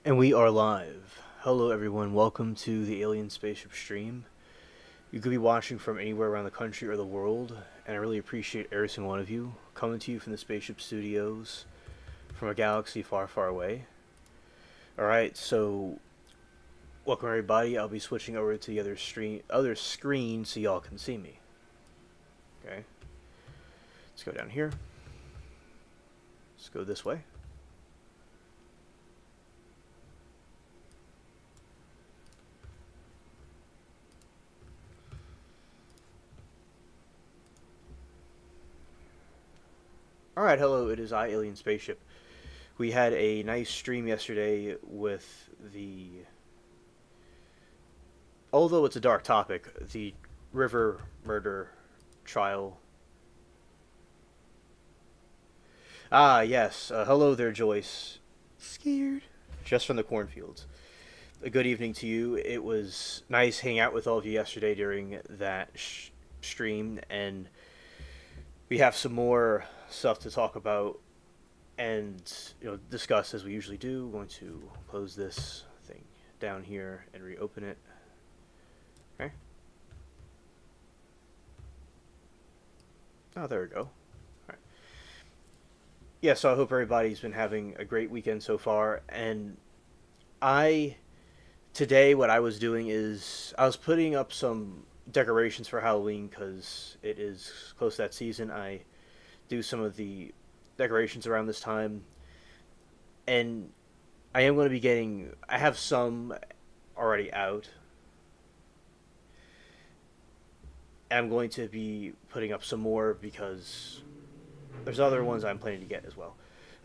And we are live. Hello, everyone. Welcome to the Alien Spaceship stream. You could be watching from anywhere around the country or the world, and I really appreciate every single one of you coming to you from the Spaceship Studios from a galaxy far, far away. Alright, so welcome everybody. I'll be switching over to the other screen so y'all can see me. Okay. Let's go down here. Let's go this way. Alright, hello, it is I, Alien Spaceship. We had a nice stream yesterday with the, although it's a dark topic, the river murder trial. Ah, yes. Hello there, Joyce. Scared. Just from the cornfields. A good evening to you. It was nice hanging out with all of you yesterday during that stream, and we have some more stuff to talk about and discuss as we usually do. I'm going to close this thing down here and reopen it. Okay. Oh, there we go. Yeah, so I hope everybody's been having a great weekend so far. And I, today, what I was doing is I was putting up some decorations for Halloween because it is close to that season. I do some of the decorations around this time. And I am going to be getting, I have some already out. I'm going to be putting up some more because there's other ones I'm planning to get as well.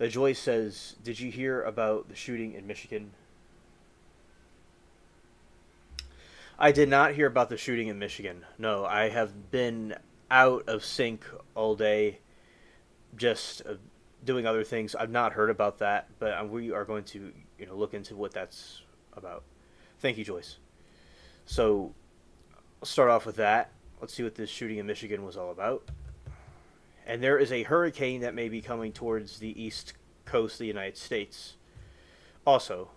Joyce says, "Did you hear about the shooting in Michigan?" I did not hear about the shooting in Michigan. No, I have been out of sync all day, just doing other things. I've not heard about that, but we are going to look into what that's about. Thank you, Joyce. So, I'll start off with that. Let's see what this shooting in Michigan was all about. And there is a hurricane that may be coming towards the east coast of the United States. Also,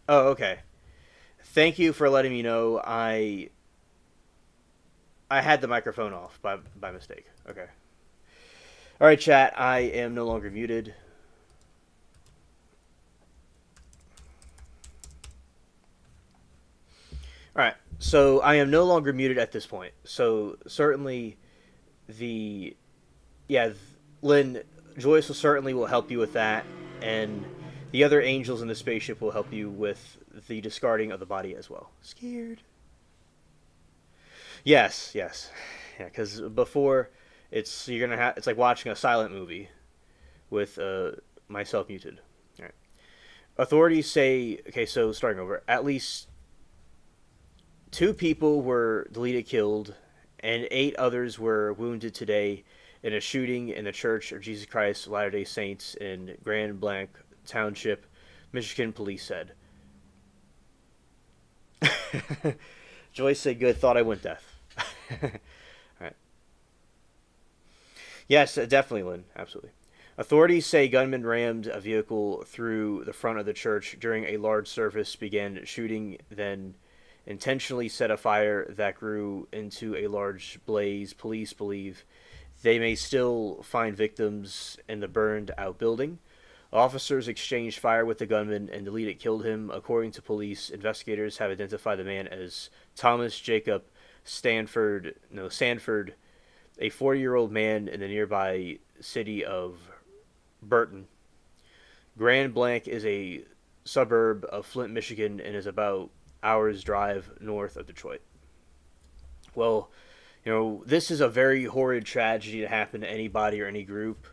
Oh, okay. Thank you for letting me know. I had the microphone off by mistake. Okay. All right, chat. I am no longer muted. All right. So I am no longer muted at this point. So certainly the yeah, Lynn Joyce will help you with that, and the other angels in the spaceship will help you with the discarding of the body as well. Scared. Yes, yes, yeah. Because before, it's like watching a silent movie with myself muted. All right. Authorities say okay. So starting over, at least two people were deleted killed, and eight others were wounded today in a shooting in the Church of Jesus Christ of Latter-day Saints in Grand Blanc Township, Michigan. Police said. Joyce said, "Good. Thought I went deaf." All right. Yes, definitely, Lynn. Absolutely. Authorities say gunmen rammed a vehicle through the front of the church during a large service, began shooting, then intentionally set a fire that grew into a large blaze. Police believe they may still find victims in the burned out building. Officers exchanged fire with the gunman and deleted killed him. According to police, investigators have identified the man as Thomas Jacob Sanford, a 40-year-old man in the nearby city of Burton. Grand Blanc is a suburb of Flint, Michigan, and is about hours drive north of Detroit. Well, this is a very horrid tragedy to happen to anybody or any group.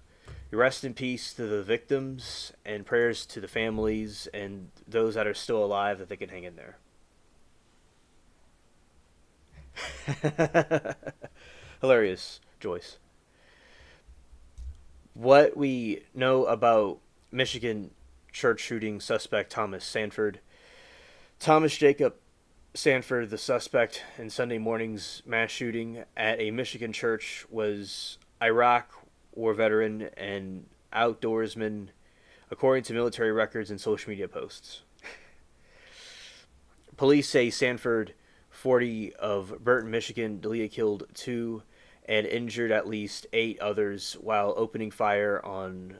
Rest in peace to the victims, and prayers to the families and those that are still alive that they can hang in there. Hilarious, Joyce. What we know about Michigan church shooting suspect Thomas Sanford. Thomas Jacob Sanford, the suspect in Sunday morning's mass shooting at a Michigan church, was Iraq war veteran and outdoorsman, according to military records and social media posts. Police say Sanford, 40, of Burton, Michigan, deleted killed two and injured at least eight others while opening fire on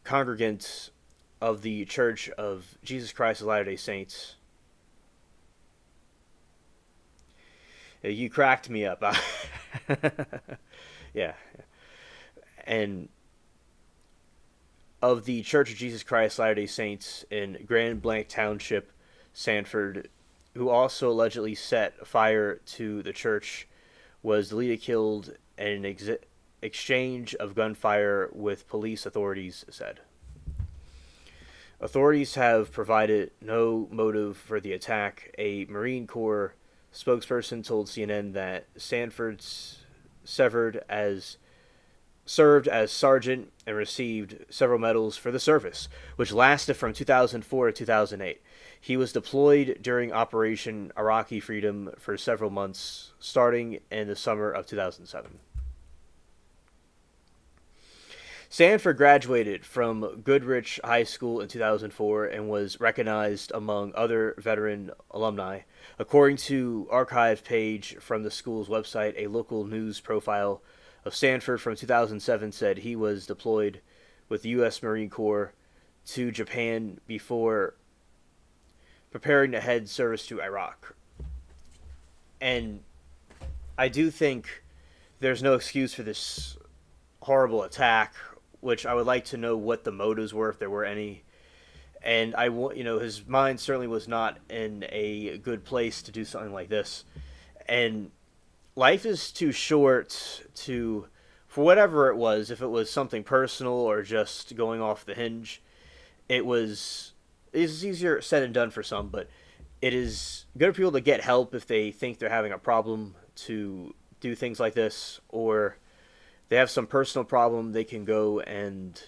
congregants of the Church of Jesus Christ of Latter-day Saints. You cracked me up. Yeah. And of the Church of Jesus Christ Latter-day Saints in Grand Blanc Township, Sanford, who also allegedly set fire to the church, was deleted killed in an exchange of gunfire with police, authorities said. Authorities have provided no motive for the attack. A Marine Corps spokesperson told CNN that Sanford's served as sergeant and received several medals for the service, which lasted from 2004 to 2008. He was deployed during Operation Iraqi Freedom for several months, starting in the summer of 2007. Sanford graduated from Goodrich High School in 2004 and was recognized among other veteran alumni. According to archive page from the school's website, a local news profile of Sanford from 2007 said he was deployed with the U.S. Marine Corps to Japan before preparing to head service to Iraq. And I do think there's no excuse for this horrible attack, which I would like to know what the motives were, if there were any. And his mind certainly was not in a good place to do something like this. And life is too short for whatever it was, if it was something personal or just going off the hinge. It's easier said than done for some, but it is good for people to get help if they think they're having a problem, to do things like this, or they have some personal problem, they can go and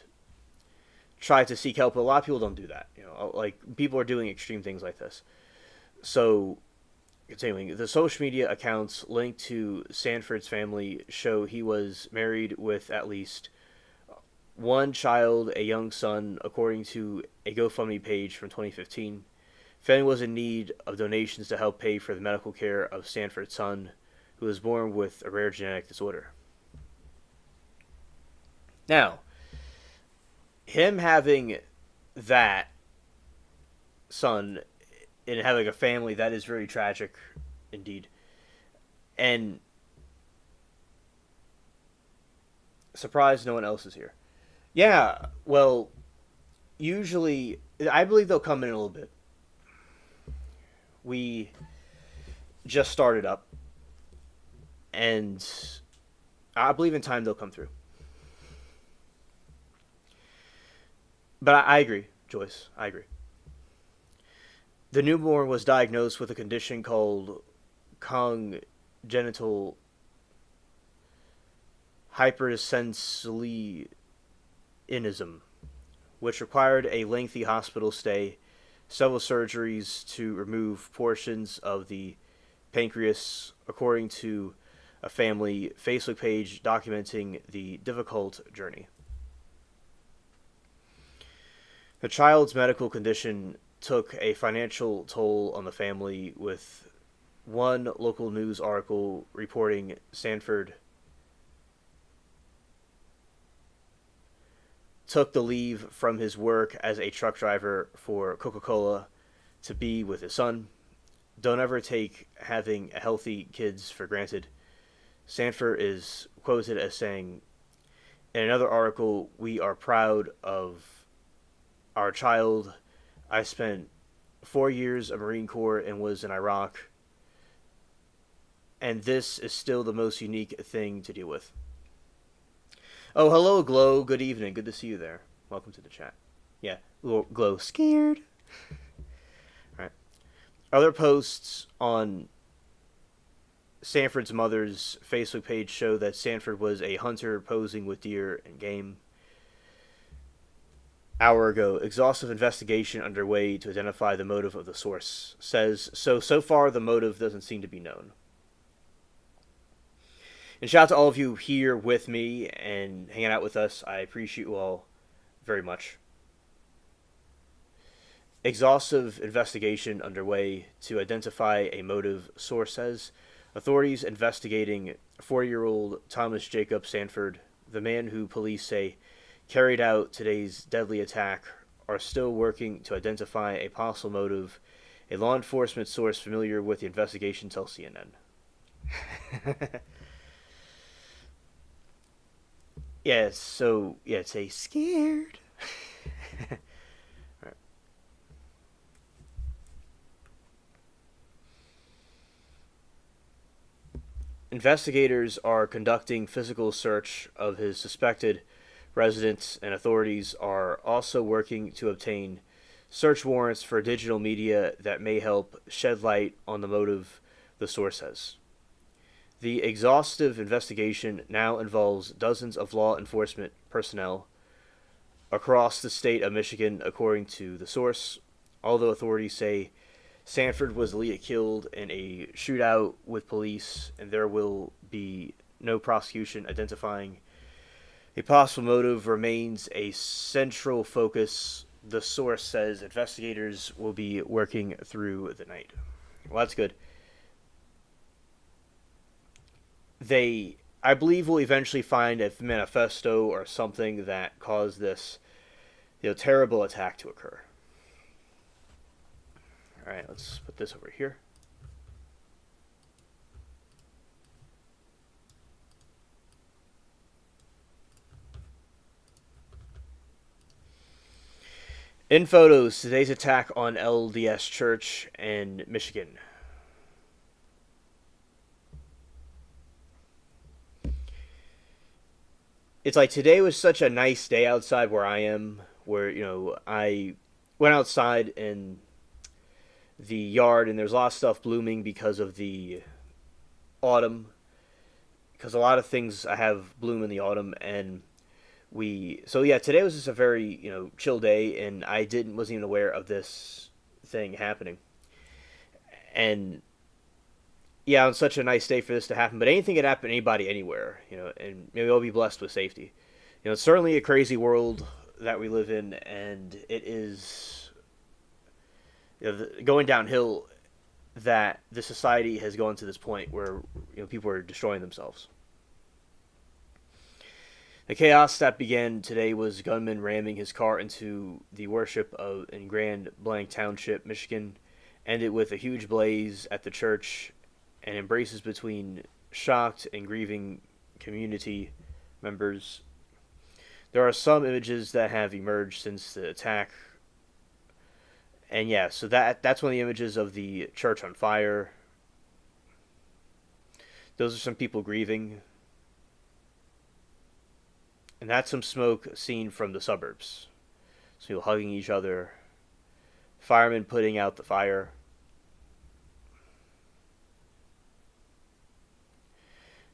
try to seek help. But a lot of people don't do that. Like, people are doing extreme things like this. So, continuing, the social media accounts linked to Sanford's family show he was married with at least one child, a young son, according to a GoFundMe page from 2015. Family was in need of donations to help pay for the medical care of Stanford's son, who was born with a rare genetic disorder. Now, him having that son and having a family, that is very tragic indeed. And surprised no one else is here. Yeah, well, usually, I believe they'll come in a little bit. We just started up, and I believe in time they'll come through. But I agree, Joyce. I agree. The newborn was diagnosed with a condition called congenital hypersensibilinism, which required a lengthy hospital stay, several surgeries to remove portions of the pancreas, according to a family Facebook page documenting the difficult journey. The child's medical condition took a financial toll on the family, with one local news article reporting Sanford took the leave from his work as a truck driver for Coca-Cola to be with his son. Don't ever take having healthy kids for granted. Sanford is quoted as saying, in another article, we are proud of our child. I spent 4 years of Marine Corps and was in Iraq, and this is still the most unique thing to deal with. Oh, hello, Glow. Good evening. Good to see you there. Welcome to the chat. Yeah, Glow scared. All right. Other posts on Sanford's mother's Facebook page show that Sanford was a hunter posing with deer and game. Hour ago, exhaustive investigation underway to identify the motive of the source. Says, so far the motive doesn't seem to be known. And shout out to all of you here with me and hanging out with us. I appreciate you all very much. Exhaustive investigation underway to identify a motive, source says. Authorities investigating 4-year-old Thomas Jacob Sanford, the man who police say carried out today's deadly attack, are still working to identify a possible motive. A law enforcement source familiar with the investigation tells CNN. Yeah, so, yeah, it's a scared. Right. Investigators are conducting physical search of his suspected residence, and authorities are also working to obtain search warrants for digital media that may help shed light on the motive, the source says. The exhaustive investigation now involves dozens of law enforcement personnel across the state of Michigan, according to the source, although authorities say Sanford was later killed in a shootout with police, and there will be no prosecution. Identifying a possible motive remains a central focus. The source says investigators will be working through the night. Well, that's good. I believe, will eventually find a manifesto or something that caused this, terrible attack to occur. All right, let's put this over here. In photos, today's attack on LDS Church in Michigan. It's like today was such a nice day outside where I am, where, I went outside in the yard and there's a lot of stuff blooming because of the autumn. Because a lot of things I have bloom in the autumn, and today was just a very, chill day, and I wasn't even aware of this thing happening. And yeah, on such a nice day for this to happen, but anything could happen to anybody anywhere, and maybe I'll be blessed with safety. It's certainly a crazy world that we live in, and it is going downhill that the society has gone to this point where people are destroying themselves. The chaos that began today was a gunman ramming his car into the worship of in Grand Blanc Township, Michigan, ended with a huge blaze at the church and embraces between shocked and grieving community members. There are some images that have emerged since the attack. And yeah, so that's one of the images of the church on fire. Those are some people grieving. And that's some smoke seen from the suburbs. So people hugging each other. Firemen putting out the fire.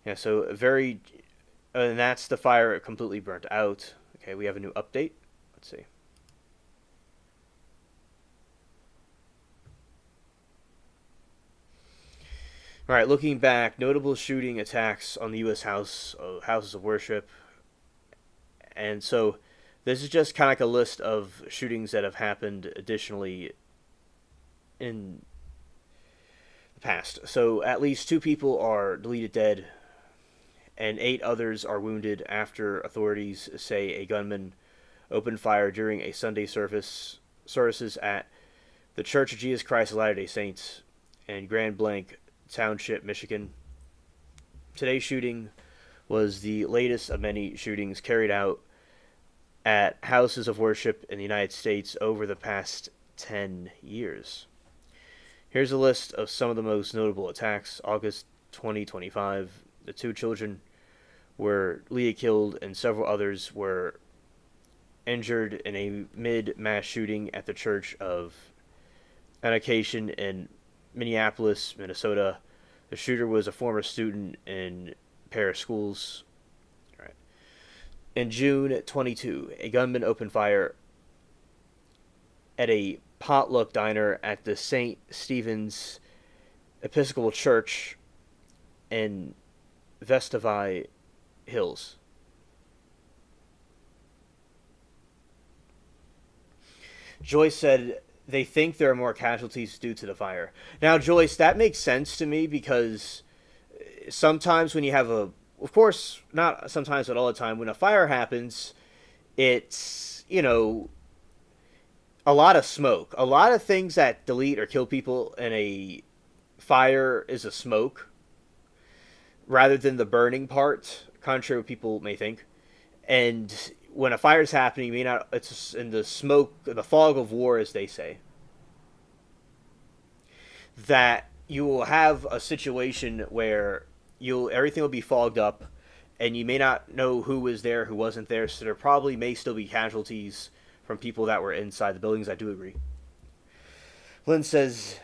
Yeah, so very... and that's the fire completely burnt out. Okay, we have a new update. Let's see. All right, looking back, notable shooting attacks on the U.S. houses of worship. And so this is just kind of like a list of shootings that have happened additionally in the past. So at least 2 people are deleted dead, and 8 others are wounded after authorities say a gunman opened fire during a Sunday services at the Church of Jesus Christ of Latter-day Saints in Grand Blanc Township, Michigan. Today's shooting was the latest of many shootings carried out at houses of worship in the United States over the past 10 years. Here's a list of some of the most notable attacks. August 2025, the 2 children were killed and several others were injured in a mid-mass shooting at the Church of Annonciation in Minneapolis, Minnesota. The shooter was a former student in parish schools. Right. In June 22, a gunman opened fire at a potluck diner at the St. Stephen's Episcopal Church in Vestavia Hills. Joyce said they think there are more casualties due to the fire. Now, Joyce, that makes sense to me because sometimes when you have of course, not sometimes, but all the time, when a fire happens, it's, a lot of smoke. A lot of things that delete or kill people in a fire is a smoke rather than the burning part, contrary to what people may think. And when a fire is happening, it's in the smoke, the fog of war, as they say, that you will have a situation where everything will be fogged up, and you may not know who was there, who wasn't there, so there probably may still be casualties from people that were inside the buildings. I do agree. Lynn says,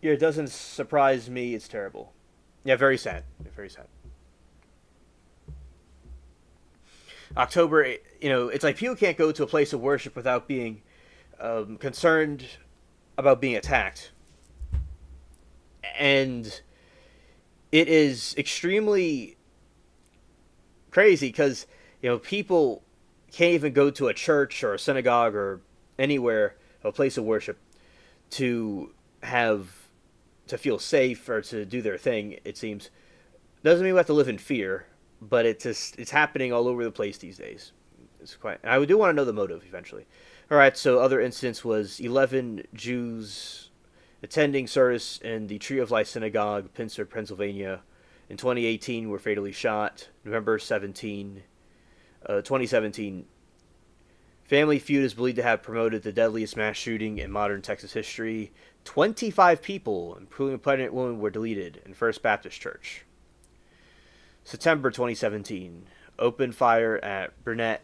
yeah, it doesn't surprise me, it's terrible. Yeah, very sad. Very sad. October, it's like people can't go to a place of worship without being concerned about being attacked. And it is extremely crazy because, people can't even go to a church or a synagogue or anywhere, a place of worship, to feel safe or to do their thing, it seems. Doesn't mean we have to live in fear, but it's happening all over the place these days. It's quite. I do want to know the motive eventually. All right, so other instance was 11 Jews attending service in the Tree of Life Synagogue, Pittsburgh, Pennsylvania, in 2018 were fatally shot. November 2017. Family Feud is believed to have promoted the deadliest mass shooting in modern Texas history. 25 people, including a pregnant woman, were deleted in First Baptist Church. September 2017, opened fire at Burnett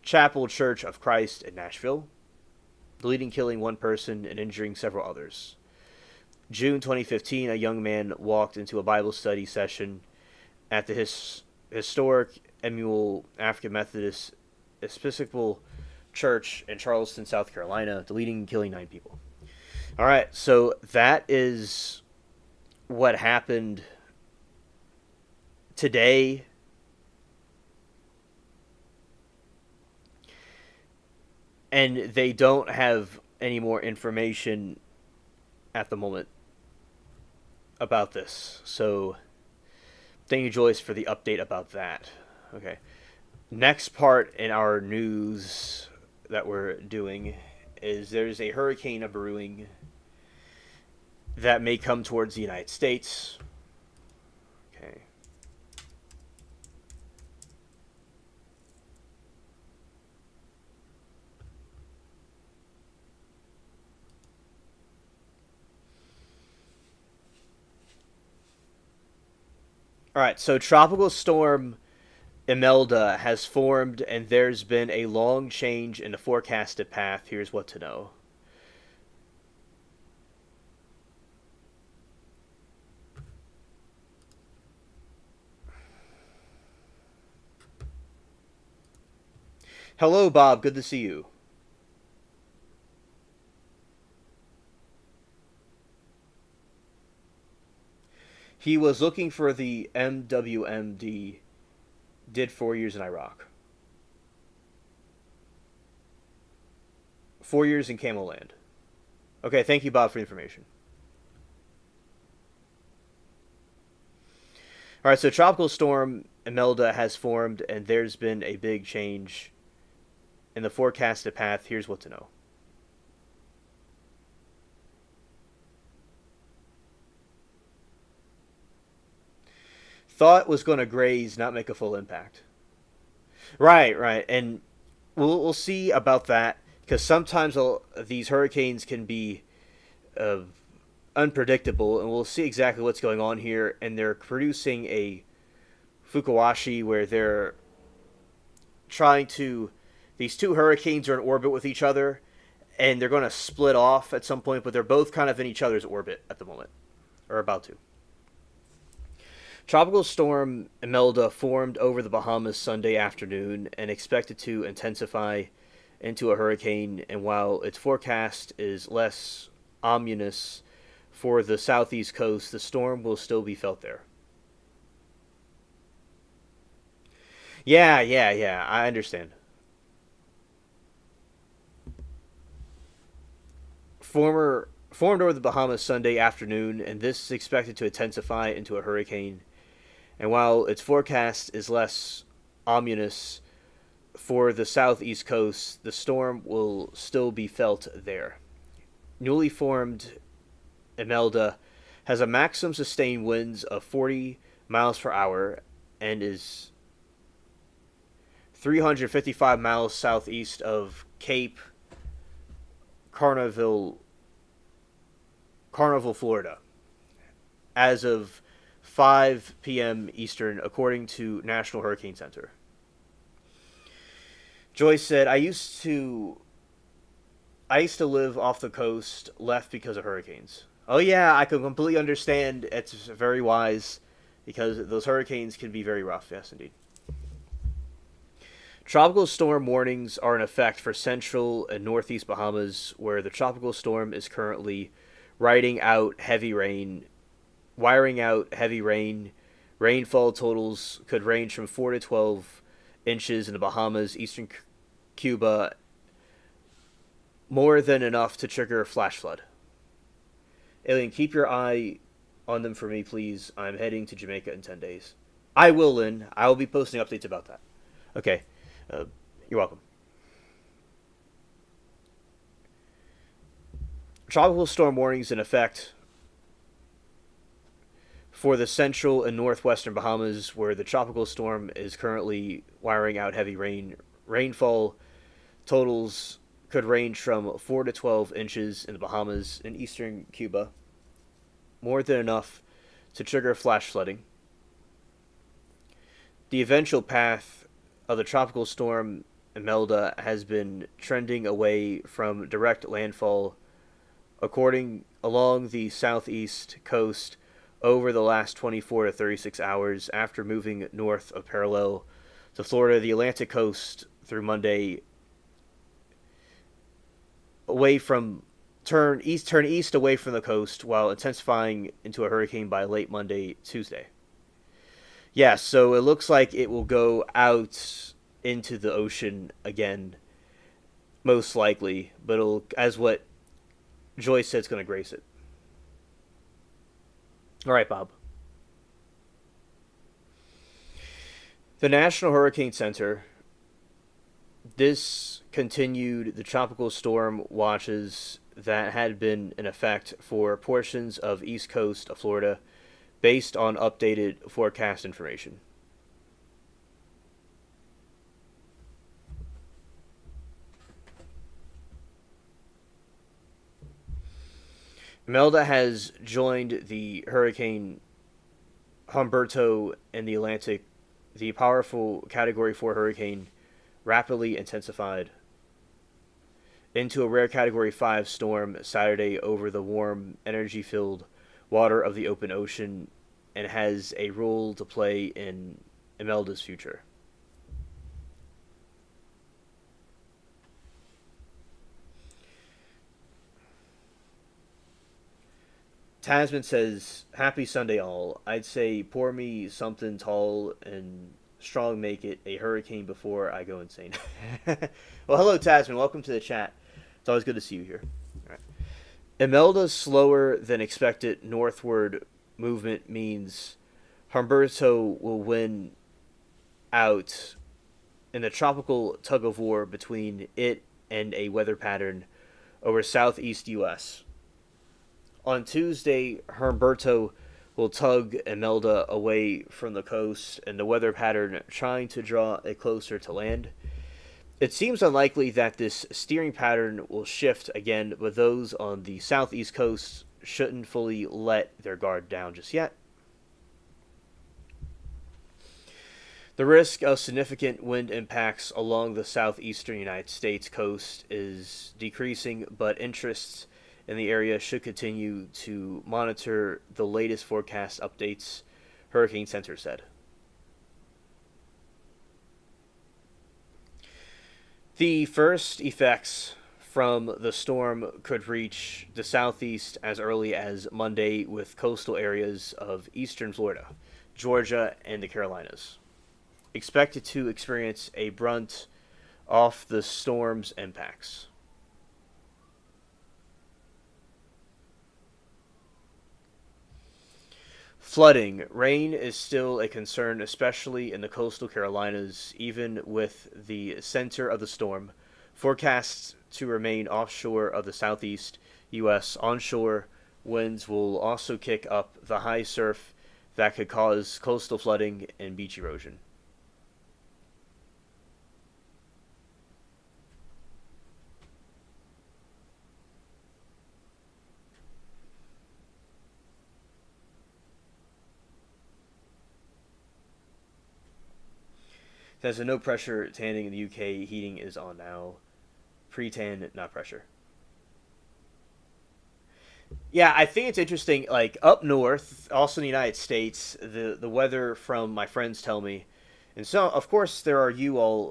Chapel Church of Christ in Nashville, killing 1 person and injuring several others. June 2015, a young man walked into a Bible study session at the historic Emmanuel African Methodist Episcopal Church in Charleston, South Carolina, and killing 9 people. All right, so that is what happened today and they don't have any more information at the moment about this. So thank you, Joyce, for the update about that. Okay. Next part in our news that we're doing is there's a hurricane brewing that may come towards the United States. Okay. All right, so Tropical Storm Imelda has formed, and there's been a long change in the forecasted path. Here's what to know. Hello, Bob. Good to see you. He was looking for the MWMD, did 4 years in Iraq. 4 years in Camel Land. Okay, thank you, Bob, for the information. All right, so Tropical Storm Imelda has formed, and there's been a big change in the forecasted path. Here's what to know. Thought was going to graze, not make a full impact. Right, right, and we'll see about that because sometimes these hurricanes can be uh, unpredictable, and we'll see exactly what's going on here. And they're producing a Fukuwashi where they're trying to. These two hurricanes are in orbit with each other, and they're going to split off at some point, but they're both kind of in each other's orbit at the moment, or about to. Tropical Storm Imelda formed over the Bahamas Sunday afternoon and expected to intensify into a hurricane. And while its forecast is less ominous for the southeast coast, the storm will still be felt there. Yeah, yeah, yeah. I understand. Formed over the Bahamas Sunday afternoon, and this is expected to intensify into a hurricane. And while its forecast is less ominous for the southeast coast, the storm will still be felt there. Newly formed Imelda has a maximum sustained winds of 40 miles per hour and is 355 miles southeast of Cape Carnival, Florida, as of 5 p.m. Eastern, according to National Hurricane Center. Joyce said, I used to live off the coast, left because of hurricanes. Oh yeah, I can completely understand. It's very wise because those hurricanes can be very rough. Yes, indeed. Tropical storm warnings are in effect for central and northeast Bahamas, where the tropical storm is currently riding out heavy rain, wiring out heavy rain. Rainfall totals could range from 4 to 12 inches in the Bahamas, eastern Cuba, more than enough to trigger a flash flood. Alien, keep your eye on them for me, please. I'm heading to Jamaica in 10 days. I will, Lynn. I will be posting updates about that. Okay. You're welcome. Tropical storm warnings in effect for the central and northwestern Bahamas, where the tropical storm is currently wiring out heavy rain. Rainfall totals could range from 4 to 12 inches in the Bahamas and eastern Cuba, more than enough to trigger flash flooding. The eventual path of the tropical storm Imelda has been trending away from direct landfall according along the southeast coast over the last 24 to 36 hours after moving north of parallel to Florida, the Atlantic coast through Monday, away from turn east away from the coast while intensifying into a hurricane by late Monday, Tuesday. Yeah, so it looks like it will go out into the ocean again most likely, but it'll, as what Joyce said, it's going to grace it. All right, Bob. The National Hurricane Center discontinued the tropical storm watches that had been in effect for portions of east coast of Florida based on updated forecast information. Imelda has joined the Hurricane Humberto in the Atlantic. The powerful Category 4 hurricane rapidly intensified into a rare Category 5 storm Saturday over the warm, energy-filled water of the open ocean and has a role to play in Imelda's future. Tasman says, "Happy Sunday, all. I'd say pour me something tall and strong, make it a hurricane before I go insane." Well, hello, Tasman. Welcome to the chat. It's always good to see you here. All right. Imelda's slower than expected northward movement means Humberto will win out in the tropical tug of war between it and a weather pattern over southeast U.S. On Tuesday, Humberto will tug Imelda away from the coast and the weather pattern trying to draw it closer to land. It seems unlikely that this steering pattern will shift again, but those on the southeast coast shouldn't fully let their guard down just yet. The risk of significant wind impacts along the southeastern United States coast is decreasing, but interest in the area should continue to monitor the latest forecast updates, Hurricane Center said. The first effects from the storm could reach the southeast as early as Monday, with coastal areas of eastern Florida, Georgia, and the Carolinas expected to experience a brunt off the storm's impacts. Flooding. Rain is still a concern, especially in the coastal Carolinas, even with the center of the storm forecasts to remain offshore of the southeast U.S. Onshore winds will also kick up the high surf that could cause coastal flooding and beach erosion. There's a no pressure tanning in the UK. Heating is on now. Pre-tan, not pressure. Yeah, I think it's interesting. Like up north, also in the United States, the weather from my friends tell me, and so of course there are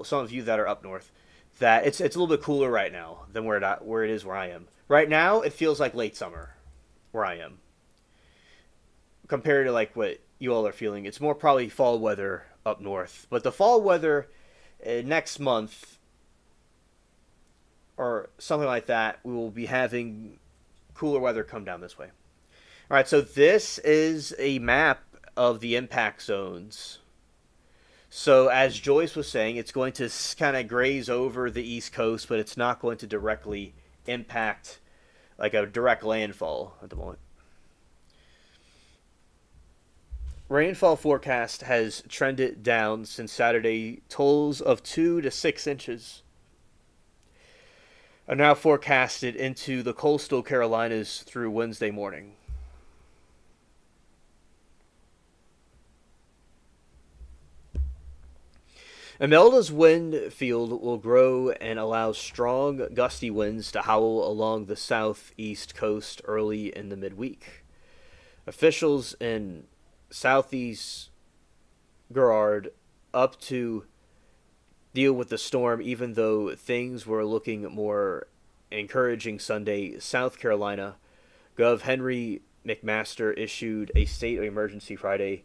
some of you that are up north, that it's a little bit cooler right now than where it is where I am. Right now, it feels like late summer where I am compared to like what you all are feeling. It's more probably fall weather up north, but the fall weather next month or something like that, we will be having cooler weather come down this way. All right, so this is a map of the impact zones. So as Joyce was saying, it's going to kind of graze over the East Coast, but it's not going to directly impact like a direct landfall at the moment. Rainfall forecast has trended down since Saturday. Totals of 2 to 6 inches are now forecasted into the coastal Carolinas through Wednesday morning. Imelda's wind field will grow and allow strong, gusty winds to howl along the southeast coast early in the midweek. Officials in Southeast Gerard up to deal with the storm, even though things were looking more encouraging Sunday. South Carolina Gov. Henry McMaster issued a state of emergency Friday.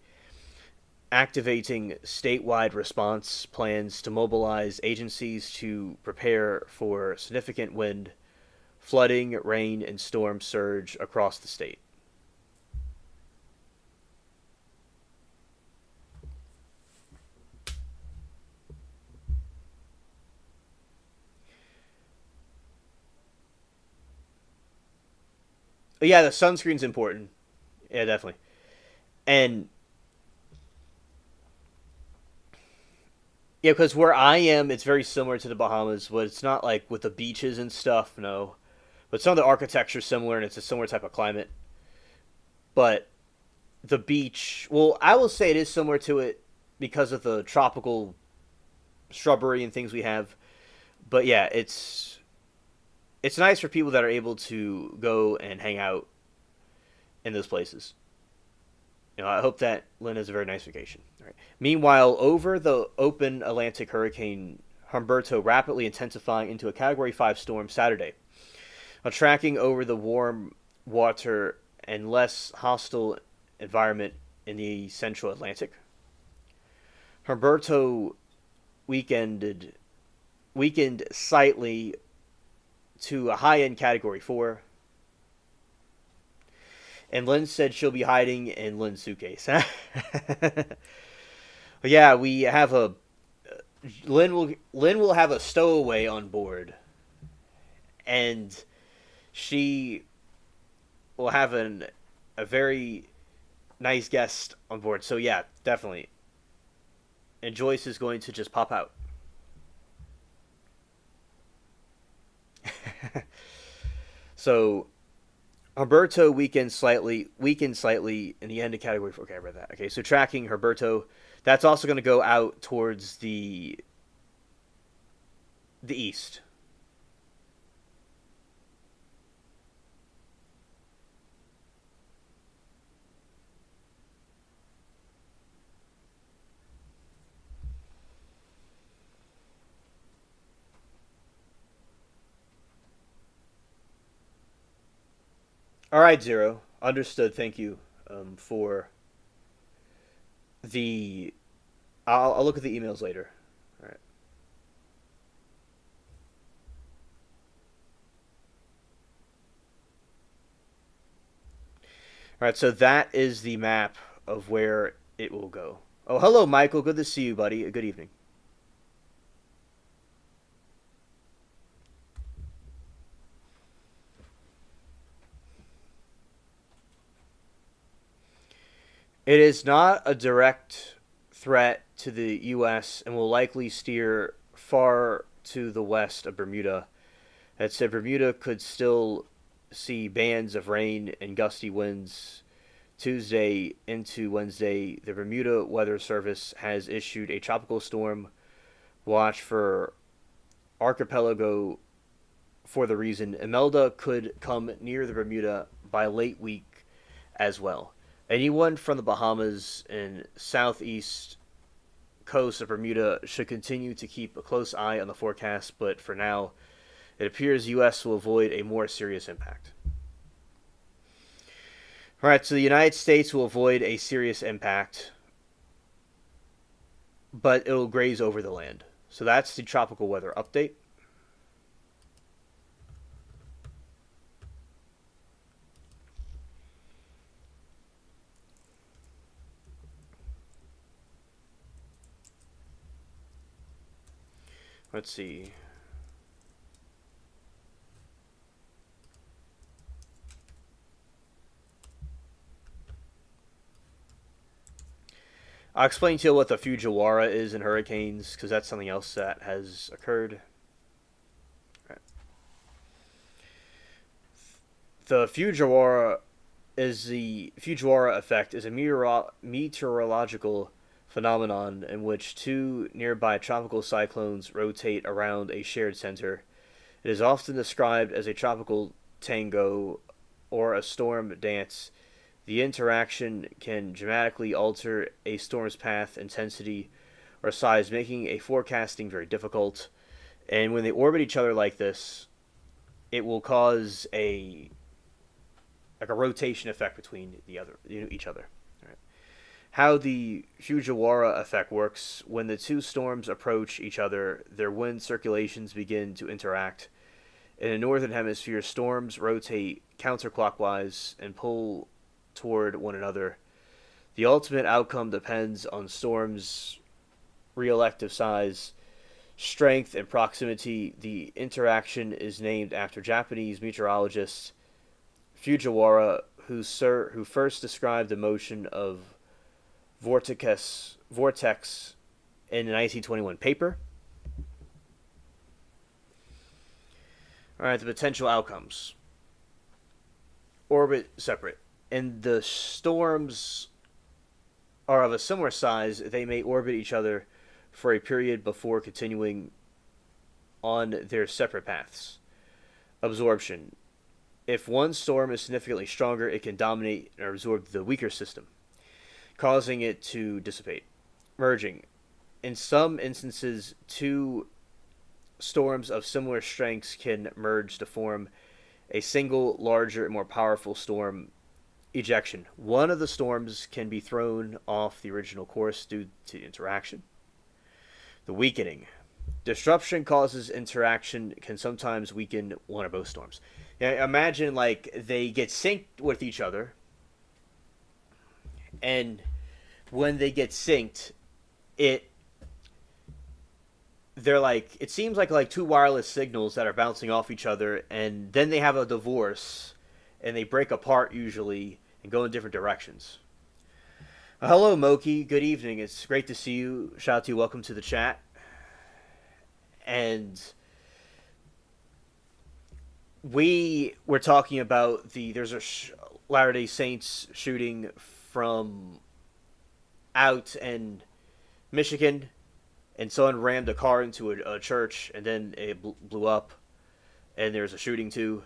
activating statewide response plans to mobilize agencies to prepare for significant wind, flooding, rain, and storm surge across the state. But yeah, the sunscreen's important. Yeah, definitely. And yeah, because where I am, it's very similar to the Bahamas, but it's not like with the beaches and stuff. No, but some of the architecture's similar, and it's a similar type of climate. But the beach, well, I will say it is similar to it because of the tropical shrubbery and things we have. But yeah, it's nice for people that are able to go and hang out in those places. I hope that Lynn has a very nice vacation. All right. Meanwhile, over the open Atlantic, Hurricane Humberto rapidly intensifying into a Category 5 storm Saturday. Tracking over the warm water and less hostile environment in the central Atlantic. Humberto weakened slightly to a high-end Category 4. And Lynn said she'll be hiding in Lynn's suitcase. Yeah, we have a Lynn will have a stowaway on board, and she will have a very nice guest on board. So yeah, definitely. And Joyce is going to just pop out. So Herberto weakened slightly in the end of Category 4. Okay, I read that. Okay, so tracking Herberto, that's also going to go out towards the east. All right, Zero. Understood. Thank you for the. I'll look at the emails later. All right. All right. So that is the map of where it will go. Oh, hello, Michael. Good to see you, buddy. Good evening. It is not a direct threat to the U.S. and will likely steer far to the west of Bermuda. That said, Bermuda could still see bands of rain and gusty winds Tuesday into Wednesday. The Bermuda Weather Service has issued a tropical storm watch for archipelago for the reason. Imelda could come near the Bermuda by late week as well. Anyone from the Bahamas and southeast coast of Bermuda should continue to keep a close eye on the forecast, but for now, it appears the U.S. will avoid a more serious impact. All right, so the United States will avoid a serious impact, but it'll graze over the land. So that's the tropical weather update. Let's see. I'll explain to you what the Fujiwara is in hurricanes, because that's something else that has occurred. Right. The Fujiwara effect is a meteorological phenomenon in which two nearby tropical cyclones rotate around a shared center. It is often described as a tropical tango or a storm dance. The interaction can dramatically alter a storm's path, intensity, or size, making a forecasting very difficult. And when they orbit each other like this, it will cause a rotation effect between each other. All right. How the Fujiwara effect works: when the two storms approach each other, their wind circulations begin to interact. In the northern hemisphere, storms rotate counterclockwise and pull toward one another. The ultimate outcome depends on storms' relative size, strength, and proximity. The interaction is named after Japanese meteorologist Fujiwara, who first described the motion of vortex in a 1921 paper. All right, the potential outcomes. Orbit separate. And the storms are of a similar size, they may orbit each other for a period before continuing on their separate paths. Absorption. If one storm is significantly stronger, it can dominate and absorb the weaker system, causing it to dissipate. Merging. In some instances, two storms of similar strengths can merge to form a single, larger, and more powerful storm. Ejection. One of the storms can be thrown off the original course due to interaction. The weakening. Disruption causes interaction can sometimes weaken one or both storms. Now, imagine like they get synced with each other, and when they get synced, they're like, it seems like two wireless signals that are bouncing off each other, and then they have a divorce and they break apart usually and go in different directions. Hello, Moki. Good evening. It's great to see you. Shout out to you. Welcome to the chat. And we were talking about there's a Latter-day Saints shooting from out in Michigan, and someone rammed a car into a church, and then it blew up, and there's a shooting too,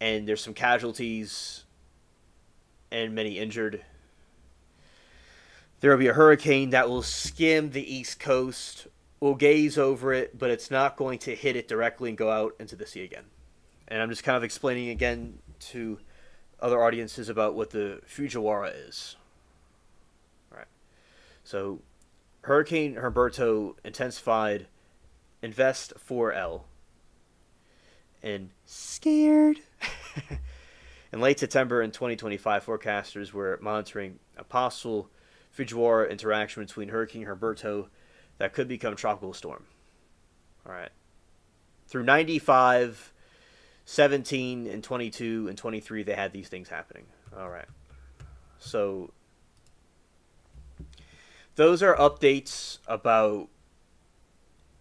and there's some casualties and many injured. There will be a hurricane that will skim the East Coast. We'll gaze over it, but it's not going to hit it directly and go out into the sea again. And I'm just kind of explaining again to other audiences about what the Fujiwara is. All right. So, Hurricane Humberto intensified. Invest 4L. And scared. In late September in 2025, forecasters were monitoring a possible Fujiwara interaction between Hurricane Humberto that could become a tropical storm. All right. Through 95, 17, and 22, and 23, they had these things happening. All right. So those are updates about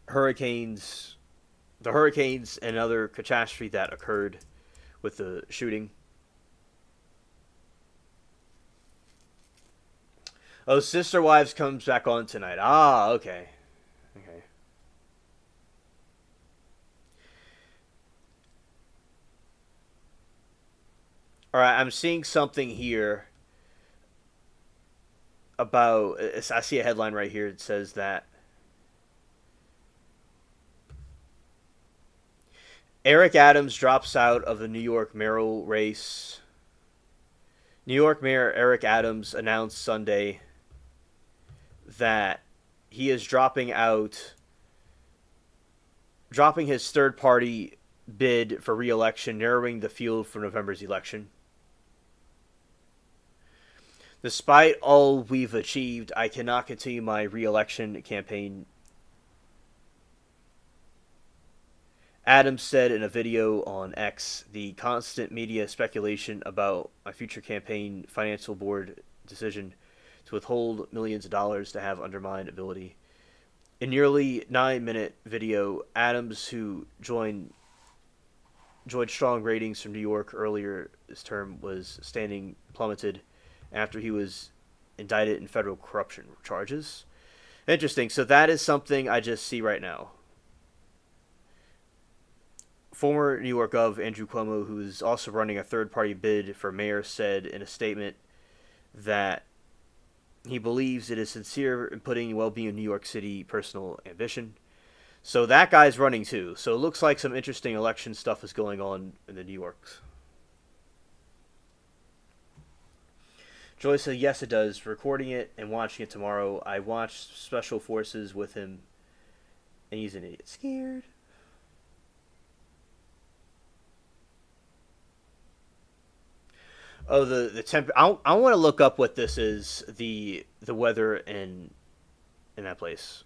hurricanes, the hurricanes and other catastrophe that occurred with the shooting. Oh, Sister Wives comes back on tonight. Ah, okay. Okay. All right, I'm seeing something here about, I see a headline right here. It says that Eric Adams drops out of the New York mayoral race. New York Mayor Eric Adams announced Sunday that he is dropping his third-party bid for re-election, narrowing the field for November's election. Despite all we've achieved, I cannot continue my re-election campaign, Adams said in a video on X. The constant media speculation about my future campaign financial board decision to withhold millions of dollars to have undermined ability. In nearly 9-minute video, Adams, who enjoyed strong ratings from New York earlier this term, was standing plummeted after he was indicted in federal corruption charges. Interesting. So that is something I just see right now. Former New York Gov. Andrew Cuomo, who is also running a third-party bid for mayor, said in a statement that he believes it is sincere in putting well-being of New York City personal ambition. So that guy's running too. So it looks like some interesting election stuff is going on in the New Yorks. Joy said, yes, it does. Recording it and watching it tomorrow. I watched Special Forces with him, and he's an idiot. Scared. Oh, the temp. I want to look up what this is. The weather in that place.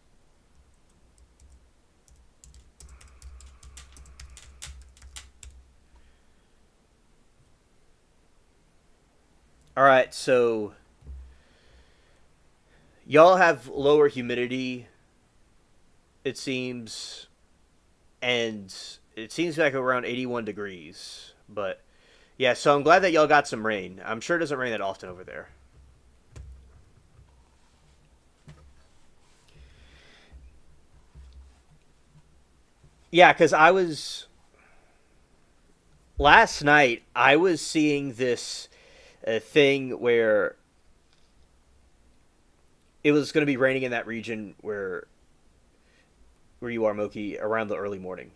All right, so y'all have lower humidity, it seems, and it seems like around 81 degrees. But yeah, so I'm glad that y'all got some rain. I'm sure it doesn't rain that often over there. Yeah, because I was last night. I was seeing this thing where it was going to be raining in that region where you are, Moki, around the early morning.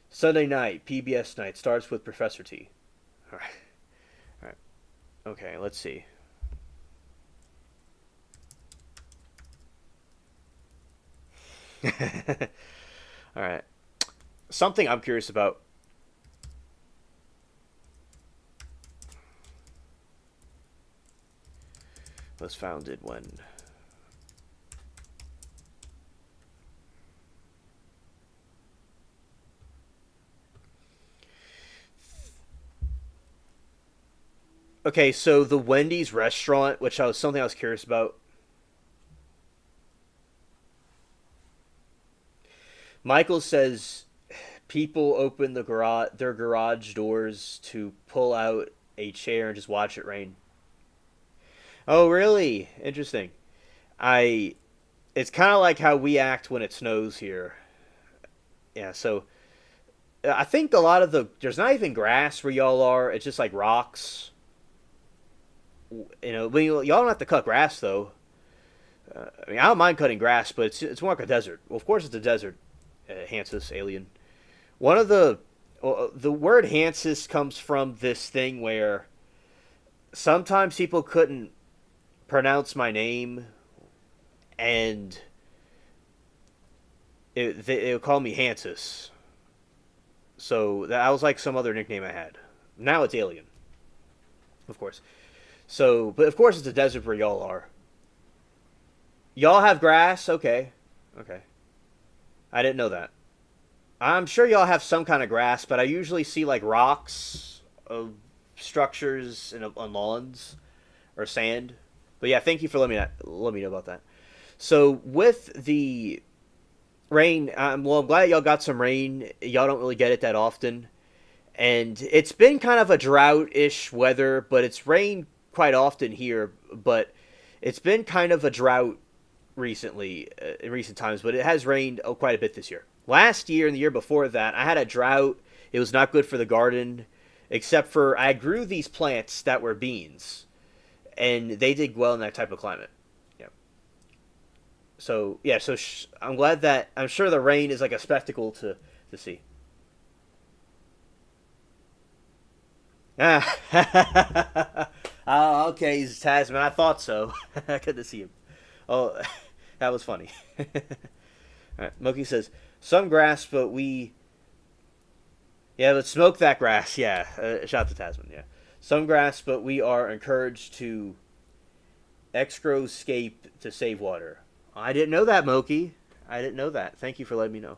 Sunday night, PBS night starts with Professor T. All right, all right, okay. Let's see. All right. Something I'm curious about. Was founded when. Okay, so the Wendy's restaurant, which I was something I was curious about. Michael says people open their garage doors to pull out a chair and just watch it rain. Oh, really? Interesting. I It's kind of like how we act when it snows here. Yeah, so I think a lot of there's not even grass where y'all are. It's just like rocks. Y'all don't have to cut grass though. I mean, I don't mind cutting grass, but it's more like a desert. Well, of course, it's a desert. Hansis alien. One of the word Hansis comes from this thing where sometimes people couldn't pronounce my name, and they would call me Hansis. So that was like some other nickname I had. Now it's alien, of course. So, but of course it's a desert where y'all are. Y'all have grass? Okay. Okay. I didn't know that. I'm sure y'all have some kind of grass, but I usually see like rocks of structures on lawns or sand. But yeah, thank you for letting me know about that. So with the rain, I'm glad y'all got some rain. Y'all don't really get it that often, and it's been kind of a drought-ish weather, but it's rained quite often here. But it's been kind of a drought recently, in recent times, but it has rained quite a bit this year. Last year and the year before that, I had a drought. It was not good for the garden, except for I grew these plants that were beans, and they did well in that type of climate. Yeah. So yeah, I'm glad that I'm sure the rain is like a spectacle to see. Ah, oh, okay, he's Tasman. I thought so. Good to see him. Oh, that was funny. All right, Moki says some grass, but we yeah, let's smoke that grass. Yeah, shout out to Tasman. Yeah, some grass, but we are encouraged to excroscape to save water. I didn't know that, Moki. I didn't know that. Thank you for letting me know.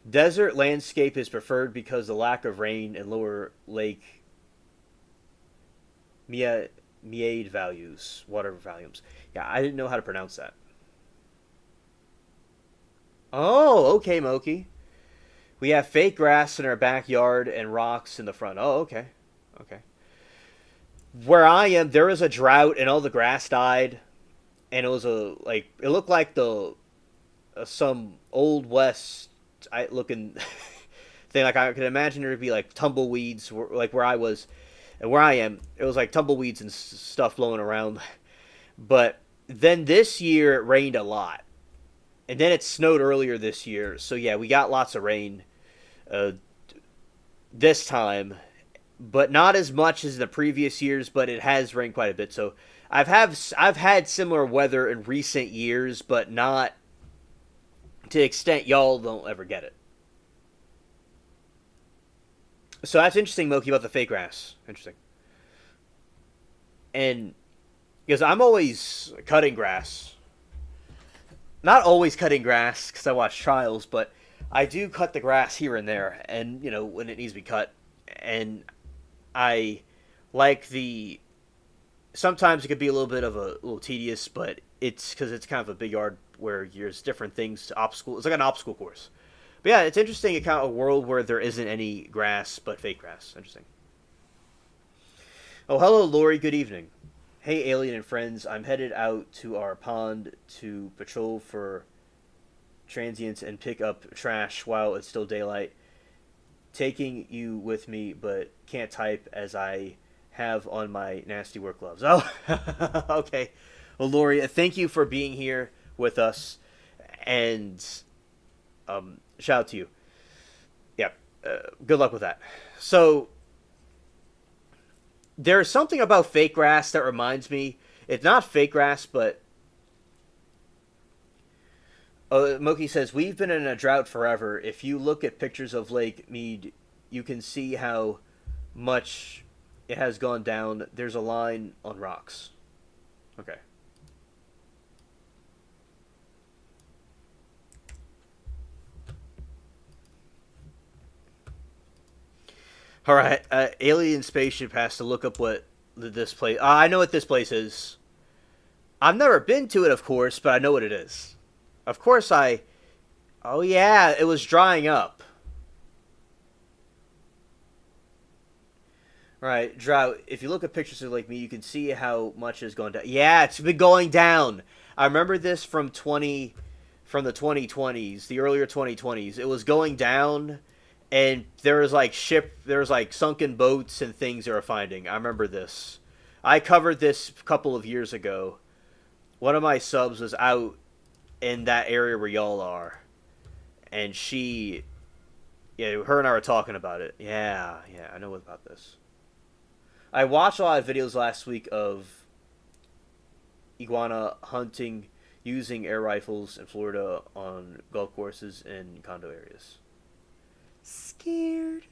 Desert landscape is preferred because the lack of rain and lower lake meade values, water volumes. Yeah, I didn't know how to pronounce that. Oh, okay, Moki. We have fake grass in our backyard and rocks in the front. Oh, okay. Okay. Where I am, there was a drought and all the grass died, and it looked like the some old west looking thing. Like I could imagine there would be like tumbleweeds, like where I was, and where I am, it was like tumbleweeds and stuff blowing around. But then this year it rained a lot, and then it snowed earlier this year. So yeah, we got lots of rain uh, this time, but not as much as the previous years. But it has rained quite a bit. So I've had similar weather in recent years, but not to the extent y'all don't ever get it. So that's interesting, Moki, about the fake grass. Interesting. And because I'm always cutting grass, not always cutting grass because I watch trials, but I do cut the grass here and there, and when it needs to be cut. And I like the. Sometimes it could be a little bit of a little tedious, but it's because it's kind of a big yard where there's different things to obstacle. It's like an obstacle course. But yeah, it's interesting. A kind of a world where there isn't any grass but fake grass. Interesting. Oh, hello, Lori. Good evening. Hey, Alien and friends. I'm headed out to our pond to patrol for transients and pick up trash while it's still daylight. Taking you with me, but can't type as I have on my nasty work gloves. Oh, okay. Well, Lori, thank you for being here with us, and shout out to you. Yeah, good luck with that. So, there's something about fake grass that reminds me. It's not fake grass, but Moki says, we've been in a drought forever. If you look at pictures of Lake Mead, you can see how much it has gone down. There's a line on rocks. Okay. All right. Alien spaceship has to look up what this place. I know what this place is. I've never been to it, of course, but I know what it is. Of course, I. Oh yeah, it was drying up. Right, drought. If you look at pictures of Lake Me, you can see how much has gone down. Yeah, it's been going down. I remember this from the 2020s, the earlier 2020s. It was going down, and there was like sunken boats and things they were finding. I remember this. I covered this a couple of years ago. One of my subs was out in that area where y'all are, and her and I were talking about it. Yeah, I know about this. I watched a lot of videos last week of iguana hunting using air rifles in Florida on golf courses and condo areas. Scared.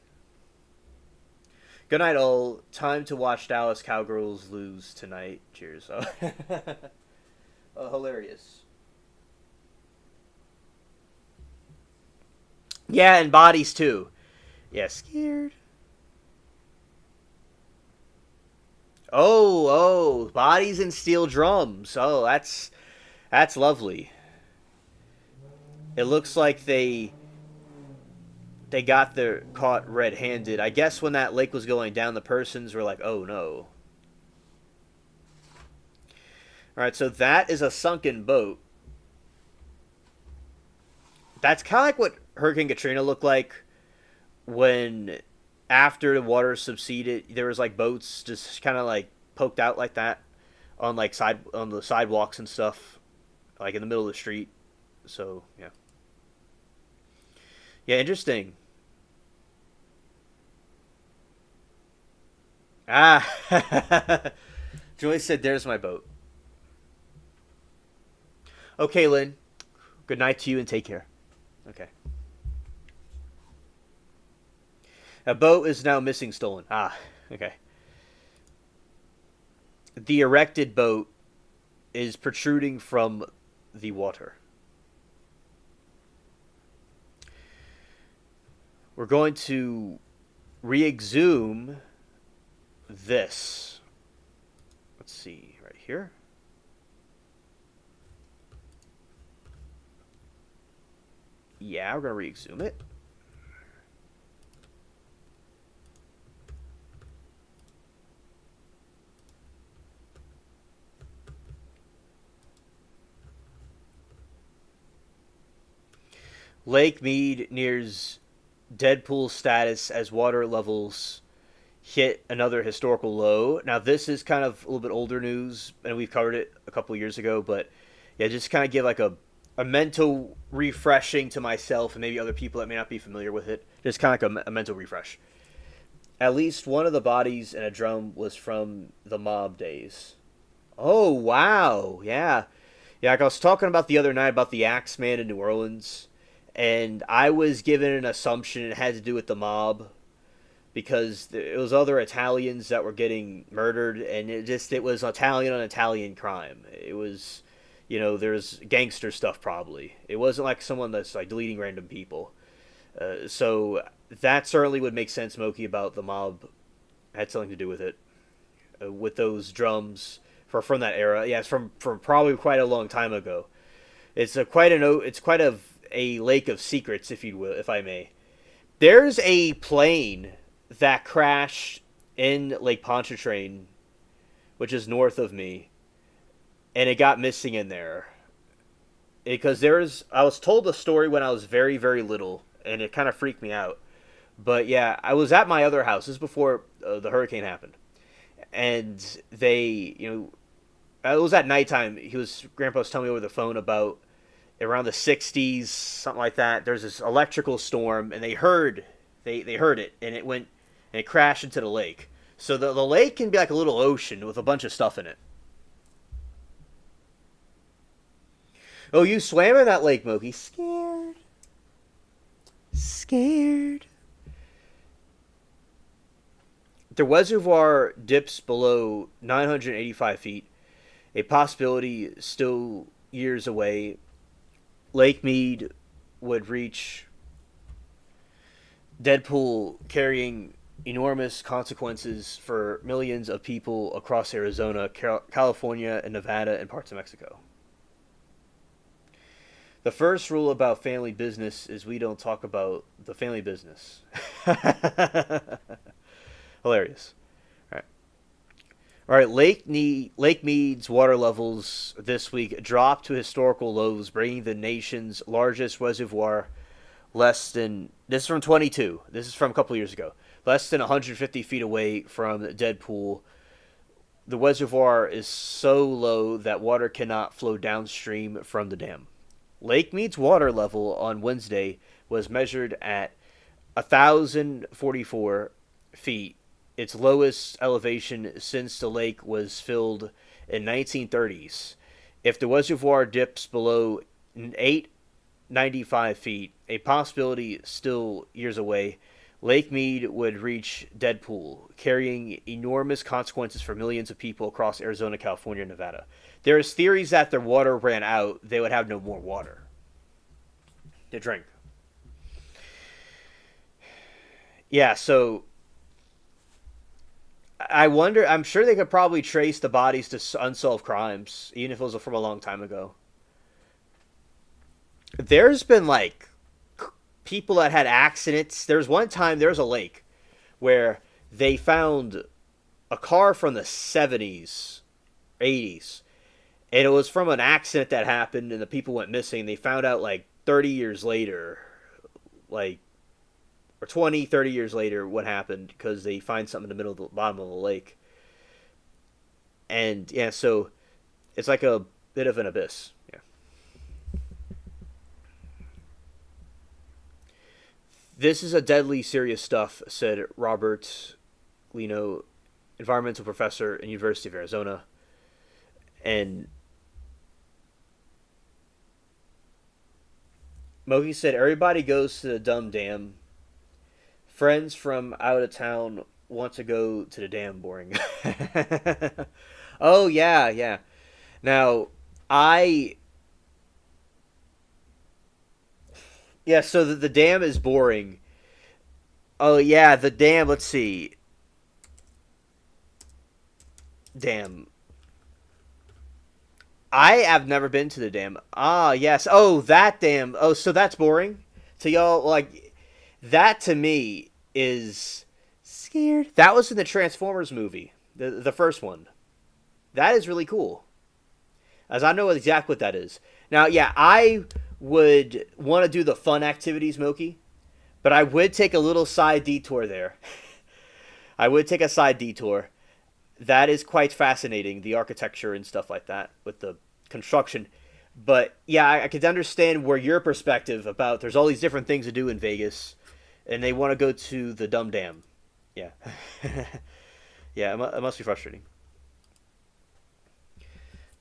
Good night, all. Time to watch Dallas Cowgirls lose tonight. Cheers. Oh, hilarious. Yeah, and bodies too. Yeah, scared. Oh, bodies and steel drums. Oh, that's lovely. It looks like they got their caught red-handed. I guess when that lake was going down, the persons were like, "Oh no." All right, so that is a sunken boat. That's kind of like what Hurricane Katrina looked like when after the water subsided, there was like boats just kind of like poked out like that on on the sidewalks and stuff, like in the middle of the street. So yeah, interesting. Ah, Joyce said, "There's my boat." Okay, Lynn. Good night to you and take care. Okay. A boat is now missing, stolen. Ah, okay. The erected boat is protruding from the water. We're going to re-exhume this. Let's see, right here. Yeah, we're going to re-exhume it. Lake Mead nears Deadpool status as water levels hit another historical low. Now, this is kind of a little bit older news, and we've covered it a couple years ago, but yeah, just kind of give like a a mental refreshing to myself and maybe other people that may not be familiar with it. Just kind of like a mental refresh. At least one of the bodies in a drum was from the mob days. Oh wow, yeah, yeah. Like I was talking about the other night about the Axeman in New Orleans, and I was given an assumption it had to do with the mob because it was other Italians that were getting murdered, and it was Italian on Italian crime. It was, there's gangster stuff probably. It wasn't like someone that's like deleting random people. So that certainly would make sense, Moki, about the mob had something to do with it, with those drums from that era. Yeah, it's from probably quite a long time ago. It's quite a lake of secrets, if you will, if I may. There's a plane that crashed in Lake Pontchartrain, which is north of me, and it got missing in there. Because I was told a story when I was very, very little, and it kind of freaked me out. But yeah, I was at my other house. This is before the hurricane happened. And it was at nighttime. Grandpa was telling me over the phone about around the 60s, something like that. There's this electrical storm, and they heard it, and it crashed into the lake. So the lake can be like a little ocean with a bunch of stuff in it. Oh, you swam in that lake, Moki. Scared. Scared. The reservoir dips below 985 feet, a possibility still years away. Lake Mead would reach Deadpool, carrying enormous consequences for millions of people across Arizona, California, and Nevada, and parts of Mexico. The first rule about family business is we don't talk about the family business. Hilarious. All right. All right. Lake Mead's water levels this week dropped to historical lows, bringing the nation's largest reservoir less than. This is from 22. This is from a couple years ago. Less than 150 feet away from Deadpool. The reservoir is so low that water cannot flow downstream from the dam. Lake Mead's water level on Wednesday was measured at 1,044 feet, its lowest elevation since the lake was filled in 1930s. If the reservoir dips below 895 feet, a possibility still years away, Lake Mead would reach Deadpool, carrying enormous consequences for millions of people across Arizona, California, and Nevada. There's theories that their water ran out, they would have no more water to drink. Yeah, so I wonder, I'm sure they could probably trace the bodies to unsolved crimes, even if it was from a long time ago. There's been like people that had accidents. There's one time there was a lake where they found a car from the 70s, 80s, and it was from an accident that happened, and the people went missing. They found out like 30 years later, like, or 20, 30 years later, what happened, because they find something in the middle of the bottom of the lake. And yeah, so it's like a bit of an abyss. Yeah. This is a deadly serious stuff, said Robert Lino, environmental professor in University of Arizona. And Moki said, everybody goes to the dumb dam. Friends from out of town want to go to the dam. Boring. Oh, yeah, yeah. Now, yeah, so the dam is boring. Oh, yeah, the dam, let's see. Dam. I have never been to the dam. Ah, yes. Oh, that dam. Oh, so that's boring? To y'all, like, that to me is scared. That was in the Transformers movie, the first one. That is really cool. As I know exactly what that is. Now, yeah, I would want to do the fun activities, Moki, but I would take a little side detour there. I would take a side detour. That is quite fascinating, the architecture and stuff like that with the construction. But yeah, I could understand where your perspective about there's all these different things to do in Vegas, and they want to go to the dumb dam. Yeah, yeah, it must be frustrating.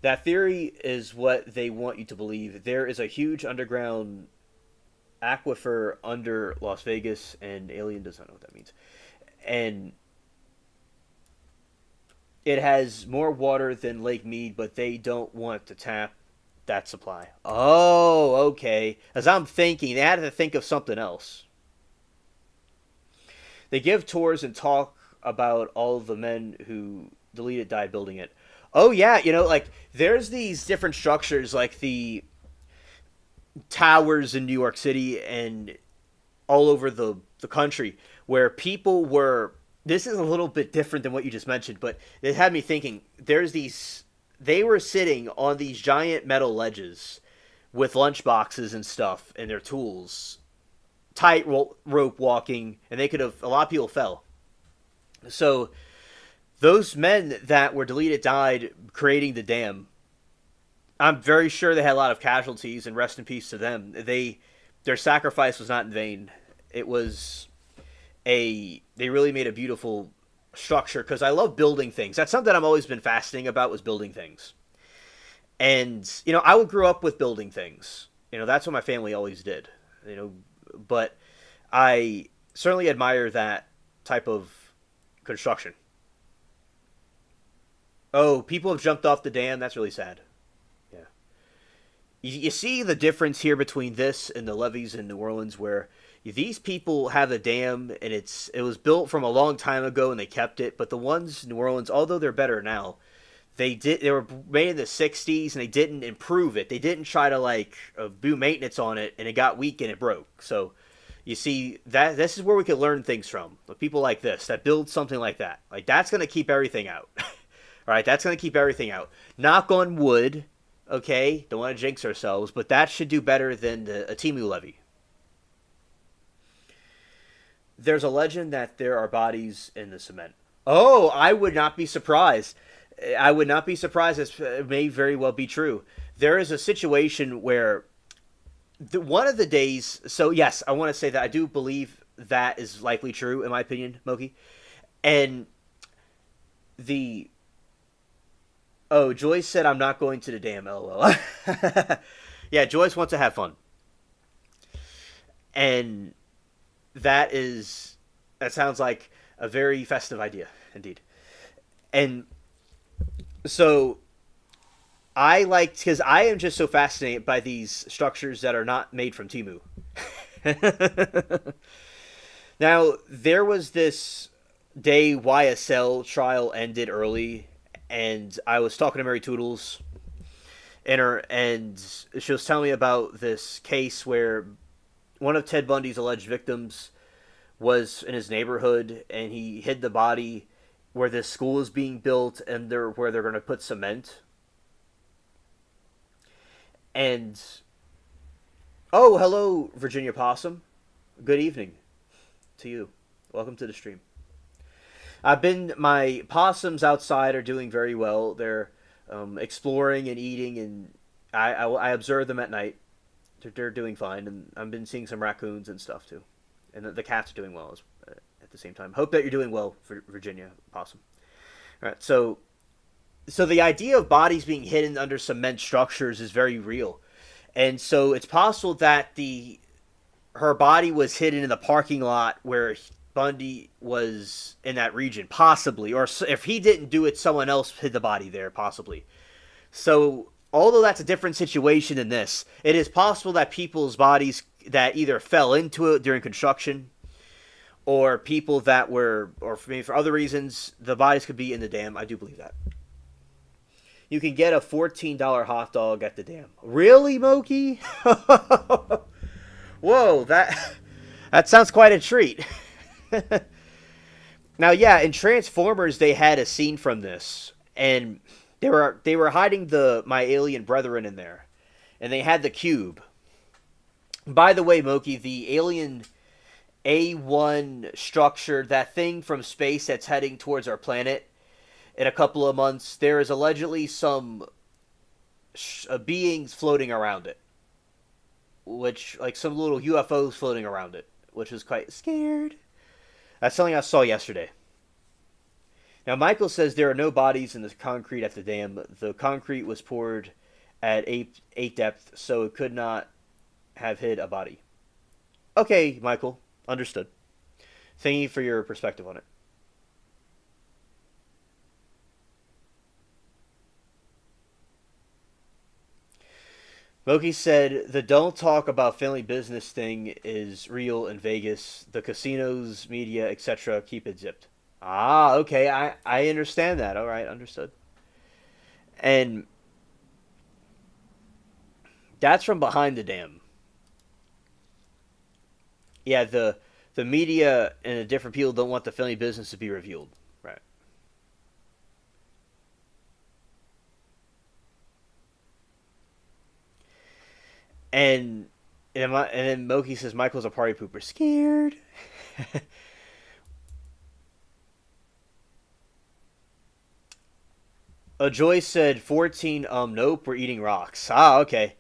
That theory is what they want you to believe. There is a huge underground aquifer under Las Vegas, and Alien does not know what that means. And it has more water than Lake Mead, but they don't want to tap that supply. Oh, okay. As I'm thinking, they had to think of something else. They give tours and talk about all of the men who deleted died building it. Oh yeah, like there's these different structures, like the towers in New York City and all over the country where people were. This is a little bit different than what you just mentioned, but it had me thinking. There's these. They were sitting on these giant metal ledges with lunch boxes and stuff and their tools, tight rope walking, and they could have. A lot of people fell. So those men that were deleted died creating the dam. I'm very sure they had a lot of casualties, and rest in peace to them. Their sacrifice was not in vain. It was they really made a beautiful structure because I love building things. That's something I've always been fascinating about was building things. And I would grow up with building things. That's what my family always did. But I certainly admire that type of construction. Oh, people have jumped off the dam. That's really sad. Yeah. You see the difference here between this and the levees in New Orleans, where these people have a dam and it was built from a long time ago and they kept it, but the ones in New Orleans, although they're better now, they were made in the '60s and they didn't improve it. They didn't try to do maintenance on it, and it got weak and it broke. So you see that this is where we could learn things from. The people like this that build something like that. Like that's going to keep everything out. All right, that's going to keep everything out. Knock on wood, okay? Don't want to jinx ourselves, but that should do better than a Timu levee. There's a legend that there are bodies in the cement. Oh, I would not be surprised. I would not be surprised. It may very well be true. There is a situation where one of the days. So yes, I want to say that I do believe that is likely true in my opinion, Moki. And the Joyce said I'm not going to the dam. LOL. Yeah, Joyce wants to have fun, and that sounds like a very festive idea indeed. And so I liked because I am just so fascinated by these structures that are not made from Timu. Now there was this day YSL trial ended early, and I was talking to Mary Toodles, and she was telling me about this case where one of Ted Bundy's alleged victims was in his neighborhood, and he hid the body where this school is being built, and where they're going to put cement. And oh, hello, Virginia Possum. Good evening to you. Welcome to the stream. My possums outside are doing very well. They're exploring and eating, and I observe them at night. They're doing fine, and I've been seeing some raccoons and stuff too, and the cats are doing well at the same time. Hope that you're doing well, for Virginia Possum. All right, so the idea of bodies being hidden under cement structures is very real, and so it's possible that her body was hidden in the parking lot where Bundy was in that region, possibly, or if he didn't do it, someone else hid the body there, possibly. So although that's a different situation than this, it is possible that people's bodies that either fell into it during construction, or people that were, or maybe for other reasons, the bodies could be in the dam. I do believe that. You can get a $14 hot dog at the dam. Really, Moki? Whoa, that sounds quite a treat. Now, yeah, in Transformers, they had a scene from this, and they were hiding my alien brethren in there, and they had the cube. By the way, Moki, the alien A1 structure, that thing from space that's heading towards our planet in a couple of months, there is allegedly some beings floating around it, which like some little UFOs floating around it, which is quite scared. That's something I saw yesterday. Now, Michael says there are no bodies in the concrete at the dam. The concrete was poured at eight depth, so it could not have hid a body. Okay, Michael, understood. Thank you for your perspective on it. Moki said the don't talk about family business thing is real in Vegas. The casinos, media, etc. keep it zipped. Ah, okay, I understand that. All right, understood. And that's from behind the dam. Yeah, the media and the different people don't want the family business to be revealed. Right. And and then Moki says Michael's a party pooper. Scared. Joyce said 14. Nope, we're eating rocks. Ah, okay.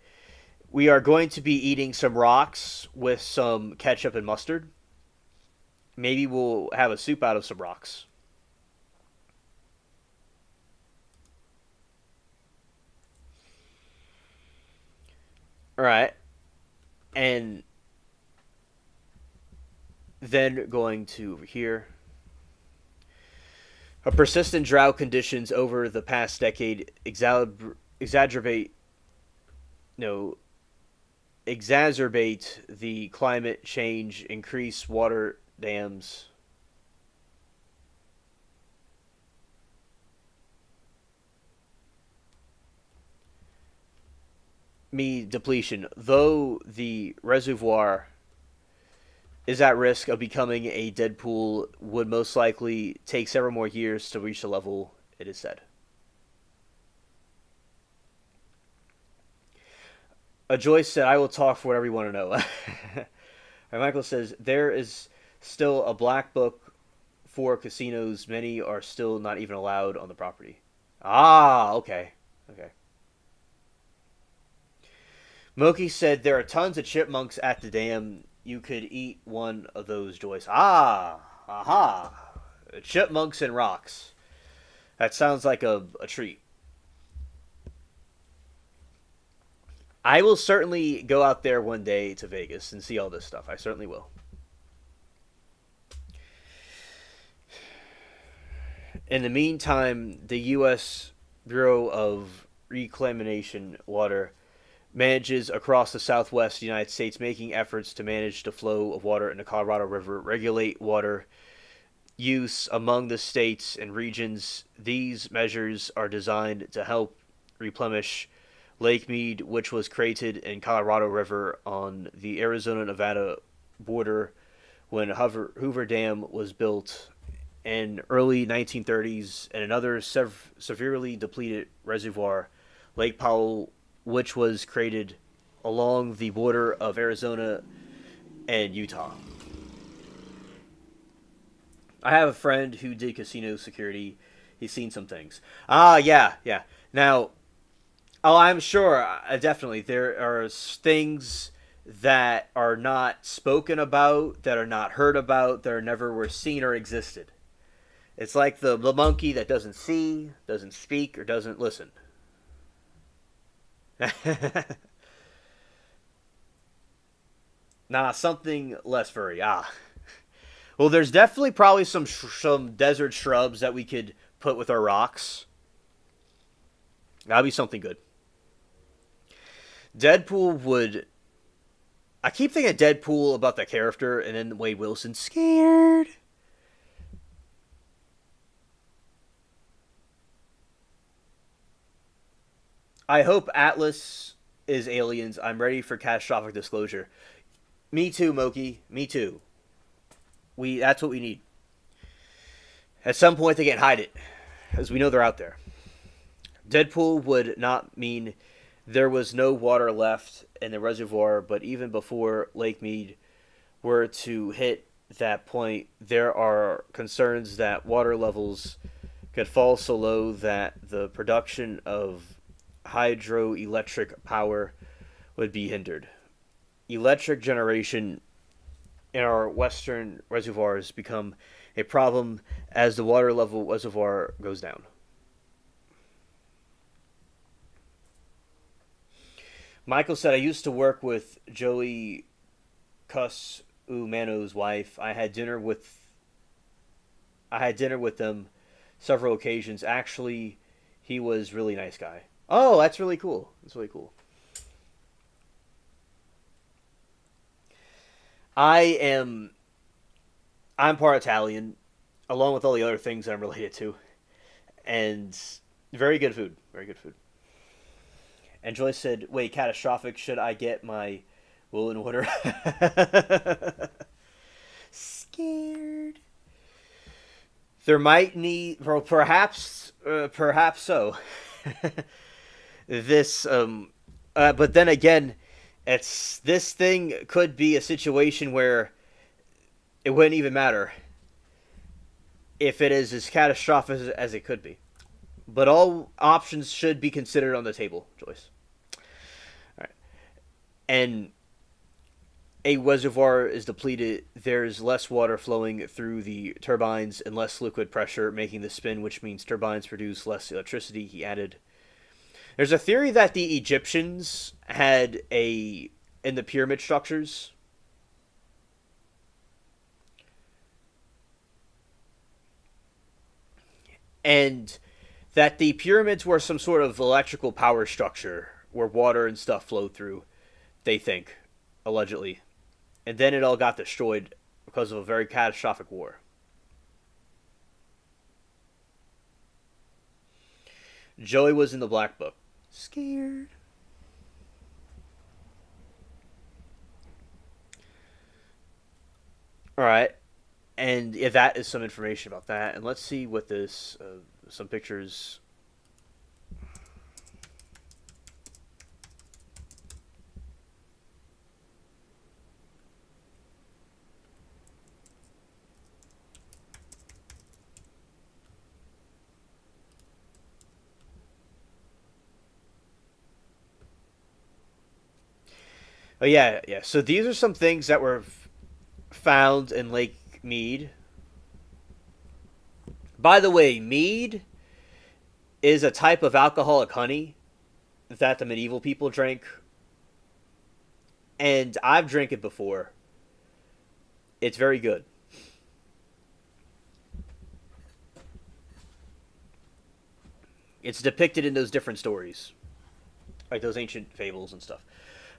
We are going to be eating some rocks with some ketchup and mustard. Maybe we'll have a soup out of some rocks. All right. And then going to over here. A persistent drought conditions over the past decade exaggerate no exacerbate the climate change, increase water dams. Me depletion, though the reservoir is at risk of becoming a dead pool, would most likely take several more years to reach the level it is said. Joyce said, I will talk for whatever you want to know. And Michael says, there is still a black book for casinos. Many are still not even allowed on the property. Ah, okay. Okay. Moki said, there are tons of chipmunks at the dam. You could eat one of those, Joyce. Ah, aha. Chipmunks and rocks. That sounds like a treat. I will certainly go out there one day to Vegas and see all this stuff. I certainly will. In the meantime, the U.S. Bureau of Reclamation Water manages across the southwest United States, making efforts to manage the flow of water in the Colorado River, regulate water use among the states and regions. These measures are designed to help replenish Lake Mead, which was created in Colorado River on the Arizona-Nevada border when Hoover Dam was built in early 1930s, and another severely depleted reservoir, Lake Powell, which was created along the border of Arizona and Utah. I have a friend who did casino security. He's seen some things. Ah, yeah, yeah. Now, oh, I'm sure, definitely, there are things that are not spoken about, that are not heard about, that are never were seen or existed. It's like the monkey that doesn't see, doesn't speak, or doesn't listen. Nah, something less furry. Ah, well, there's definitely probably some desert shrubs that we could put with our rocks. That'd be something good. Deadpool would. I keep thinking Deadpool about the character, and then Wade Wilson scared. I hope Atlas is aliens. I'm ready for catastrophic disclosure. Me too, Moki. Me too. That's what we need. At some point, they can't hide it, as we know they're out there. Deadpool would not mean there was no water left in the reservoir, but even before Lake Mead were to hit that point, there are concerns that water levels could fall so low that the production of hydroelectric power would be hindered. Electric generation in our western reservoirs become a problem as the water level reservoir goes down. Michael said, I used to work with Joey Cuss Umano's wife. I had dinner with them several occasions. Actually, he was a really nice guy. Oh, that's really cool. That's really cool. I am I'm part Italian, along with all the other things that I'm related to, and very good food. Very good food. And Joyce said, "Wait, catastrophic? Should I get my wool in winter?" Scared. There might need, well, perhaps so. this, but then again, it's this thing could be a situation where it wouldn't even matter if it is as catastrophic as it could be. But all options should be considered on the table, Joyce. All right. And a reservoir is depleted, there's less water flowing through the turbines and less liquid pressure making the spin, which means turbines produce less electricity, he added. There's a theory that the Egyptians had in the pyramid structures, and that the pyramids were some sort of electrical power structure where water and stuff flowed through, they think, allegedly. And then it all got destroyed because of a very catastrophic war. Joey was in the Black Book. Scared. All right. And yeah, that is some information about that. And let's see what this, some pictures. Oh yeah, yeah. So these are some things that were found in Lake Mead. By the way, mead is a type of alcoholic honey that the medieval people drank, and I've drank it before. It's very good. It's depicted in those different stories, like those ancient fables and stuff.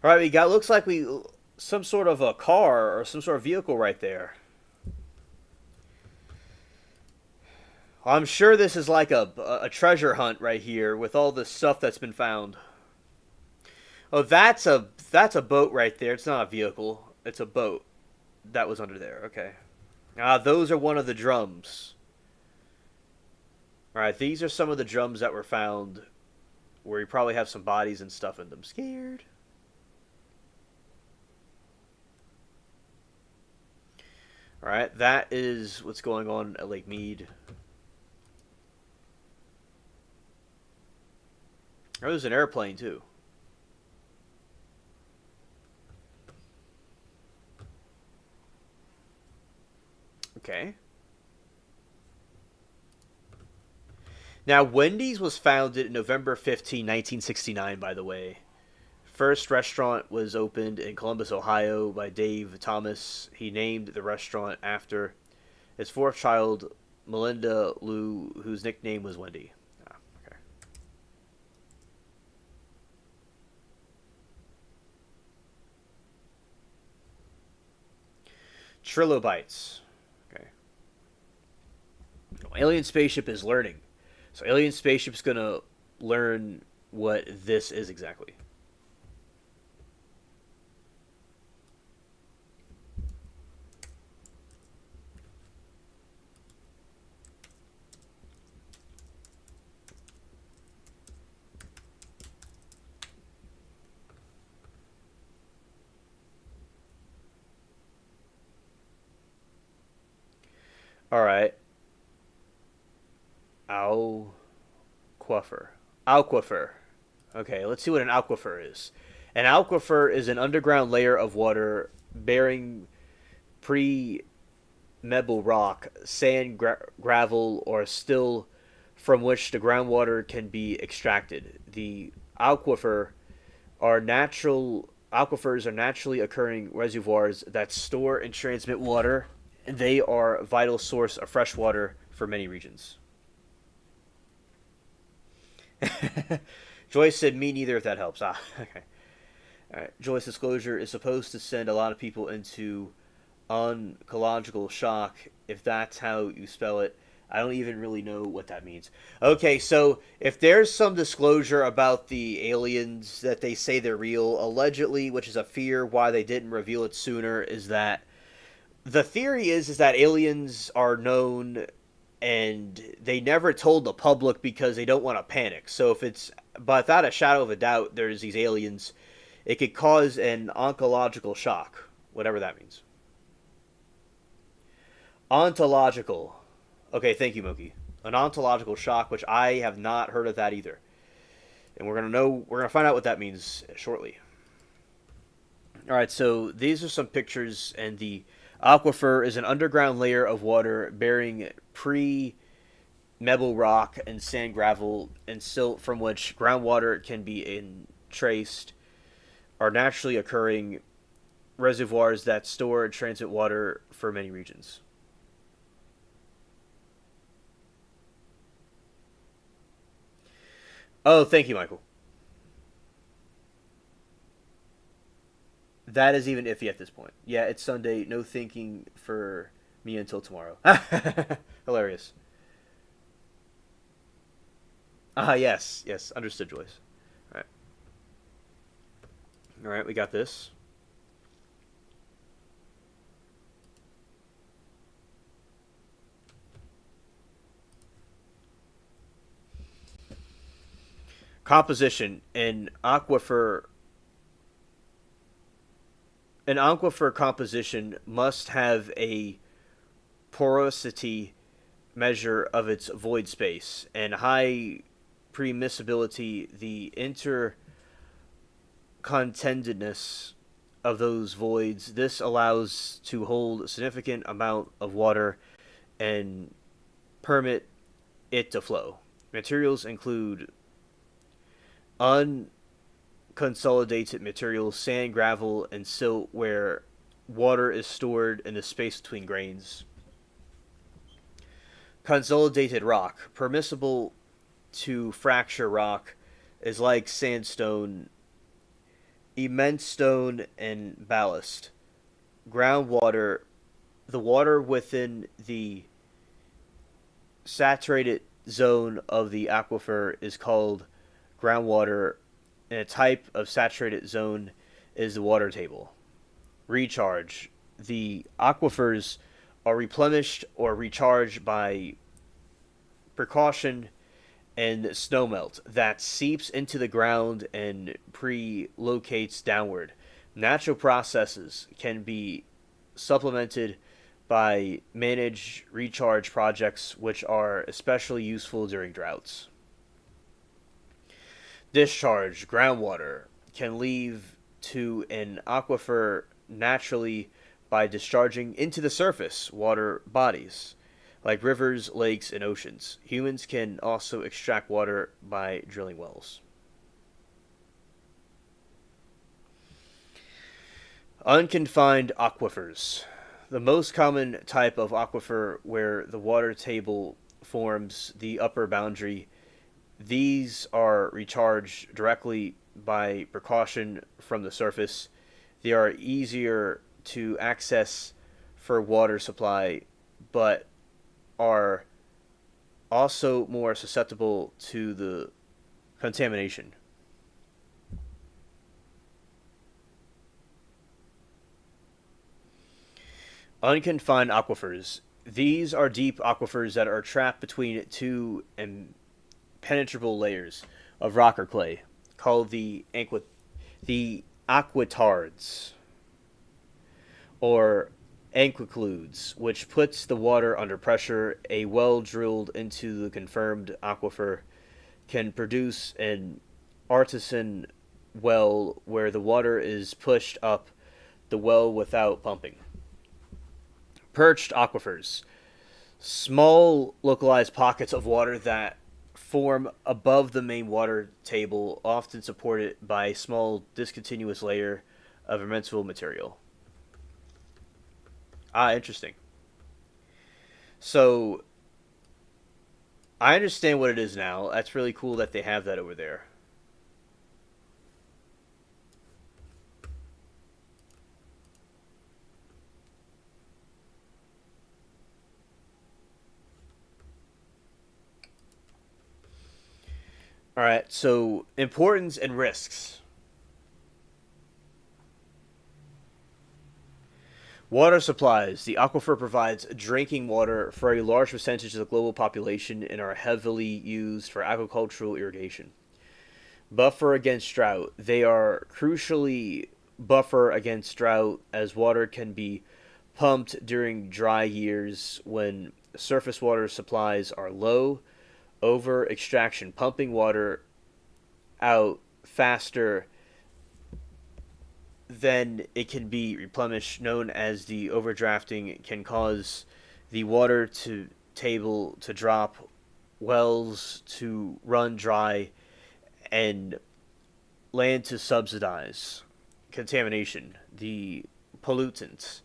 All right, we got looks like we some sort of a car or some sort of vehicle right there. I'm sure this is like a treasure hunt right here with all the stuff that's been found. Oh, that's a boat right there. It's not a vehicle. It's a boat that was under there. Okay. Those are one of the drums. All right, these are some of the drums that were found where you probably have some bodies and stuff in them. Scared. All right, that is what's going on at Lake Mead. Oh, there's an airplane too. Okay. Now, Wendy's was founded November 15, 1969, by the way. First restaurant was opened in Columbus, Ohio by Dave Thomas. He named the restaurant after his fourth child, Melinda Lou, whose nickname was Wendy. Okay. Trilobites. Okay. Alien spaceship is learning. So alien spaceship's gonna learn what this is exactly. All right. Aquifer. Aquifer. Okay, let's see what an aquifer is. An aquifer is an underground layer of water bearing pre mebble rock, sand, gravel, or still from which the groundwater can be extracted. The aquifer are natural aquifers are naturally occurring reservoirs that store and transmit water. And they are a vital source of fresh water for many regions. Joyce said, "Me neither." If that helps. Ah, okay. All right. Joyce disclosure is supposed to send a lot of people into oncological shock, if that's how you spell it. I don't even really know what that means. Okay, so if there's some disclosure about the aliens that they say they're real, allegedly, which is a fear why they didn't reveal it sooner, is that the theory is that aliens are known and they never told the public because they don't want to panic. So if it's, but without a shadow of a doubt, there's these aliens, it could cause an oncological shock, whatever that means. Ontological. Okay, thank you, Moki. An ontological shock, which I have not heard of that either. And we're gonna find out what that means shortly. All right, so these are some pictures, and the aquifer is an underground layer of water bearing pre-mebble rock and sand, gravel, and silt from which groundwater can be traced, are naturally occurring reservoirs that store and transmit water for many regions. Oh, thank you, Michael. That is even iffy at this point. Yeah, it's Sunday. No thinking for me until tomorrow. Hilarious. Ah, yes, yes, understood, Joyce. All right, all right, we got this. Composition: an aquifer composition must have a porosity measure of its void space and high permeability. The intercontentedness of those voids. This allows to hold a significant amount of water and permit it to flow. Materials include unconsolidated materials, sand, gravel, and silt, where water is stored in the space between grains. Consolidated rock, permissible to fracture rock, is like sandstone, immense stone, and ballast. Groundwater, the water within the saturated zone of the aquifer is called groundwater, and a type of saturated zone is the water table. Recharge. The aquifers are replenished or recharged by precaution and snowmelt that seeps into the ground and pre-locates downward. Natural processes can be supplemented by managed recharge projects, which are especially useful during droughts. Discharge: groundwater can leave to an aquifer naturally by discharging into the surface water bodies, like rivers, lakes, and oceans. Humans can also extract water by drilling wells. Unconfined aquifers. The most common type of aquifer where the water table forms the upper boundary. These are recharged directly by precaution from the surface. They are easier to access for water supply, but are also more susceptible to the contamination. Unconfined aquifers. These are deep aquifers that are trapped between two impenetrable layers of rock or clay, called the aquitards or anquicludes, which puts the water under pressure. A well drilled into the confirmed aquifer can produce an artisan well where the water is pushed up the well without pumping. Perched aquifers, small localized pockets of water that form above the main water table, often supported by a small discontinuous layer of immeasurable material. Ah, interesting. So I understand what it is now. That's really cool that they have that over there. All right. So importance and risks. Water supplies. The aquifer provides drinking water for a large percentage of the global population and are heavily used for agricultural irrigation. Buffer against drought. They are crucially buffer against drought as water can be pumped during dry years when surface water supplies are low. Over extraction, pumping water out faster than it can be replenished, known as the overdrafting, can cause the water to table to drop, wells to run dry, and land to subsidize. Contamination. The pollutants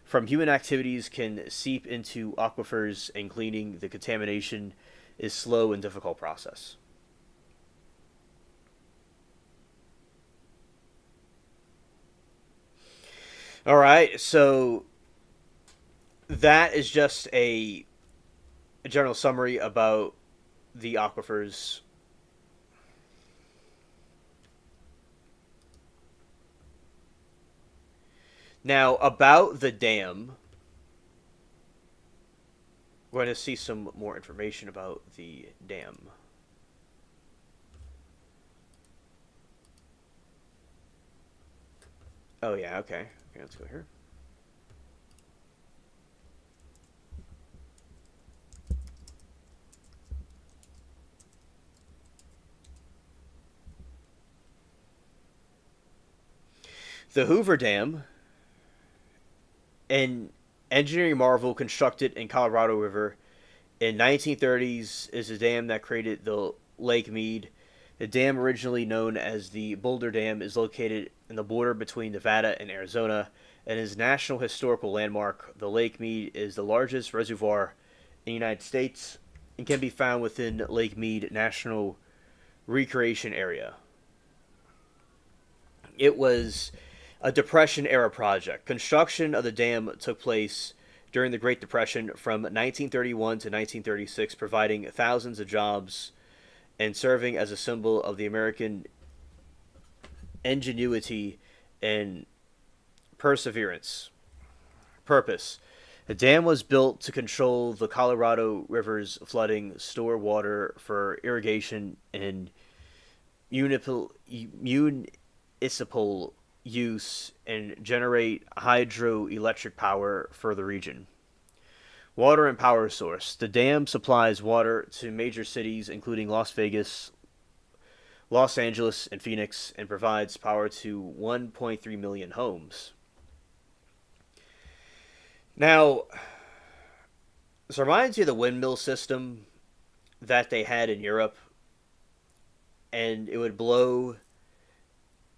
from human activities can seep into aquifers, and cleaning the contamination is slow and difficult process. All right, so that is just a general summary about the aquifers. Now, about the dam, we're going to see some more information about the dam. Oh, yeah, okay. Okay, let's go here. The Hoover Dam, an engineering marvel constructed in Colorado River in 1930s, is a dam that created the Lake Mead. The dam, originally known as the Boulder Dam, is located in the border between Nevada and Arizona and is a National Historical Landmark. The Lake Mead is the largest reservoir in the United States and can be found within Lake Mead National Recreation Area. It was a Depression era project. Construction of the dam took place during the Great Depression from 1931 to 1936, providing thousands of jobs and serving as a symbol of the American ingenuity and perseverance. Purpose: the dam was built to control the Colorado River's flooding, store water for irrigation, and municipal use, and generate hydroelectric power for the region. Water and power source. The dam supplies water to major cities including Las Vegas, Los Angeles, and Phoenix, and provides power to 1.3 million homes. Now, this reminds you of the windmill system that they had in Europe, and it would blow,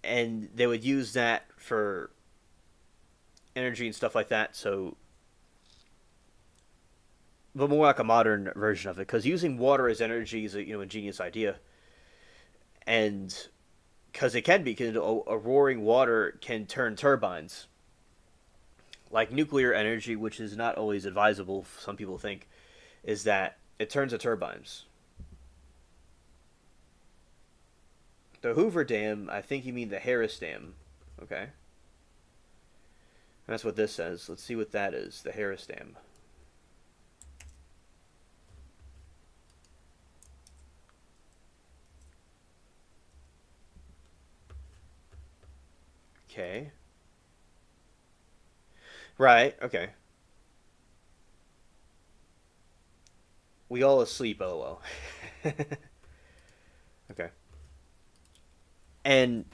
and they would use that for energy and stuff like that. So, but more like a modern version of it, because using water as energy is a ingenious idea, and because it can be, because a roaring water can turn turbines, like nuclear energy, which is not always advisable. Some people think is that it turns the turbines. The Hoover Dam, I think you mean the Harris Dam. Okay. That's what this says. Let's see what that is. The Harris Dam. Okay. Right. Okay. We all asleep. LOL. Okay. And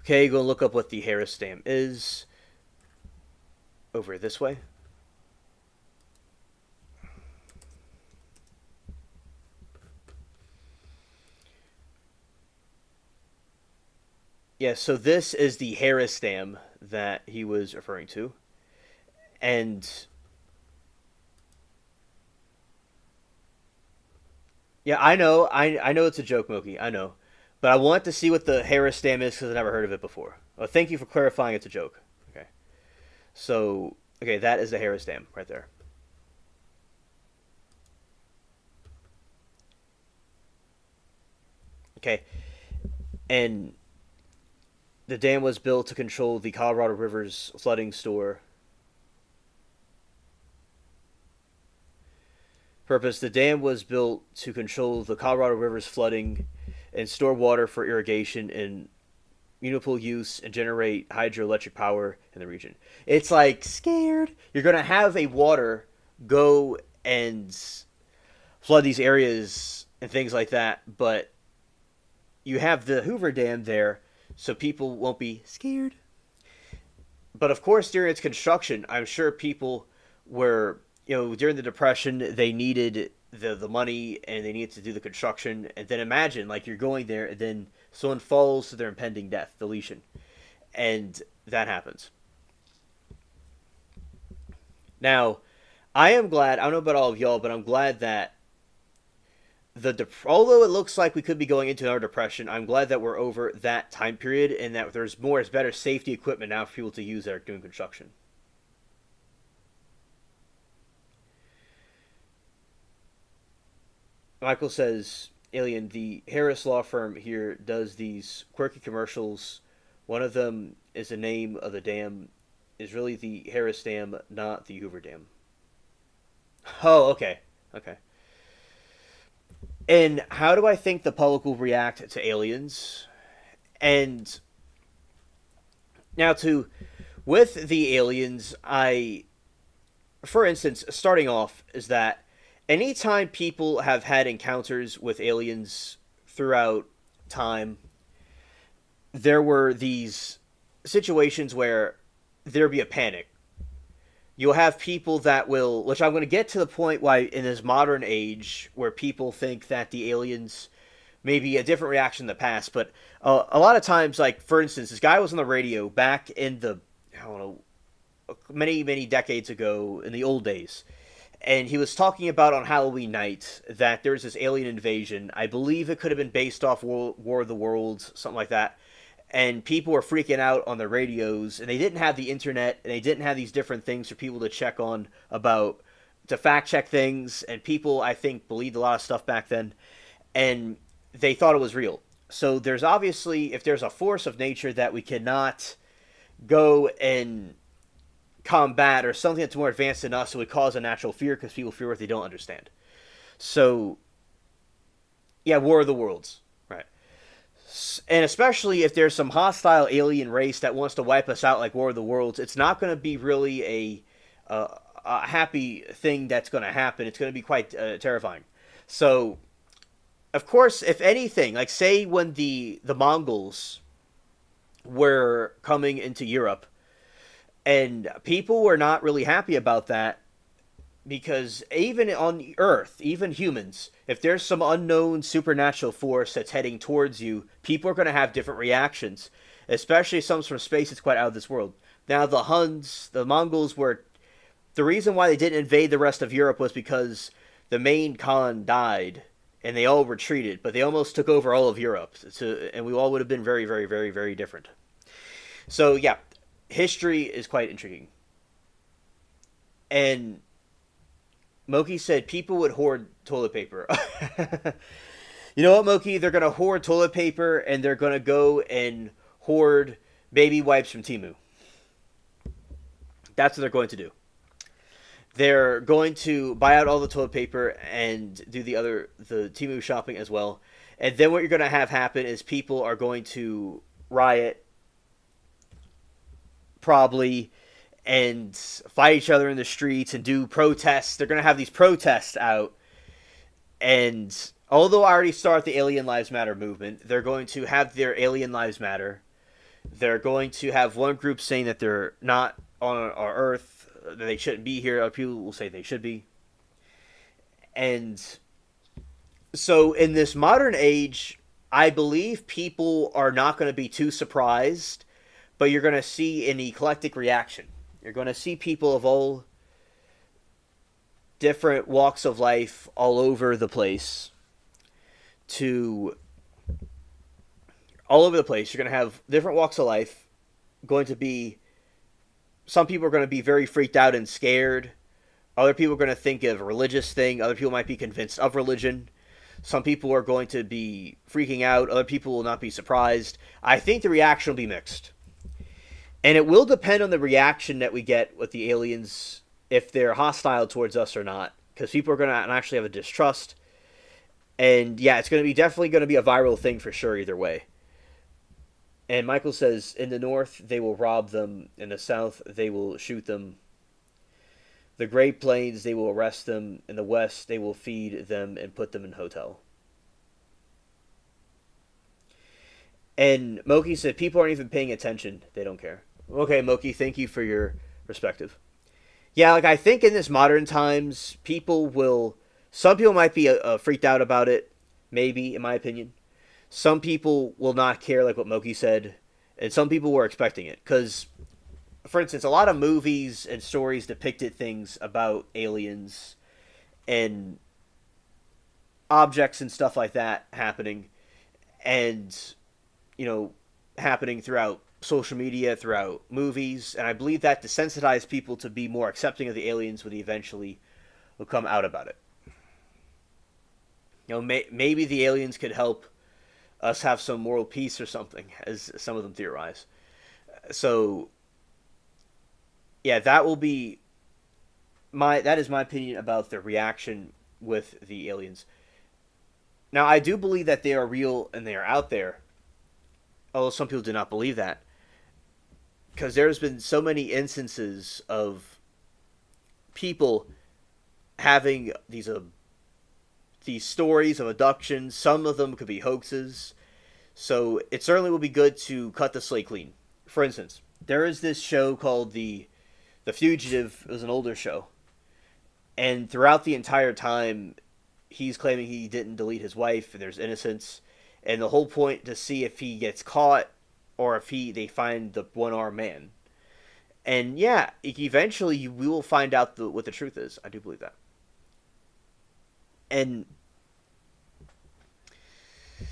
okay, go look up what the Harris Dam is over this way. Yeah, so this is the Harris Dam that he was referring to. And yeah, I know it's a joke, Moki. I know, but I want to see what the Harris Dam is because I've never heard of it before. Well, thank you for clarifying. It's a joke. Okay, so okay, that is the Harris Dam right there. Okay, and the dam was built to control the Colorado River's flooding store. Purpose: the dam was built to control the Colorado River's flooding and store water for irrigation and municipal use and generate hydroelectric power in the region. It's like scared. You're gonna have a water go and flood these areas and things like that, but you have the Hoover Dam there, so people won't be scared. But of course, during its construction, I'm sure people were, during the Depression, they needed the money and they needed to do the construction. And then imagine, like, you're going there and then someone falls to their impending death, deletion. And that happens. Now, I am glad, I don't know about all of y'all, but I'm glad that although it looks like we could be going into another depression, I'm glad that we're over that time period and that there's better safety equipment now for people to use that are doing construction. Michael says, Alien, the Harris law firm here does these quirky commercials. One of them is the name of the dam is really the Harris Dam, not the Hoover Dam. Oh, okay. Okay. And how do I think the public will react to aliens? And now with the aliens, for instance, starting off is that anytime people have had encounters with aliens throughout time, there were these situations where there'd be a panic. You'll have people that will, which I'm going to get to the point why in this modern age where people think that the aliens may be a different reaction in the past, but a lot of times, like for instance, this guy was on the radio back in the, I don't know, many decades ago in the old days, and he was talking about on Halloween night that there's this alien invasion. I believe it could have been based off War of the Worlds, something like that. And people were freaking out on their radios, and they didn't have the internet, and they didn't have these different things for people to check on to fact check things, and people, I think, believed a lot of stuff back then, and they thought it was real. So there's obviously, if there's a force of nature that we cannot go and combat, or something that's more advanced than us, it would cause a natural fear, because people fear what they don't understand. So, yeah, War of the Worlds. Right. And especially if there's some hostile alien race that wants to wipe us out like War of the Worlds, it's not going to be really a happy thing that's going to happen. It's going to be quite terrifying. So, of course, if anything, like say when the Mongols were coming into Europe, and people were not really happy about that, because even on Earth, even humans, if there's some unknown supernatural force that's heading towards you, people are going to have different reactions, especially if something's from space that's quite out of this world. Now, the Huns, the Mongols were... The reason why they didn't invade the rest of Europe was because the main Khan died, and they all retreated, but they almost took over all of Europe, and we all would have been very, very, very, very different. So, yeah, history is quite intriguing. And Moki said people would hoard toilet paper. You know what, Moki? They're going to hoard toilet paper, and they're going to go and hoard baby wipes from Temu. That's what they're going to do. They're going to buy out all the toilet paper and do the Temu shopping as well. And then what you're going to have happen is people are going to riot, probably, and fight each other in the streets and do protests. They're going to have these protests out, and Although I already start the Alien Lives Matter movement, they're going to have their Alien Lives Matter. They're going to have one group saying that they're not on our Earth, that they shouldn't be here. Other people will say they should be. And so in this modern age, I believe people are not going to be too surprised, but you're going to see an eclectic reaction. You're going to see people of all different walks of life all over the place to all over the place. You're going to have different walks of life going to be, some people are going to be very freaked out and scared. Other people are going to think of a religious thing. Other people might be convinced of religion. Some people are going to be freaking out. Other people will not be surprised. I think the reaction will be mixed. And it will depend on the reaction that we get with the aliens, if they're hostile towards us or not. Because people are going to actually have a distrust. And yeah, it's going to be definitely going to be a viral thing for sure either way. And Michael says, in the north, they will rob them. In the south, they will shoot them. The Great Plains, they will arrest them. In the west, they will feed them and put them in a hotel. And Moki said, people aren't even paying attention. They don't care. Okay, Moki, thank you for your perspective. Yeah, like I think in this modern times, some people might be freaked out about it, maybe, in my opinion. Some people will not care, like what Moki said, and some people were expecting it. Because, for instance, a lot of movies and stories depicted things about aliens and objects and stuff like that happening, and, happening throughout social media, throughout movies, and I believe that desensitized people to be more accepting of the aliens when they eventually will come out about it. Maybe the aliens could help us have some moral peace or something, as some of them theorize. So, yeah, that is my opinion about the reaction with the aliens. Now, I do believe that they are real and they are out there, although some people do not believe that, because there's been so many instances of people having these stories of abductions. Some of them could be hoaxes. So it certainly will be good to cut the slate clean. For instance, there is this show called The Fugitive. It was an older show. And throughout the entire time, he's claiming he didn't delete his wife and there's innocence. And the whole point to see if he gets caught or if they find the one-armed man. And yeah, eventually we will find out what the truth is. I do believe that. And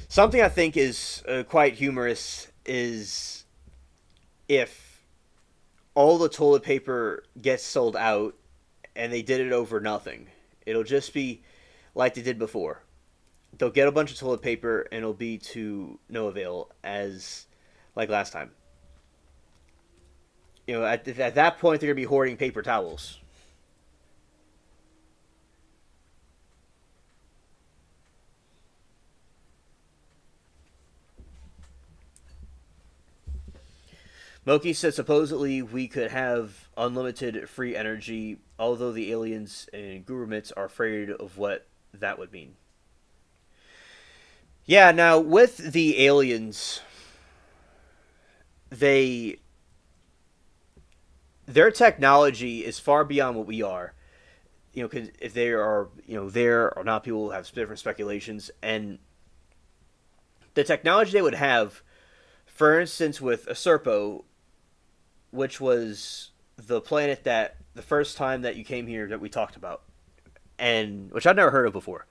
something I think is quite humorous is if all the toilet paper gets sold out and they did it over nothing. It'll just be like they did before. They'll get a bunch of toilet paper and it'll be to no avail, as like last time. At that point they're going to be hoarding paper towels. Moki said supposedly we could have unlimited free energy, although the aliens and governments are afraid of what that would mean. Yeah, now with the aliens, their technology is far beyond what we are. Cause if they are, there or not, people have different speculations, and the technology they would have, for instance, with Serpo, which was the planet that the first time that you came here that we talked about, and which I'd never heard of before.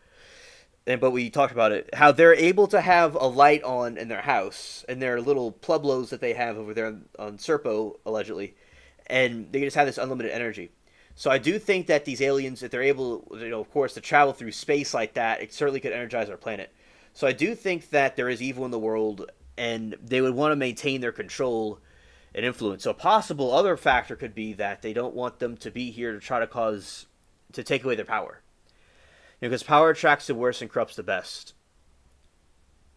But we talked about it, how they're able to have a light on in their house, and their little pueblos that they have over there on Serpo, allegedly, and they just have this unlimited energy. So I do think that these aliens, if they're able, of course, to travel through space like that, it certainly could energize our planet. So I do think that there is evil in the world, and they would want to maintain their control and influence. So a possible other factor could be that they don't want them to be here to try to take away their power. Because power attracts the worst and corrupts the best.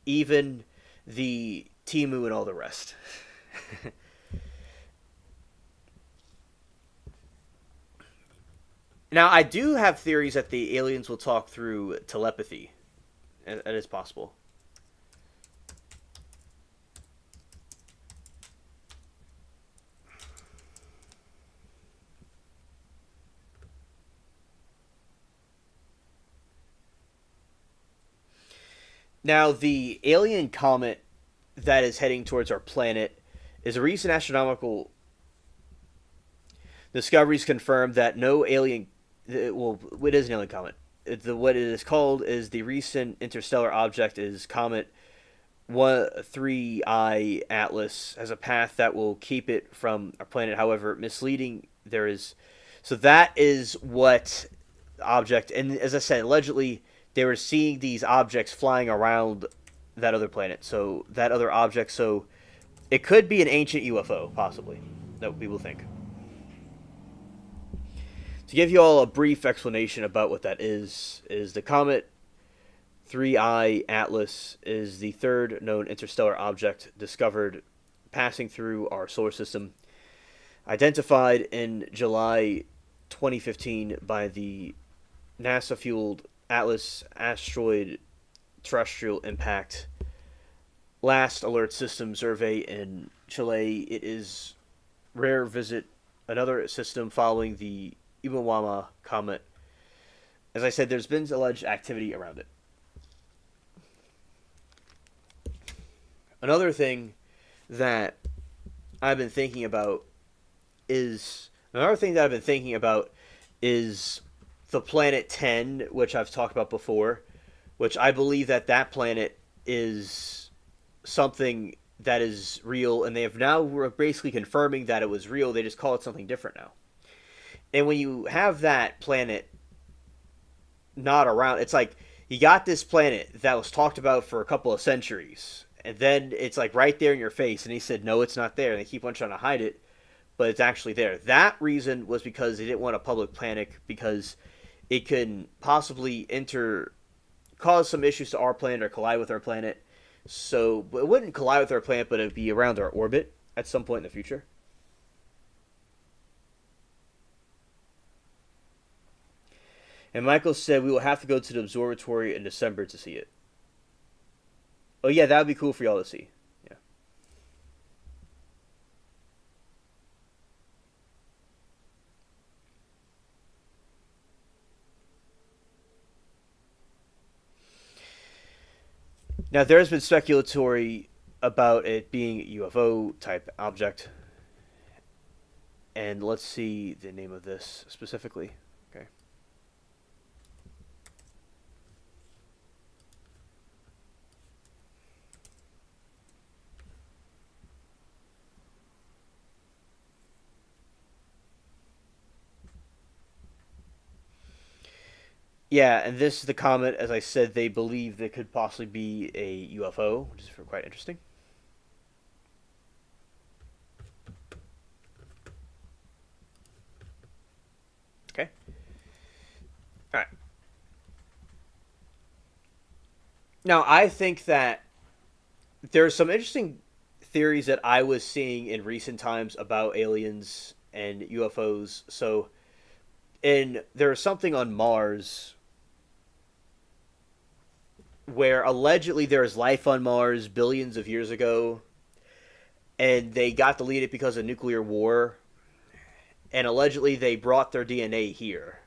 Even the Timu and all the rest. Now, I do have theories that the aliens will talk through telepathy. It is possible. Now, the alien comet that is heading towards our planet is a recent astronomical discoveries confirm that no alien. Well, it is an alien comet. What it is called is the recent interstellar object is Comet 3I Atlas has a path that will keep it from our planet. However, misleading there is. So that is what object. And as I said, allegedly they were seeing these objects flying around that other planet. So that other object. So it could be an ancient UFO, possibly. That people think. To give you all a brief explanation about what that is the Comet 3I Atlas is the third known interstellar object discovered passing through our solar system, identified in July 2015 by the NASA-fueled Atlas Asteroid Terrestrial Impact Last Alert System survey in Chile. It is rare visit another system following the Iwawama comet. As I said, there's been alleged activity around it. Another thing that I've been thinking about is the planet 10, which I've talked about before, which I believe that planet is something that is real, and they have now we're basically confirming that it was real. They just call it something different now. And when you have that planet not around, it's like you got this planet that was talked about for a couple of centuries, and then it's like right there in your face, and he said, no, it's not there. And they keep on trying to hide it, but it's actually there. That reason was because they didn't want a public panic, because it can possibly cause some issues to our planet or collide with our planet. So it wouldn't collide with our planet, but it would be around our orbit at some point in the future. And Michael said we will have to go to the observatory in December to see it. Oh yeah, that would be cool for y'all to see. Yeah. Now there has been speculatory about it being a UFO type object. And let's see the name of this specifically. Okay. Yeah, and this is the comet. As I said, they believe that could possibly be a UFO, which is quite interesting. Okay. All right. Now, I think that there's some interesting theories that I was seeing in recent times about aliens and UFOs. So, there's something on Mars where allegedly there is life on Mars billions of years ago, and they got deleted because of nuclear war, and allegedly they brought their DNA here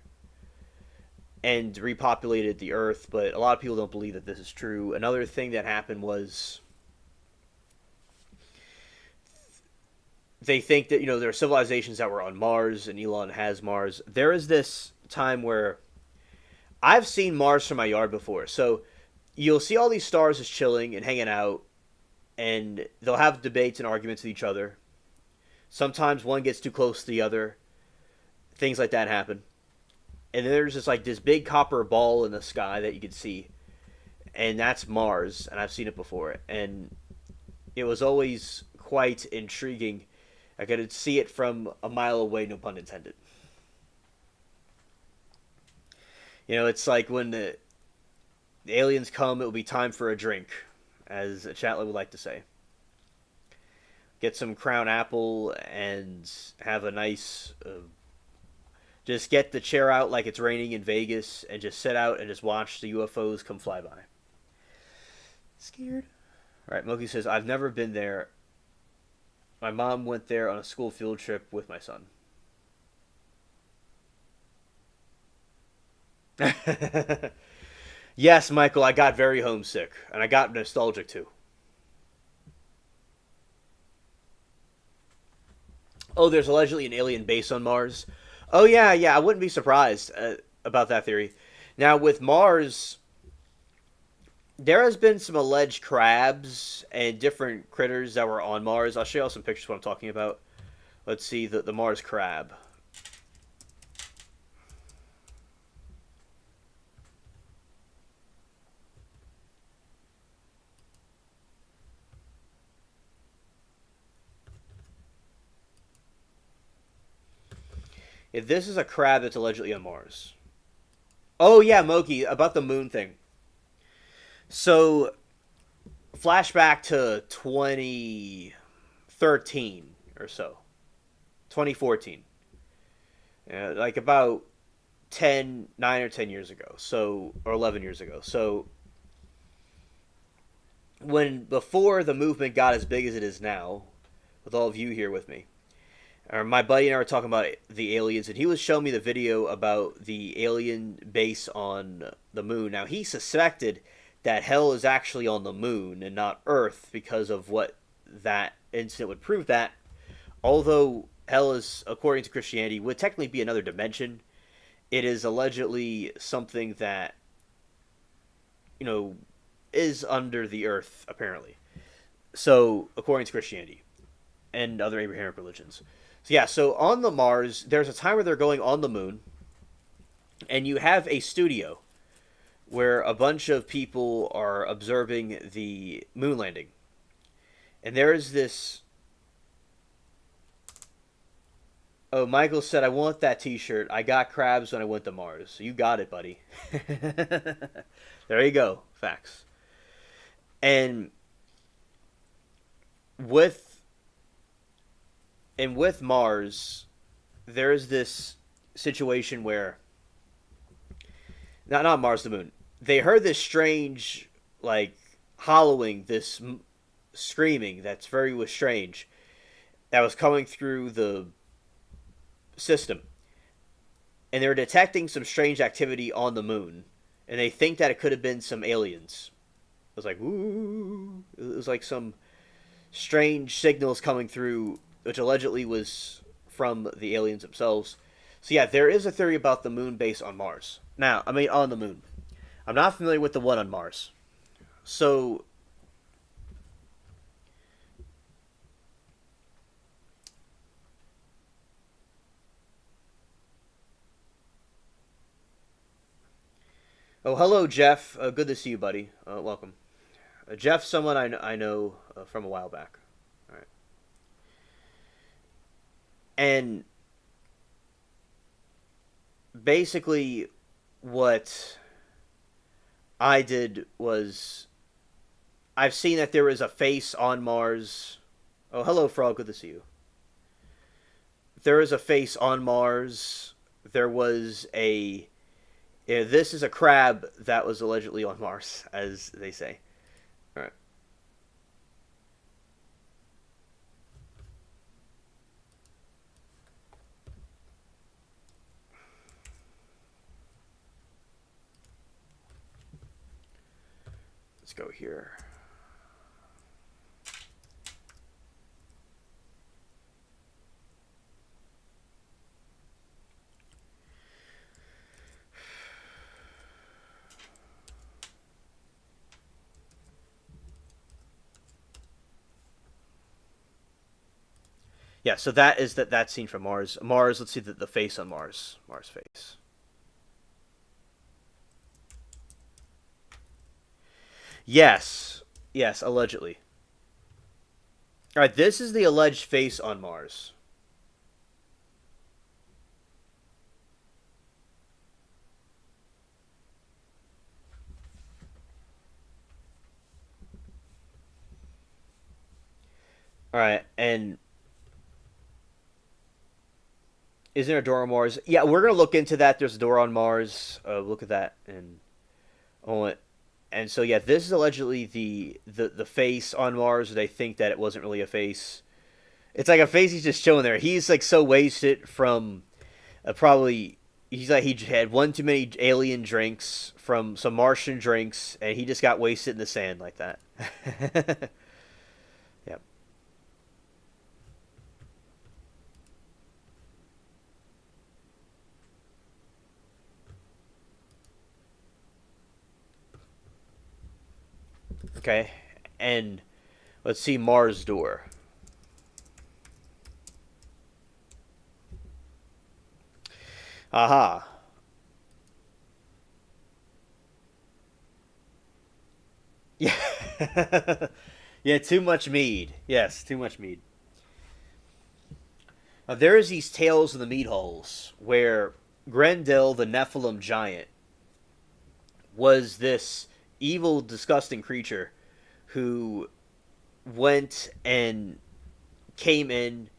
and repopulated the Earth, but a lot of people don't believe that this is true. Another thing that happened was they think that, there are civilizations that were on Mars, and Elon has Mars. There is this time where I've seen Mars from my yard before, so you'll see all these stars just chilling and hanging out, and they'll have debates and arguments with each other. Sometimes one gets too close to the other. Things like that happen. And then there's just like this big copper ball in the sky that you can see. And that's Mars, and I've seen it before. And it was always quite intriguing. I could see it from a mile away, no pun intended. It's like when the aliens come, it will be time for a drink, as a chatlet would like to say. Get some Crown Apple and have a nice... just get the chair out like it's raining in Vegas and just sit out and just watch the UFOs come fly by. Scared. All right, Moki says, I've never been there. My mom went there on a school field trip with my son. Yes, Michael, I got very homesick, and I got nostalgic too. Oh, there's allegedly an alien base on Mars. Oh yeah, yeah, I wouldn't be surprised about that theory. Now with Mars, there has been some alleged crabs and different critters that were on Mars. I'll show you all some pictures of what I'm talking about. Let's see the Mars crab. If this is a crab that's allegedly on Mars. Oh yeah, Moki, about the moon thing. So flashback to 2013 or so, 2014, like about 9 or 10 years ago, so or 11 years ago. So when before the movement got as big as it is now, with all of you here with me, my buddy and I were talking about the aliens, and he was showing me the video about the alien base on the moon. Now, he suspected that hell is actually on the moon and not Earth because of what that incident would prove that. Although hell is, according to Christianity, would technically be another dimension, it is allegedly something that, you know, is under the Earth, apparently. So, according to Christianity and other Abrahamic religions. So yeah, so on the Mars, there's a time where they're going on the moon, and you have a studio where a bunch of people are observing the moon landing. And there is this... Oh, Michael said, I want that t-shirt. I got crabs when I went to Mars. So you got it, buddy. There you go. Facts. And with Mars, there is this situation where not Mars, the moon. They heard this strange, like, hollowing, this screaming that's very was strange, that was coming through the system, and they're detecting some strange activity on the moon, and they think that it could have been some aliens. It was like, ooh, it was like some strange signals coming through, which allegedly was from the aliens themselves. So yeah, there is a theory about the moon base on Mars. Now, I mean on the moon. I'm not familiar with the one on Mars. So oh, hello, Jeff. Good to see you, buddy. Welcome. Jeff, someone I know from a while back. All right. And basically, what I did was I've seen that there is a face on Mars. Oh, hello, Frog. Good to see you. There is a face on Mars. There was a... Yeah, this is a crab that was allegedly on Mars, as they say. All right. Let's go here. Yeah, so that is that scene from Mars. Mars, let's see the face on Mars. Mars face. Yes. Yes, allegedly. All right, this is the alleged face on Mars. All right, and is there a door on Mars? Yeah, we're gonna look into that. There's a door on Mars. Look at that, and oh, And so yeah, this is allegedly the face on Mars. They think that it wasn't really a face. It's like a face he's just chilling there. He's like so wasted from probably he's like he had one too many alien drinks from some Martian drinks, and he just got wasted in the sand like that. Yep. Okay, and let's see Mars door. Aha. Yeah. Yeah, too much mead. Yes, too much mead. Now, there is these tales in the meat holes where Grendel, the Nephilim giant, was this evil, disgusting creature who went and came in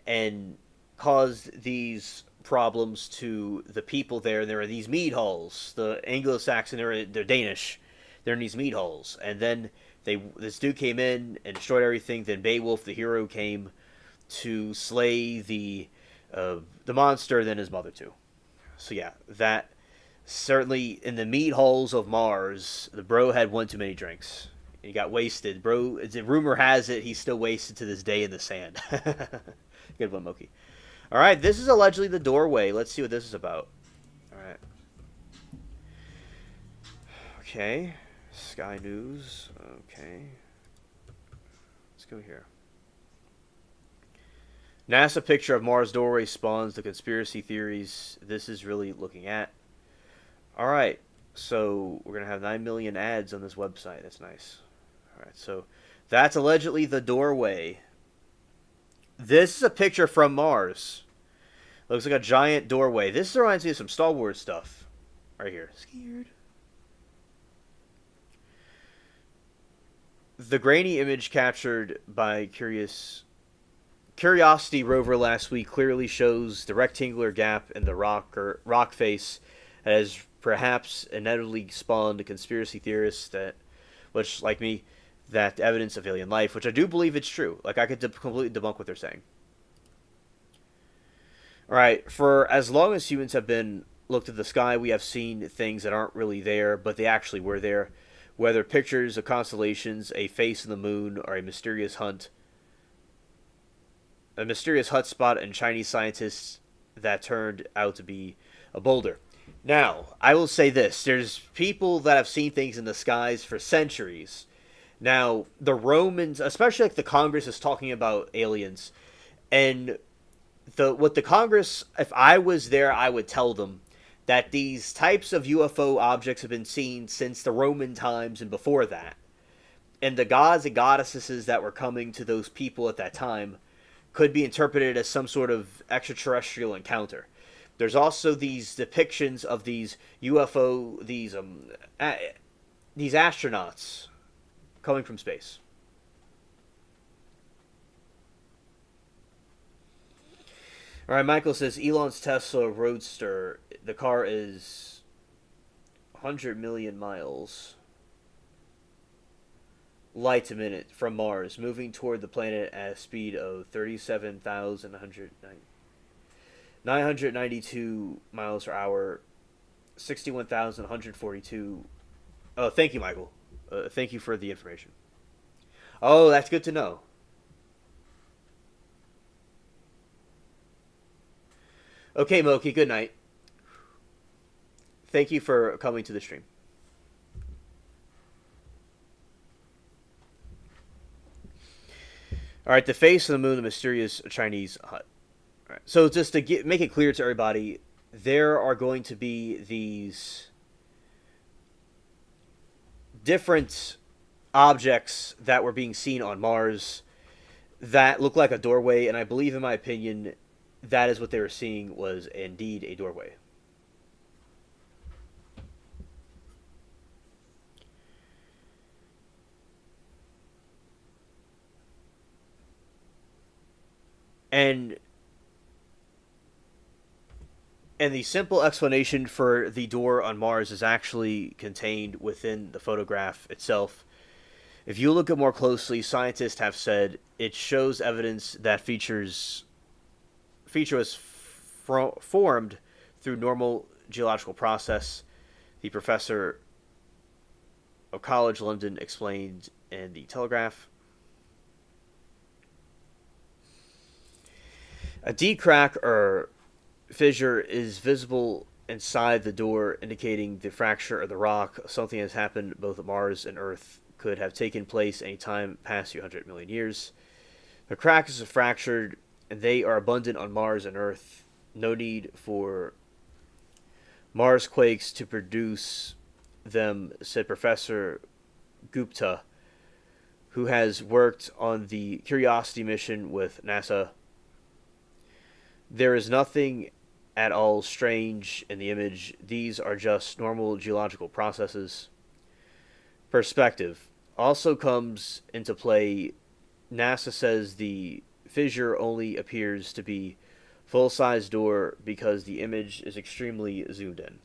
and caused these problems to the people there. And there are these mead halls. The Anglo-Saxon, they're Danish. They're in these mead halls, and then this dude came in and destroyed everything. Then Beowulf, the hero, came to slay the monster, then his mother too. So yeah, that certainly in the meat holes of Mars, the bro had one too many drinks. He got wasted. Bro, the rumor has it he's still wasted to this day in the sand. Good one, Moki. All right, this is allegedly the doorway. Let's see what this is about. All right. Okay. Sky News. Okay. Let's go here. NASA picture of Mars doorway spawns the conspiracy theories this is really looking at. All right. So we're going to have 9 million ads on this website. That's nice. All right. So that's allegedly the doorway. This is a picture from Mars. Looks like a giant doorway. This reminds me of some Star Wars stuff. Right here. Scared. The grainy image captured by Curiosity rover last week clearly shows the rectangular gap in the rock face has perhaps inevitably spawned a conspiracy theorists that, which like me, that evidence of alien life, which I do believe it's true. Like I could completely debunk what they're saying. All right, for as long as humans have been looked at the sky, we have seen things that aren't really there, but they actually were there. Whether pictures of constellations, a face in the moon, or a mysterious hotspot in Chinese scientists that turned out to be a boulder. Now, I will say this. There's people that have seen things in the skies for centuries. Now, the Romans, especially like the Congress is talking about aliens, and the Congress, if I was there, I would tell them that these types of UFO objects have been seen since the Roman times and before that. And the gods and goddesses that were coming to those people at that time could be interpreted as some sort of extraterrestrial encounter. There's also these depictions of these UFO, these astronauts coming from space. All right, Michael says Elon's Tesla Roadster, the car is 100 million miles light a minute from Mars, moving toward the planet at a speed of 992 miles per hour, 61,142. Oh, thank you, Michael. Thank you for the information. Oh, that's good to know. Okay, Moki, good night. Thank you for coming to the stream. All right, the face of the moon, the mysterious Chinese hut. All right, so just to make it clear to everybody, there are going to be these different objects that were being seen on Mars that look like a doorway, and I believe, in my opinion, that is what they were seeing was indeed a doorway. And And the simple explanation for the door on Mars is actually contained within the photograph itself. If you look at more closely, scientists have said it shows evidence that feature was formed through normal geological process. The professor of College London explained in the Telegraph. A D crack or fissure is visible inside the door, indicating the fracture of the rock. Something has happened both at Mars and Earth could have taken place any time past 200 million years. The cracks are fractured, and they are abundant on Mars and Earth. No need for Mars quakes to produce them, said Professor Gupta, who has worked on the Curiosity mission with NASA. There is nothing at all strange in the image. These are just normal geological processes. Perspective also comes into play. NASA says the fissure only appears to be full-size door because the image is extremely zoomed in.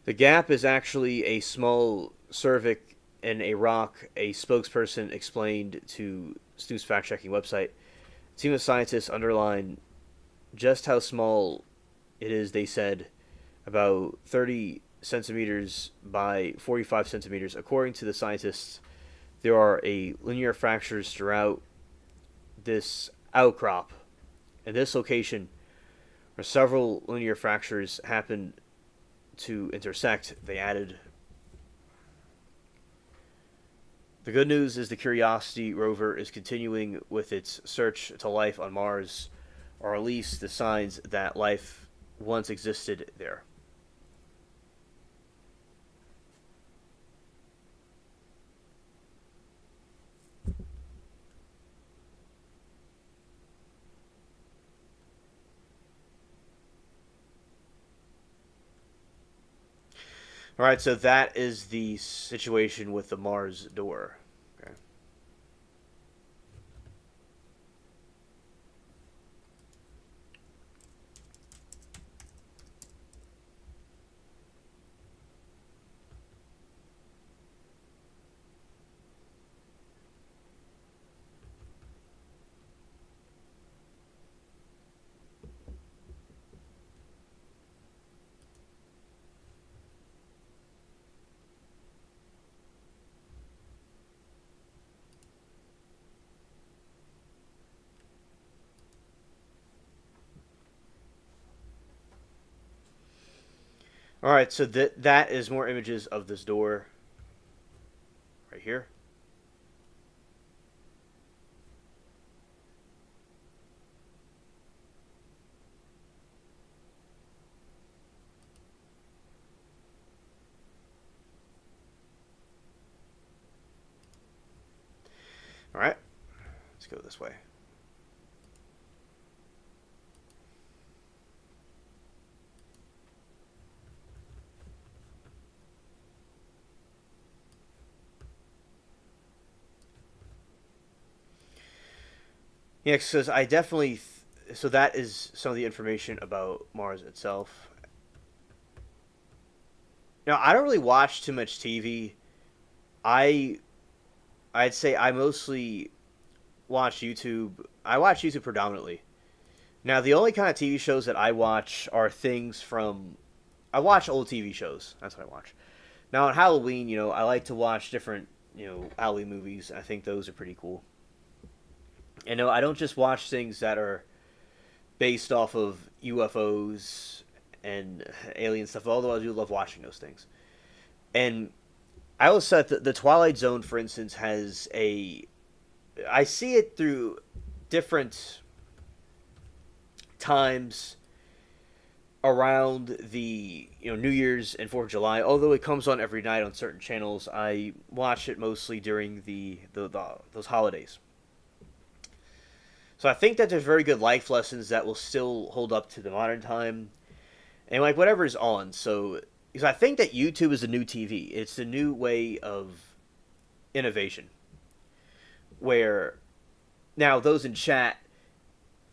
The gap is actually a small cervic in a rock, a spokesperson explained to Snoop's fact-checking website. A team of scientists underlined just how small it is, they said, about 30 centimeters by 45 centimeters. According to the scientists, there are linear fractures throughout this outcrop. In this location, where several linear fractures happen to intersect, they added. The good news is the Curiosity rover is continuing with its search to life on Mars, or at least the signs that life once existed there. All right, so that is the situation with the Mars door. Okay. All right, so that is more images of this door right here. All right, let's go this way. Yeah, because I definitely. So that is some of the information about Mars itself. Now, I don't really watch too much TV. I I'd say I mostly watch YouTube. I watch YouTube predominantly. Now, the only kind of TV shows that I watch are things from. I watch old TV shows. That's what I watch. Now, on Halloween, I like to watch different, Halloween movies. I think those are pretty cool. And no, I don't just watch things that are based off of UFOs and alien stuff, although I do love watching those things. And I will say that the Twilight Zone, for instance, has a. I see it through different times around the New Year's and 4th of July. Although it comes on every night on certain channels, I watch it mostly during those holidays. So I think that there's very good life lessons that will still hold up to the modern time, and like whatever is on. So because I think that YouTube is the new TV. It's the new way of innovation. where now those in chat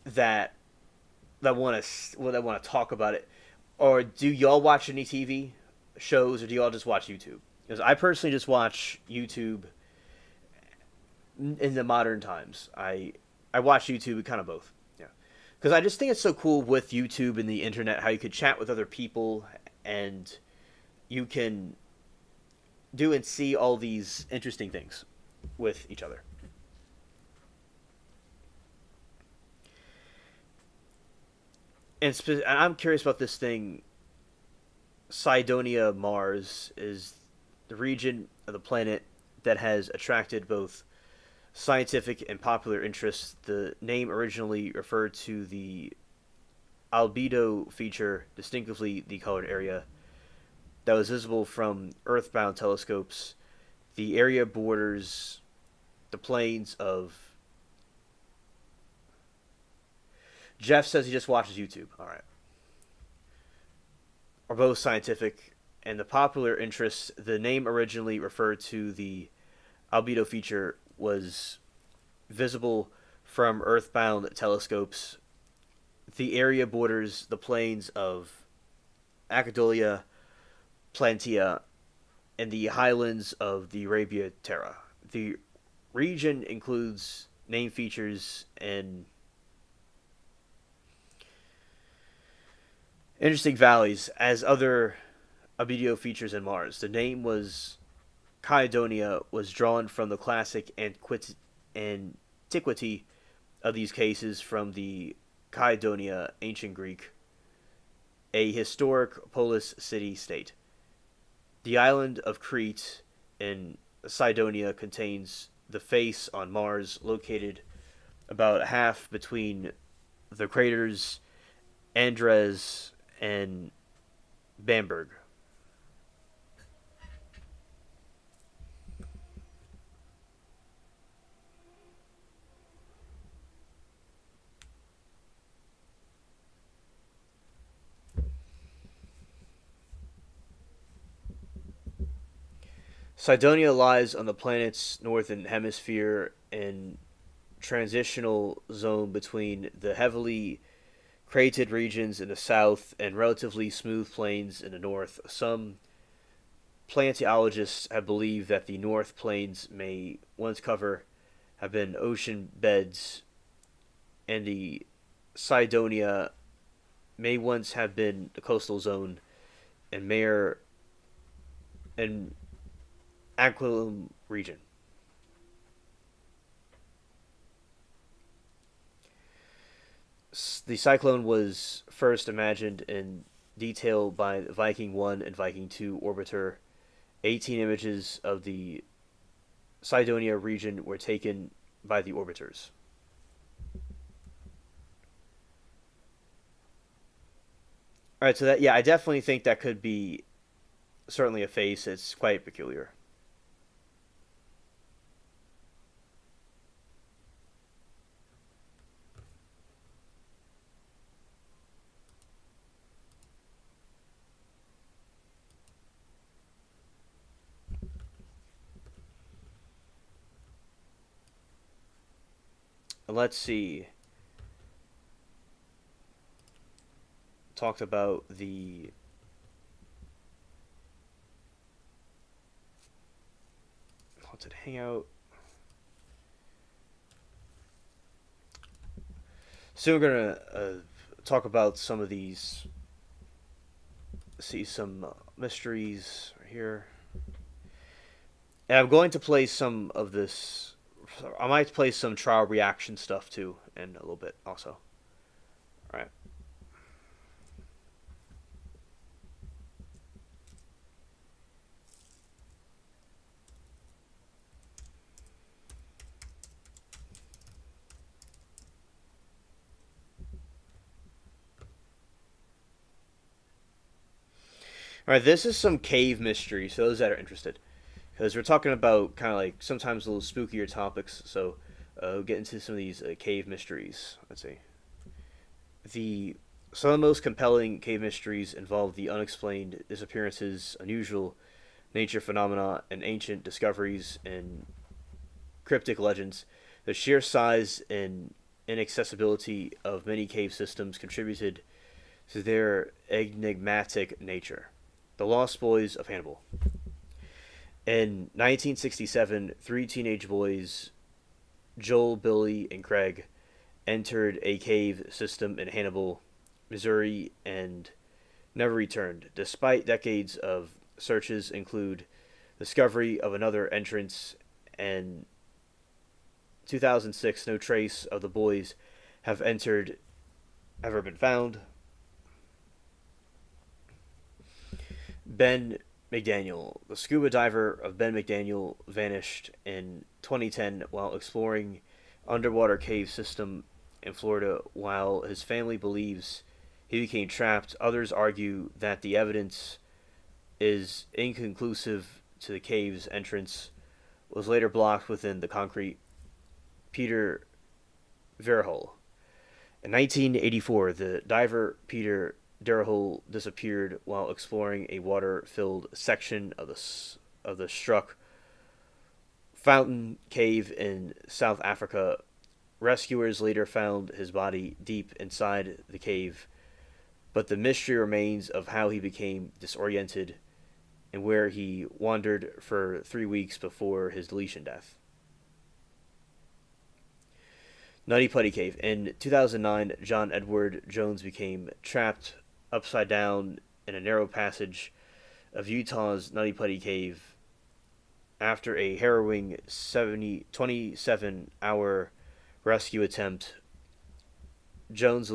that that want to talk about it, or do y'all watch any TV shows, or do y'all just watch YouTube? Because I personally just watch YouTube in the modern times. I watch YouTube, kind of both. Yeah, because I just think it's so cool with YouTube and the internet how you could chat with other people and you can do and see all these interesting things with each other. And I'm curious about this thing. Cydonia Mars is the region of the planet that has attracted both scientific and popular interest. The name originally referred to the albedo feature, distinctively the colored area, that was visible from Earthbound telescopes. The area borders the plains of. Jeff says he just watches YouTube. All right. Are both scientific, and the popular interest. The name originally referred to the albedo feature was visible from Earthbound telescopes. The area borders the plains of Acadolia, Plantia, and the highlands of the Arabia Terra. The region includes name features and interesting valleys as other albedo features in Mars. The name was Caledonia was drawn from the classic antiquity of these cases from the Caledonia, ancient Greek, a historic polis city-state. The island of Crete in Cydonia contains the face on Mars, located about half between the craters Andres and Bamberg. Cydonia lies on the planet's northern hemisphere in transitional zone between the heavily cratered regions in the south and relatively smooth plains in the north. Some paleontologists have believed that the North Plains may once cover have been ocean beds, and the Cydonia may once have been the coastal zone, and Mare and Aquilum region. The cyclone was first imagined in detail by Viking 1 and Viking 2 orbiter. 18 images of the Cydonia region were taken by the orbiters. All right, so that, yeah, I definitely think that could be certainly a face. It's quite peculiar. And let's see. Talked about the Haunted-Hangout. Soon we're gonna talk about some of these. See some mysteries right here, and I'm going to play some of this. I might play some trial reaction stuff too in a little bit also. All right. All right, this is some cave mysteries for those that are interested, because we're talking about kind of like sometimes a little spookier topics. So we'll get into some of these cave mysteries. Let's see. The Some of the most compelling cave mysteries involve the unexplained disappearances, unusual nature phenomena, and ancient discoveries in cryptic legends. The sheer size and inaccessibility of many cave systems contributed to their enigmatic nature. The Lost Boys of Hannibal. In 1967, three teenage boys, Joel, Billy, and Craig, entered a cave system in Hannibal, Missouri, and never returned, despite decades of searches include discovery of another entrance and 2006 no trace of the boys have entered ever been found. Ben McDaniel. The scuba diver of Ben McDaniel vanished in 2010 while exploring underwater cave system in Florida. While his family believes he became trapped, others argue that the evidence is inconclusive to the cave's entrance was later blocked within the concrete. Peter Verhul. In 1984, the diver Peter Derhol disappeared while exploring a water-filled section of the Struck Fountain Cave in South Africa. Rescuers later found his body deep inside the cave, but the mystery remains of how he became disoriented and where he wandered for 3 weeks before his deletion death. Nutty Putty Cave. In 2009, John Edward Jones became trapped upside down in a narrow passage of Utah's Nutty Putty Cave after a harrowing 27-hour rescue attempt. Jones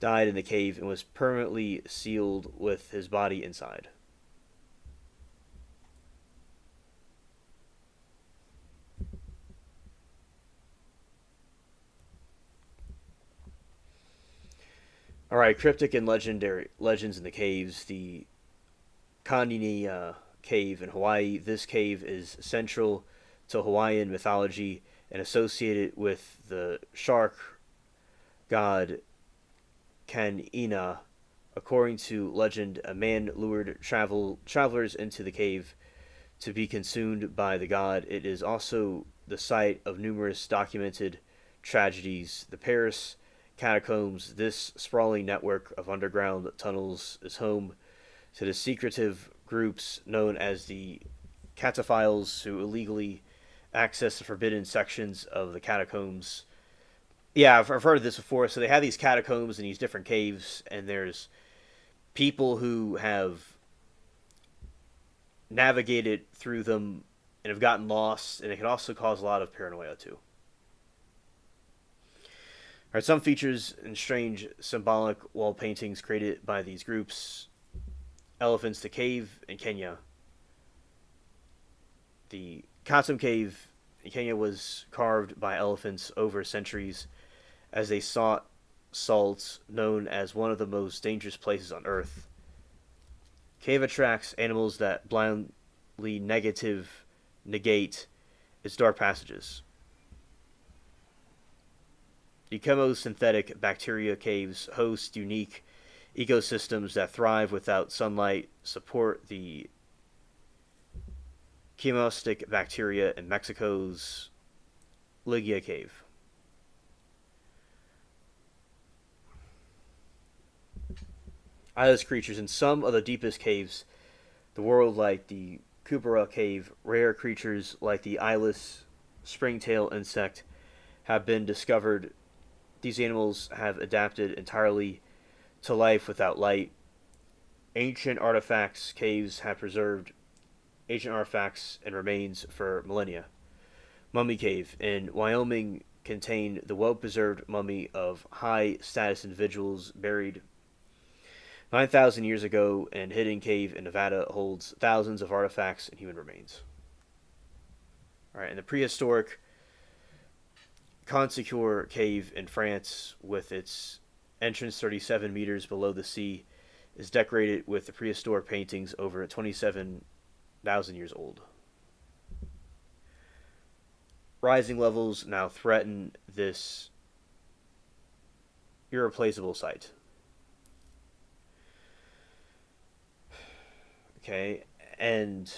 died in the cave and was permanently sealed with his body inside. All right, cryptic and legendary legends in the caves. The Kandini Cave in Hawaii. This cave is central to Hawaiian mythology and associated with the shark god Kanina. According to legend, a man lured travelers into the cave to be consumed by the god. It is also the site of numerous documented tragedies. The Paris catacombs. This sprawling network of underground tunnels is home to the secretive groups known as the cataphiles who illegally access the forbidden sections of the catacombs. Yeah, I've heard of this before. So they have these catacombs and these different caves, and there's people who have navigated through them and have gotten lost, and it can also cause a lot of paranoia too. Alright, some features and strange symbolic wall paintings created by these groups. Elephants, the cave in Kenya. The Katum Cave in Kenya was carved by elephants over centuries as they sought salt, known as one of the most dangerous places on earth. Cave attracts animals that blindly negate its dark passages. The chemosynthetic bacteria caves host unique ecosystems that thrive without sunlight, support the chemostic bacteria in Mexico's Ligia Cave. Eyeless creatures. In some of the deepest caves, the world, like the Kupara Cave, rare creatures like the eyeless springtail insect have been discovered. These animals have adapted entirely to life without light. Ancient artifacts caves have preserved ancient artifacts and remains for millennia. Mummy Cave in Wyoming contained the well-preserved mummy of high-status individuals buried 9,000 years ago, and Hidden Cave in Nevada holds thousands of artifacts and human remains. All right, and the prehistoric Consecure Cave in France, with its entrance 37 meters below the sea, is decorated with the prehistoric paintings over 27,000 years old. Rising levels now threaten this irreplaceable site. Okay, and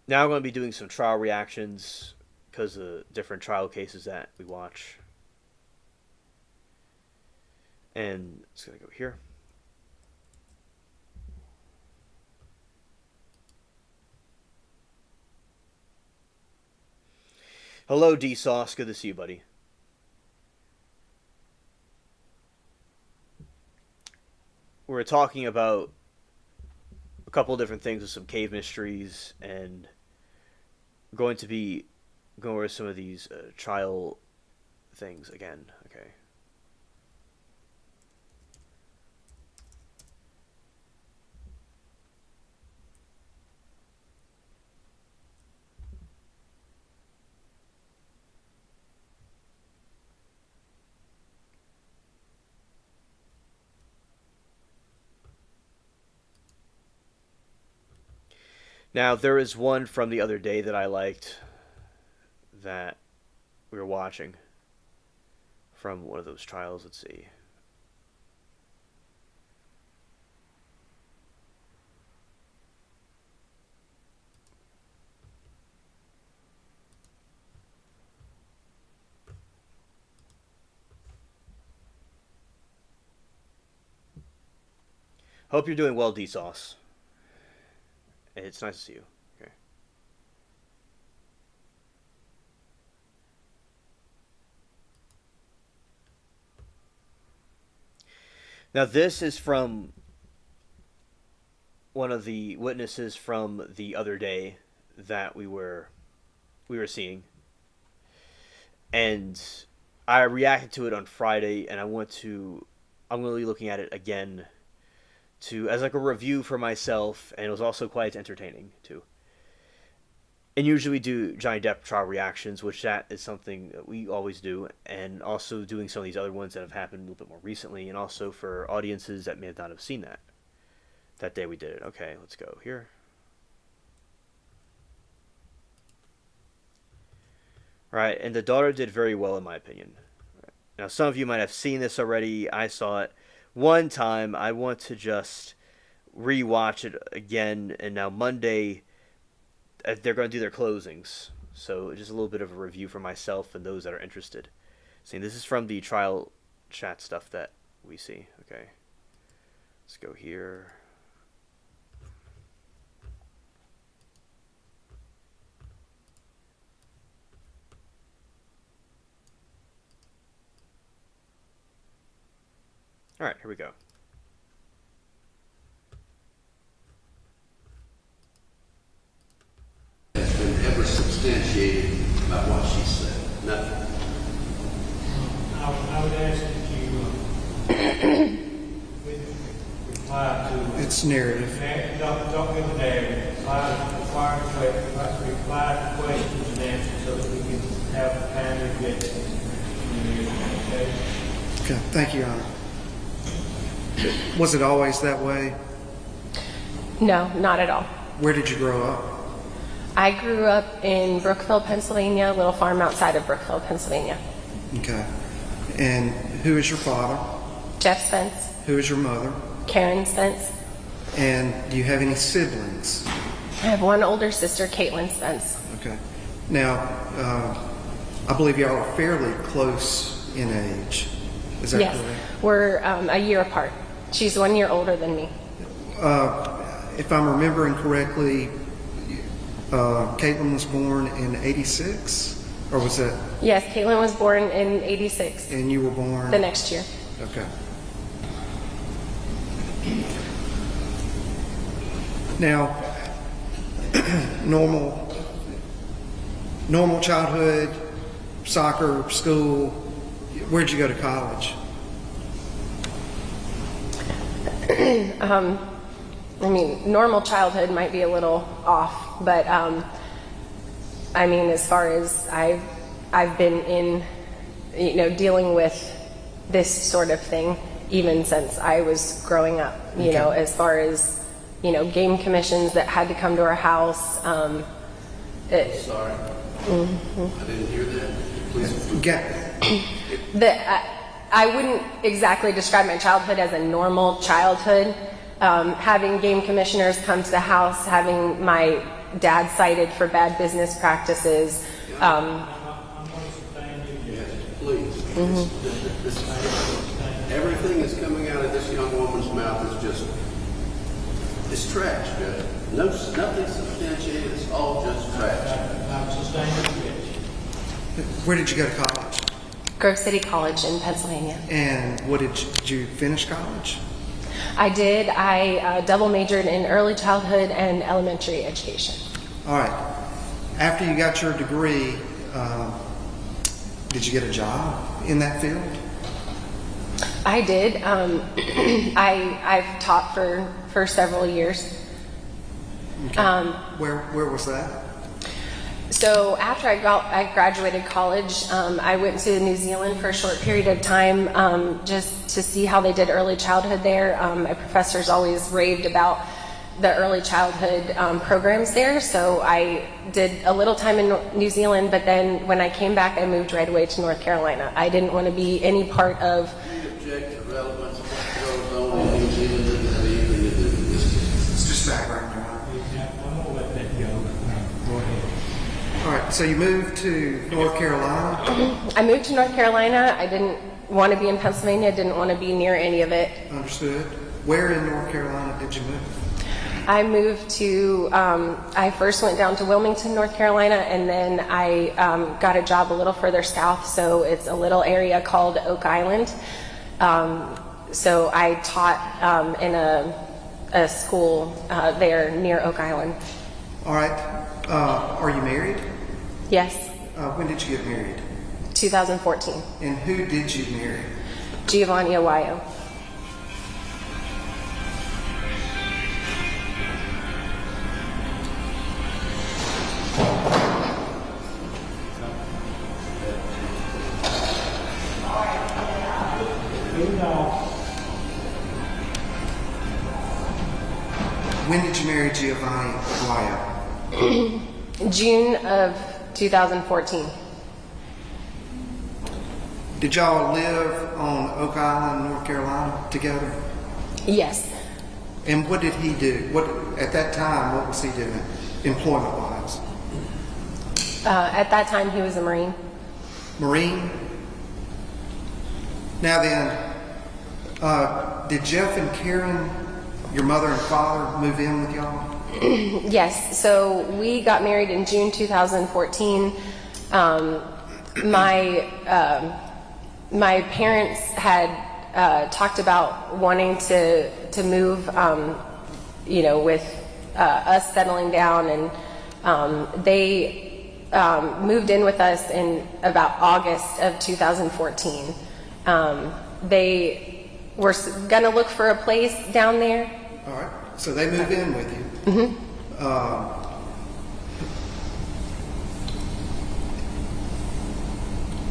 Now I'm going to be doing some trial reactions because of different trial cases that we watch. And it's going to go here. Hello, D-Sauce. Good to see you, buddy. We're talking about a couple of different things with some cave mysteries, and we're going to be going over some of these trial things again. Okay. Now, there is one from the other day that I liked that we were watching from one of those trials. Let's see. Hope you're doing well, D-Sauce. It's nice to see you. Okay. Now this is from one of the witnesses from the other day that we were seeing, and I reacted to it on Friday, and I'm going to be looking at it again as like a review for myself, and it was also quite entertaining too. And usually we do Johnny Depp trial reactions, which that is something that we always do, and also doing some of these other ones that have happened a little bit more recently, and also for audiences that may not have seen that day we did it. Okay, let's go here. Right, and the daughter did very well in my opinion. Now some of you might have seen this already. I saw it one time. I want to just rewatch it again, and now Monday they're going to do their closings, so just a little bit of a review for myself and those that are interested. See, this is from the trial chat stuff that we see. Okay, let's go here. All right, here we go. Has been ever substantiated about what she said? Nothing. I would ask that you reply to It's narrative. Don't give a narrative. Reply to questions and answers so that we can have time to get okay? Okay, thank you, Your Honor. Was it always that way? No, not at all. Where did you grow up? I grew up in Brookville, Pennsylvania, a little farm outside of Brookville, Pennsylvania. Okay. And who is your father? Jeff Spence, Who is your mother? Karen Spence. And do you have any siblings? I have one older sister, Caitlin Spence. Okay. Now, I believe y'all are fairly close in age. Is that Yes, correct? we're a year apart. She's 1 year older than me. If I'm remembering correctly, Caitlin was born in 86? Or was that? Yes, Caitlin was born in 86, And you were born? the next year. Okay. Now, normal childhood, soccer, school. Where'd you go to college? I mean, normal childhood might be a little off, but I mean, as far as I've been in, dealing with this sort of thing even since I was growing up. You know, as far as game commissions that had to come to our house. Sorry. I didn't hear that. Please. I wouldn't exactly describe my childhood as a normal childhood. Having game commissioners come to the house, having my dad cited for bad business practices. I'm going to sustain you. Yes, please. Everything that's coming out of this young woman's mouth is just, it's trash, Judge. No, nothing substantiated, it's all just trash. I'm sustaining you. Where did you go to college? Grove City College in Pennsylvania. And what did you finish college? I did. I double majored in early childhood and elementary education. All right. After you got your degree, did you get a job in that field? I did. I've taught for several years. Okay. Where was that? So after I graduated college, I went to New Zealand for a short period of time just to see how they did early childhood there. My professors always raved about the early childhood programs there, so I did a little time in New Zealand, but then when I came back, I moved right away to North Carolina. I didn't want to be any part of... We object to relevance of what goes on in New Zealand doesn't have anything to do with this. It's just background. I'm going to let that go. Go ahead. All right. So you moved to North Carolina. I moved to North Carolina. I didn't want to be in Pennsylvania. Didn't want to be near any of it. Understood. Where in North Carolina did you move? I moved to, I first went down to Wilmington, North Carolina, and then I got a job a little further south, so it's a little area called Oak Island. So I taught in a school there near Oak Island. All right. Are you married? Yes, When did you get married? 2014. And who did you marry? Giovanni Awayo. When did you marry Giovanni Aguayo? June of 2014. Did y'all live on Oak Island, North Carolina together? Yes. And what did he do? What at that time, what was he doing, employment-wise? At that time, he was a Marine. Marine? Now then, did Jeff and Karen, your mother and father, move in with y'all? Yes. So we got married in June 2014. My parents had talked about wanting to move, with us settling down, and they moved in with us in about August of 2014. They were going to look for a place down there. All right. So they move in with you. Mm-hmm.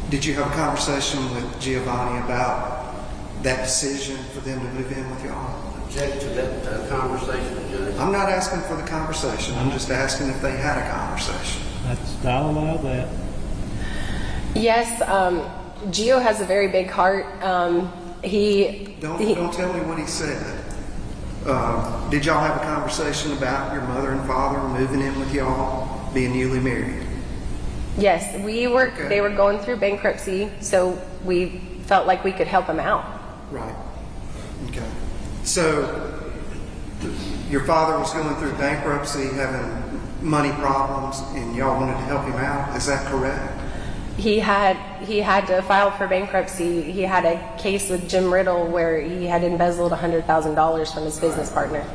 Did you have a conversation with Giovanni about that decision for them to move in with y'all? Object to that conversation, Judge. I'm not asking for the conversation. I'm just asking if they had a conversation. I'll allow that. Yes, Gio has a very big heart. Don't tell me what he said. Did y'all have a conversation about your mother and father moving in with y'all, being newly married? Yes, we were. Okay. They were going through bankruptcy, so we felt like we could help them out. Right. Okay. So your father was going through bankruptcy, having money problems, and y'all wanted to help him out. Is that correct? He had to file for bankruptcy. He had a case with Jim Riddle where he had embezzled $100,000 from his business partner.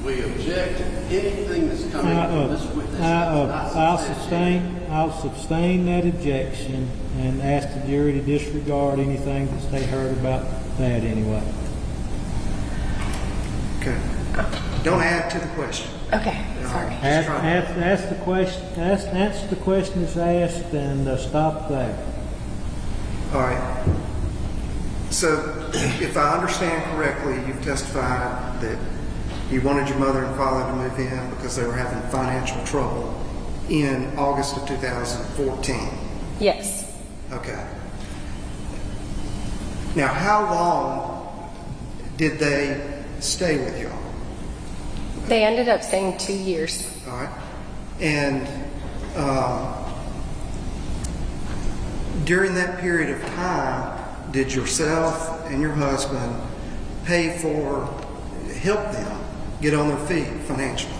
We object to anything that's coming from this witness. I'll sustain that objection and ask the jury to disregard anything that they heard about that anyway. Okay. Don't add to the question. Okay, sorry. Ask the question. Answer the question that's asked, and stop there. All right. So, if I understand correctly, you've testified that you wanted your mother and father to move in because they were having financial trouble in August of 2014. Yes. Okay. Now, how long did they stay with y'all? They ended up saying 2 years. All right. And during that period of time, did yourself and your husband help them get on their feet financially?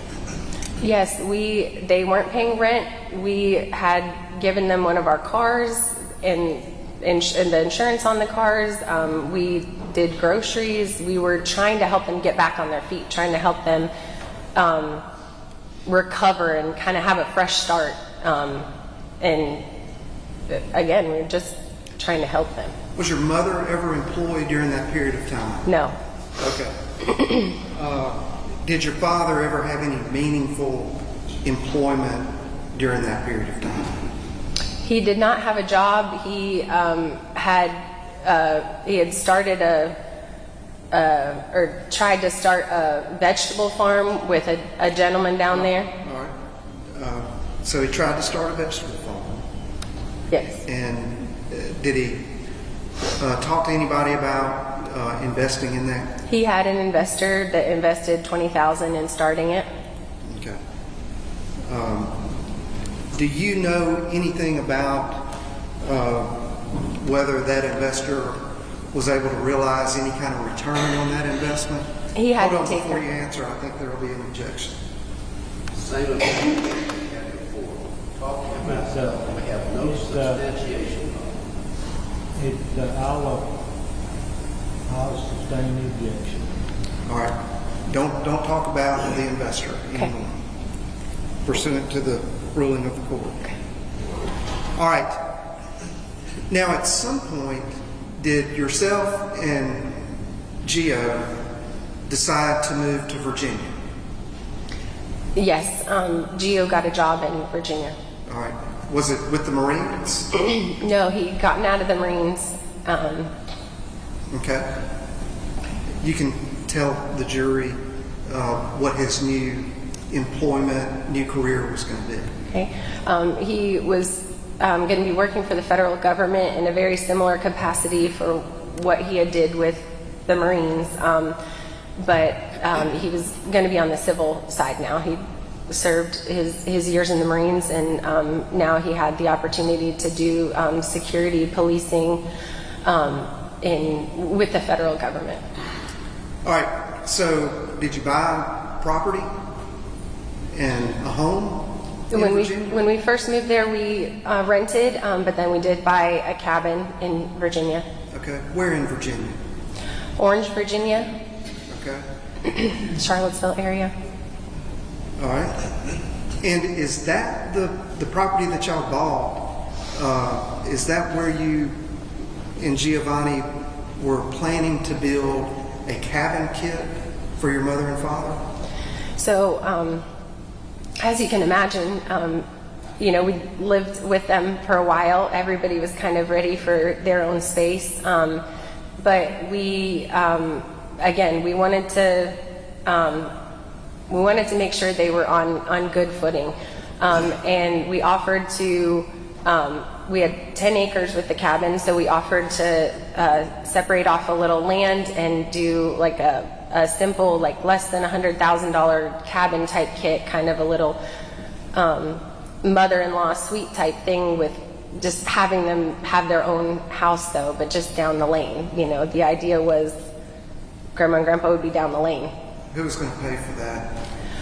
Yes, they weren't paying rent. We had given them one of our cars and the insurance on the cars. We did groceries. We were trying to help them get back on their feet, trying to help them recover and kind of have a fresh start. And again, we were just trying to help them. Was your mother ever employed during that period of time? No. Okay. Did your father ever have any meaningful employment during that period of time? He did not have a job. He had started or tried to start a vegetable farm with a gentleman down there. All right. So he tried to start a vegetable farm. Yes. And did he talk to anybody about investing in that? He had an investor that invested $20,000 in starting it. Okay. Do you know anything about whether that investor was able to realize any kind of return on that investment? He had Hold to on, take before it. you answer, I think there will be an objection. Same as we had before. Talking about something we have no substantiation of. I'll sustain the objection. All right. Don't talk about the investor Okay. anymore, pursuant to the ruling of the court. All right. Now, at some point, did yourself and Gio decide to move to Virginia? Yes. Gio got a job in Virginia. All right. Was it with the Marines? No, he'd gotten out of the Marines. Okay. You can tell the jury what his new employment, new career was going to be. Okay. He was going to be working for the federal government in a very similar capacity for what he had did with the Marines, but he was going to be on the civil side now. He served his years in the Marines, and now he had the opportunity to do security policing with the federal government. All right. So, did you buy property and a home in Virginia? When we first moved there, we rented, but then we did buy a cabin in Virginia. Okay. Where in Virginia? Orange, Virginia, Okay. Charlottesville area. All right. And is that the property that y'all bought? Is that where you and Giovanni were planning to build a cabin kit for your mother and father? So, as you can imagine, we lived with them for a while. Everybody was kind of ready for their own space. But we, again, we wanted to make sure they were on good footing. And we offered to, we had 10 acres with the cabin, so we offered to separate off a little land and do like a simple, like less than $100,000 cabin type kit, kind of a little mother-in-law suite type thing, with just having them have their own house though, but just down the lane. The idea was Grandma and Grandpa would be down the lane. Who was going to pay for that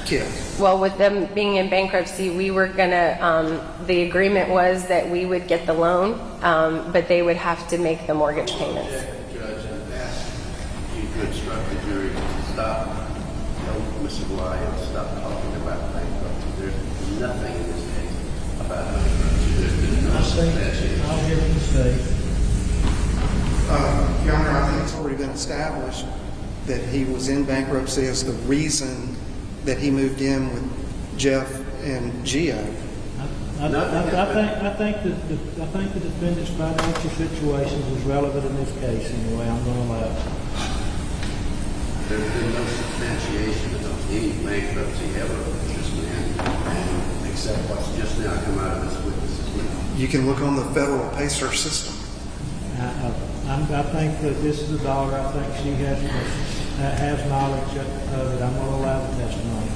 kit? Well, with them being in bankruptcy, we were gonna, the agreement was that we would get the loan, but they would have to make the mortgage payments. Judge, and ask you to instruct the jury to stop, Mr. Williams, stop talking about bankruptcy. There's nothing in this case about bankruptcy. There's been no substantiation. I'll hear what you say. Your Honor, I think it's already been established that he was in bankruptcy as the reason that he moved in with Jeff and Gio. I think the defendant's financial situation is relevant in this case anyway. I'm going to allow it. There's been no substantiation of any bankruptcy ever with this man, except what's just now come out of this witness's mouth. You can look on the federal PACER system. I think that this is a dollar I think she has. that has knowledge of it, I'm going to allow the testimony.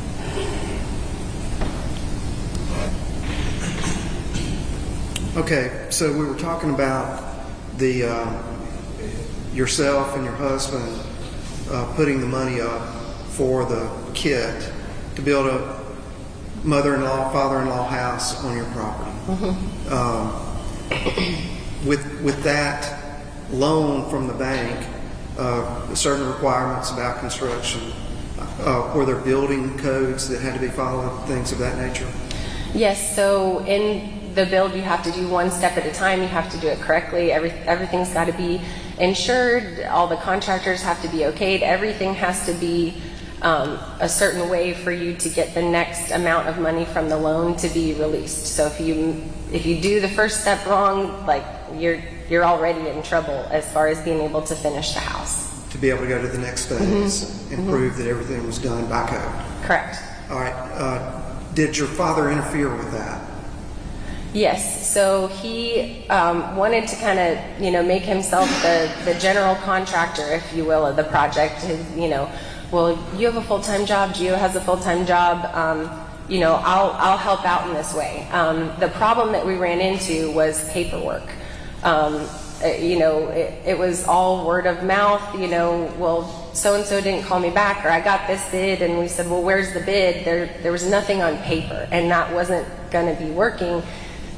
Okay, so we were talking about the yourself and your husband putting the money up for the kit to build a mother-in-law, father-in-law house on your property. With that loan from the bank, certain requirements about construction, were there building codes that had to be followed, things of that nature? Yes, so in the build you have to do one step at a time. You have to do it correctly. Everything's got to be insured. All the contractors have to be okayed. Everything has to be a certain way for you to get the next amount of money from the loan to be released. So if you do the first step wrong, like you're already in trouble as far as being able to finish the house. To be able to go to the next phase and prove that everything was done by code. Correct. All right. Did your father interfere with that? Yes, so he wanted to kind of, make himself the general contractor, if you will, of the project. Well, you have a full-time job, Gio has a full-time job, I'll help out in this way. The problem that we ran into was paperwork. It was all word of mouth, well, so-and-so didn't call me back, or I got this bid, and we said, well, where's the bid? There was nothing on paper, and that wasn't going to be working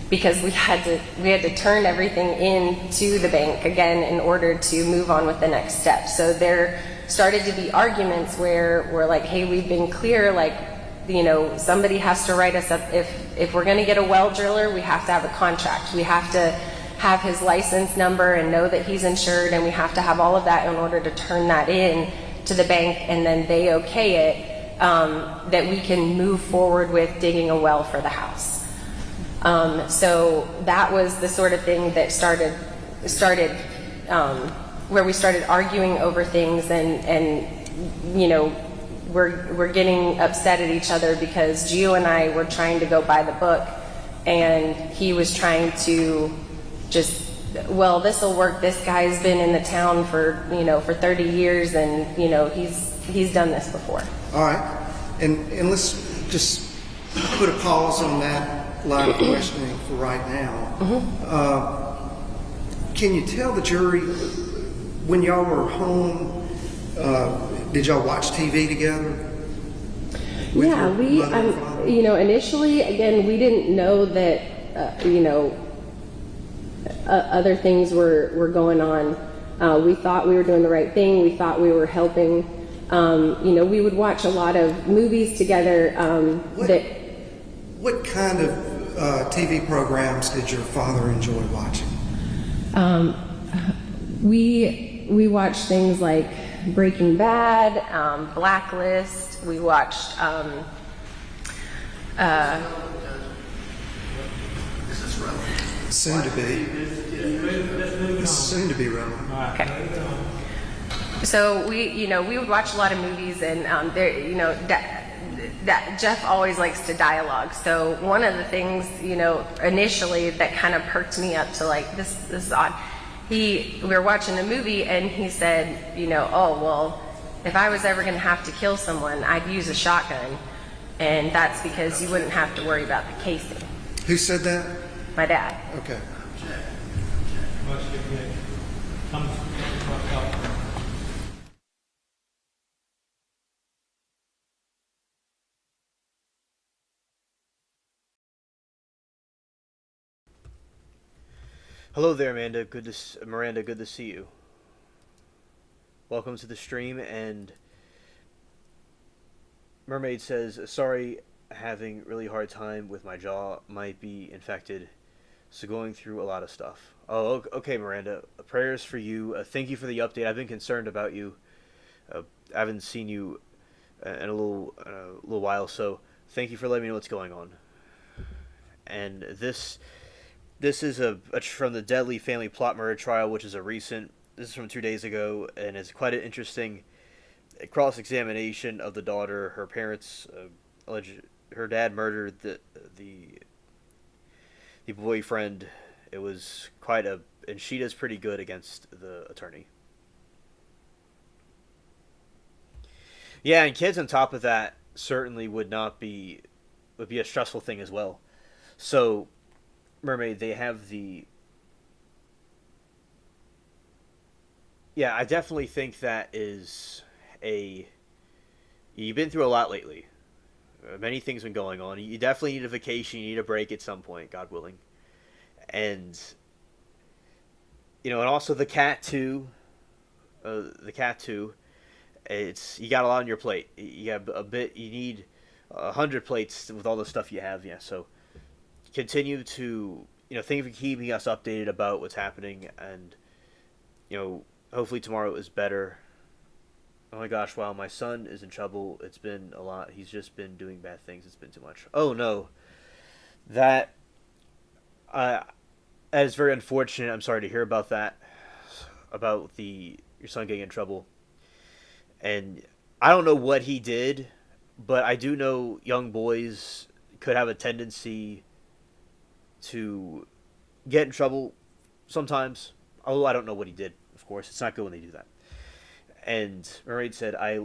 because we had to turn everything in to the bank again in order to move on with the next step. So there started to be arguments where we're like, hey, we've been clear, somebody has to write us up. If we're going to get a well driller, we have to have a contract. We have to have his license number and know that he's insured, and we have to have all of that in order to turn that in to the bank, and then they okay it, that we can move forward with digging a well for the house. So that was the sort of thing that started where we started arguing over things, and we're getting upset at each other because Gio and I were trying to go by the book, and he was trying to just, well, this will work. This guy's been in the town for 30 years, and he's done this before. All right, and let's just put a pause on that line of questioning for right now. Can you tell the jury, when y'all were home, did y'all watch TV together? Yeah, we, initially, again, we didn't know that, other things were going on. We thought we were doing the right thing. We thought we were helping. We would watch a lot of movies together. What kind of TV programs did your father enjoy watching? We watched things like Breaking Bad, Blacklist. We watched. Soon to be. Soon to be relevant. Okay. So we would watch a lot of movies, and that Jeff always likes to dialogue. So one of the things, initially that kind of perked me up to like, this is odd. We were watching a movie, and he said, oh, well, if I was ever going to have to kill someone, I'd use a shotgun. And that's because you wouldn't have to worry about the casing. Who said that? My dad. Okay. Hello there, Amanda. Miranda, good to see you. Welcome to the stream. And Mermaid says, sorry, having really hard time with my jaw, might be infected, so going through a lot of stuff. Oh, okay, Miranda. Prayers for you. Thank you for the update. I've been concerned about you. I haven't seen you in a little while, so thank you for letting me know what's going on. And this is from the Deadly Family Plot Murder Trial, which is this is from 2 days ago, and it's quite an interesting cross-examination of the daughter. Her parents her dad murdered the boyfriend. It was and she does pretty good against the attorney. Yeah, and kids on top of that certainly would be a stressful thing as well. So, Mermaid, they have the yeah. I definitely think that is a you've been through a lot lately. Many things been going on. You definitely need a vacation. You need a break at some point, God willing. And and also the cat too. The cat too. It's you got a lot on your plate. You have a bit. You need 100 plates with all the stuff you have. Yeah. So continue to thank you for keeping us updated about what's happening, and hopefully tomorrow is better. Oh my gosh! Wow, my son is in trouble. It's been a lot. He's just been doing bad things. It's been too much. Oh no, that uh, that is very unfortunate. I'm sorry to hear about that. About the your son getting in trouble, and I don't know what he did, but I do know young boys could have a tendency to get in trouble sometimes. Although I don't know what he did. Of course, it's not good when they do that. And Mermaid said, I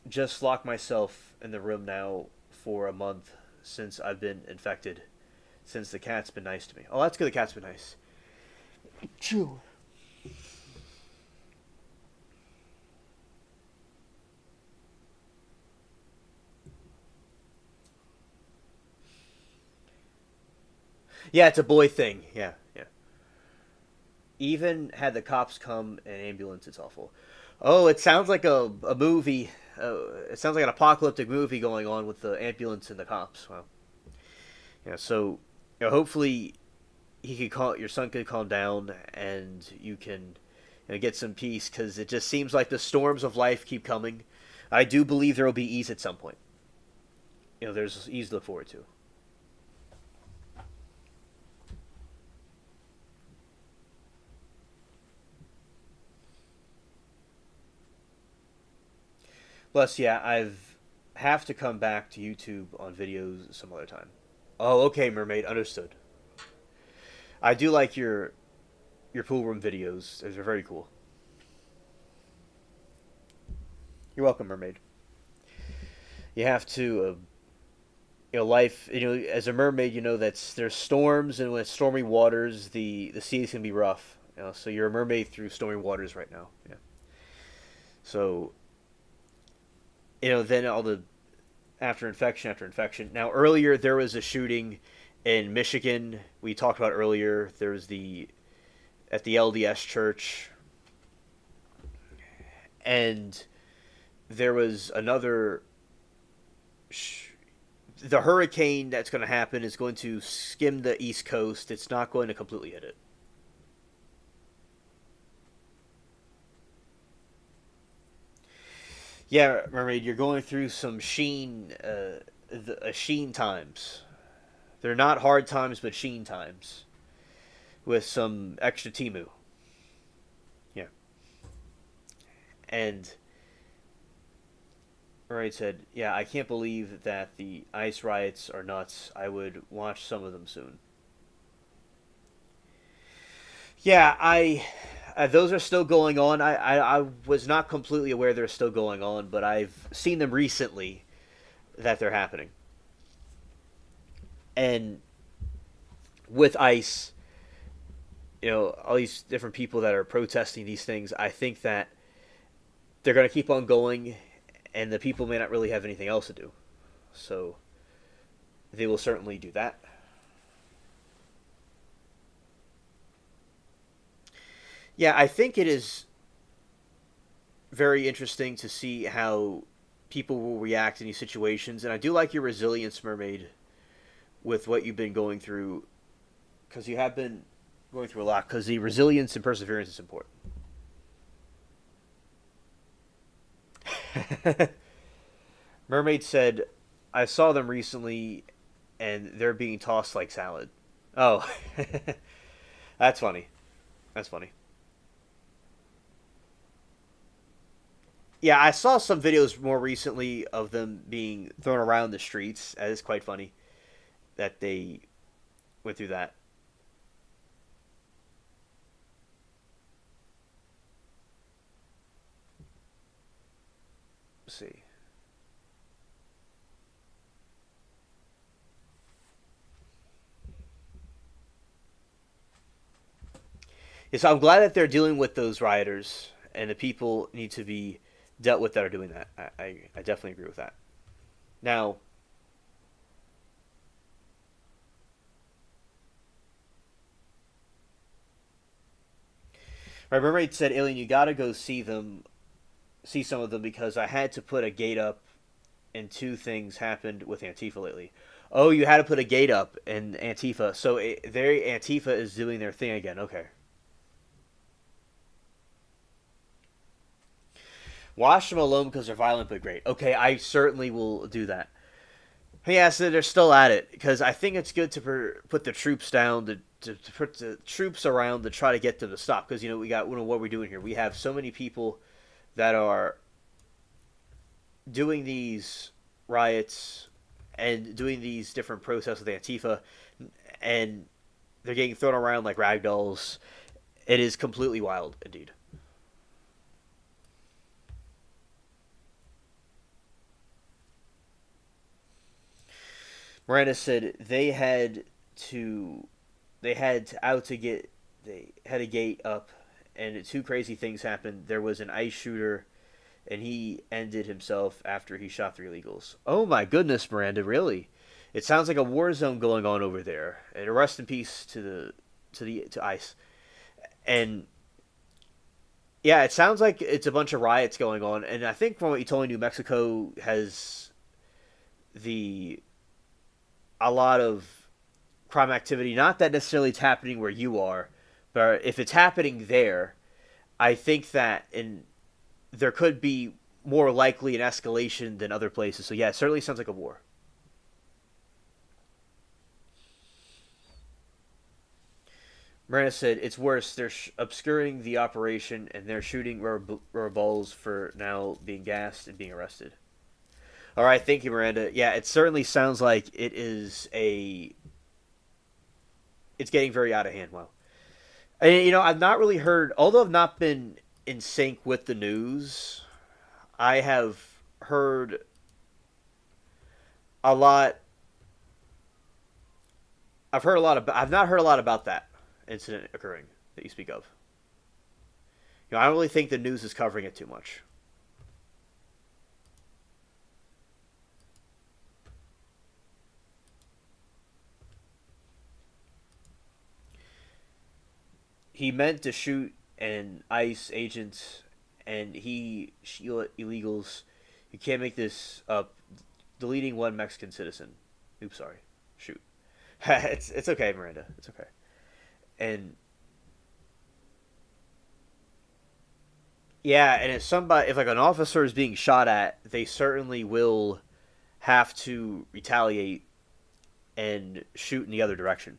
just locked myself in the room now for a month since I've been infected. Since the cat's been nice to me. Oh, that's good. The cat's been nice. Chew. Yeah, it's a boy thing. Yeah, yeah. Even had the cops come and ambulance, it's awful. Oh, it sounds like a movie. It sounds like an apocalyptic movie going on with the ambulance and the cops. Wow. Yeah. So, hopefully, he could call your son could calm down and you can get some peace because it just seems like the storms of life keep coming. I do believe there will be ease at some point. There's ease to look forward to. Plus, yeah, I've have to come back to YouTube on videos some other time. Oh, okay, Mermaid, understood. I do like your pool room videos. Those are very cool. You're welcome, Mermaid. You have to, life. As a mermaid, that's there's storms, and when it's stormy waters, the seas can be rough. So you're a mermaid through stormy waters right now. Yeah. So then all the after infection. Now earlier there was a shooting in Michigan. We talked about earlier. There was the at the LDS church, and there was another. The hurricane that's going to happen is going to skim the East Coast. It's not going to completely hit it. Yeah, Mermaid, you're going through some sheen times. They're not hard times, but sheen times with some extra Timu. Yeah, and Mermaid said, "Yeah, I can't believe that the ice riots are nuts. I would watch some of them soon." Yeah, those are still going on. I was not completely aware they're still going on, but I've seen them recently that they're happening. And with ICE, all these different people that are protesting these things, I think that they're going to keep on going, and the people may not really have anything else to do. So they will certainly do that. Yeah, I think it is very interesting to see how people will react in these situations, and I do like your resilience, Mermaid, with what you've been going through, because you have been going through a lot. Because the resilience and perseverance is important. Mermaid said, "I saw them recently, and they're being tossed like salad." Oh, that's funny. That's funny. Yeah, I saw some videos more recently of them being thrown around the streets. That is quite funny that they went through that. Let's see. Yeah, so I'm glad that they're dealing with those rioters, and the people need to be dealt with that are doing that. I definitely agree with that. Now, my roommate said, "Alien, you gotta go see them, see some of them because I had to put a gate up, and two things happened with Antifa lately." Oh, you had to put a gate up in Antifa, so Antifa is doing their thing again. Okay, wash them alone because they're violent but great. Okay, I certainly will do that. Yeah, so they're still at it because I think it's good to put the troops down, to put the troops around to try to get them to stop. Because we got what we're doing here. We have so many people that are doing these riots and doing these different protests with Antifa, and they're getting thrown around like rag dolls. It is completely wild, indeed. Miranda said to they had to out to get they had a gate up, and two crazy things happened. There was an ICE shooter, and he ended himself after he shot three illegals. Oh my goodness, Miranda, really? It sounds like a war zone going on over there. And rest in peace to ICE. And yeah, it sounds like it's a bunch of riots going on. And I think from what you told me, New Mexico has the a lot of crime activity. Not that necessarily it's happening where you are, but if it's happening there, I think that there could be more likely an escalation than other places. So yeah, it certainly sounds like a war. Miranda said it's worse. They're obscuring the operation and they're shooting rubber balls for now being gassed and being arrested. All right, thank you, Miranda. Yeah, it certainly sounds like it's getting very out of hand. Wow. And, I've not really heard, although I've not been in sync with the news. I have heard a lot. I've not heard a lot about that incident occurring that you speak of. I don't really think the news is covering it too much. He meant to shoot an ICE agent, and he shot illegals. You can't make this up. Deleting one Mexican citizen. Oops, sorry. Shoot. It's okay, Miranda. It's okay. And yeah, and if like an officer is being shot at, they certainly will have to retaliate and shoot in the other direction.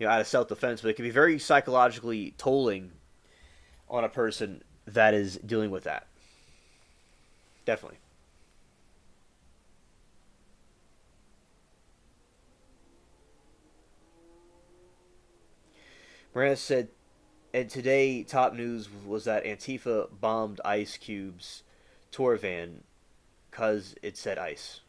Out of self defense, but it can be very psychologically tolling on a person that is dealing with that. Definitely. Miranda said, and today top news was that Antifa bombed Ice Cube's tour van because it said ice.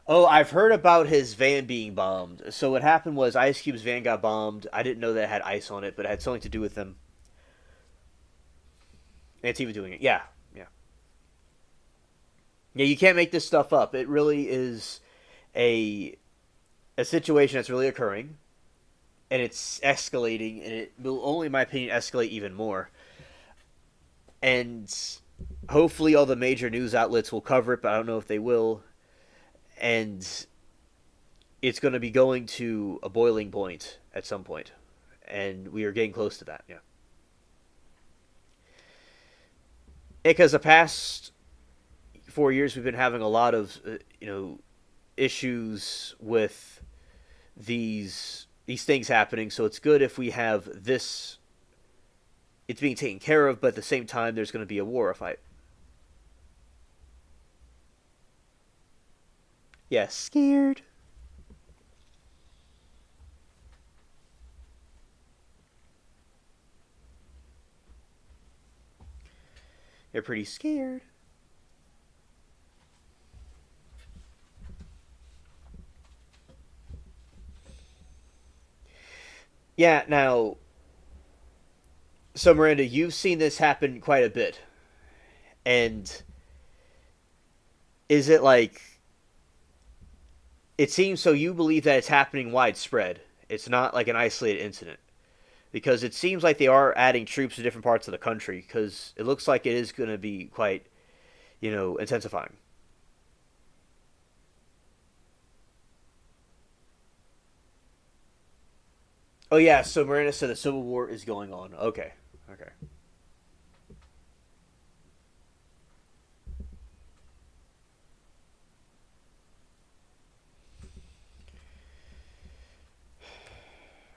Oh, I've heard about his van being bombed. So what happened was Ice Cube's van got bombed. I didn't know that it had ice on it, but it had something to do with them. Antifa doing it. Yeah, yeah. Yeah, you can't make this stuff up. It really is a situation that's really occurring, and it's escalating, and it will only, in my opinion, escalate even more. And hopefully all the major news outlets will cover it, but I don't know if they will. And it's going to be going to a boiling point at some point, and we are getting close to that. Yeah, because the past 4 years we've been having a lot of issues with these things happening. So it's good if we have this. It's being taken care of, but at the same time, there's going to be a war fight. Yeah, scared. They're pretty scared. Yeah, now, so Miranda, you've seen this happen quite a bit. And is it like, it seems so you believe that it's happening widespread. It's not like an isolated incident. Because it seems like they are adding troops to different parts of the country. Because it looks like it is going to be quite, intensifying. Oh, yeah, so Miranda said the Civil War is going on. Okay. Okay.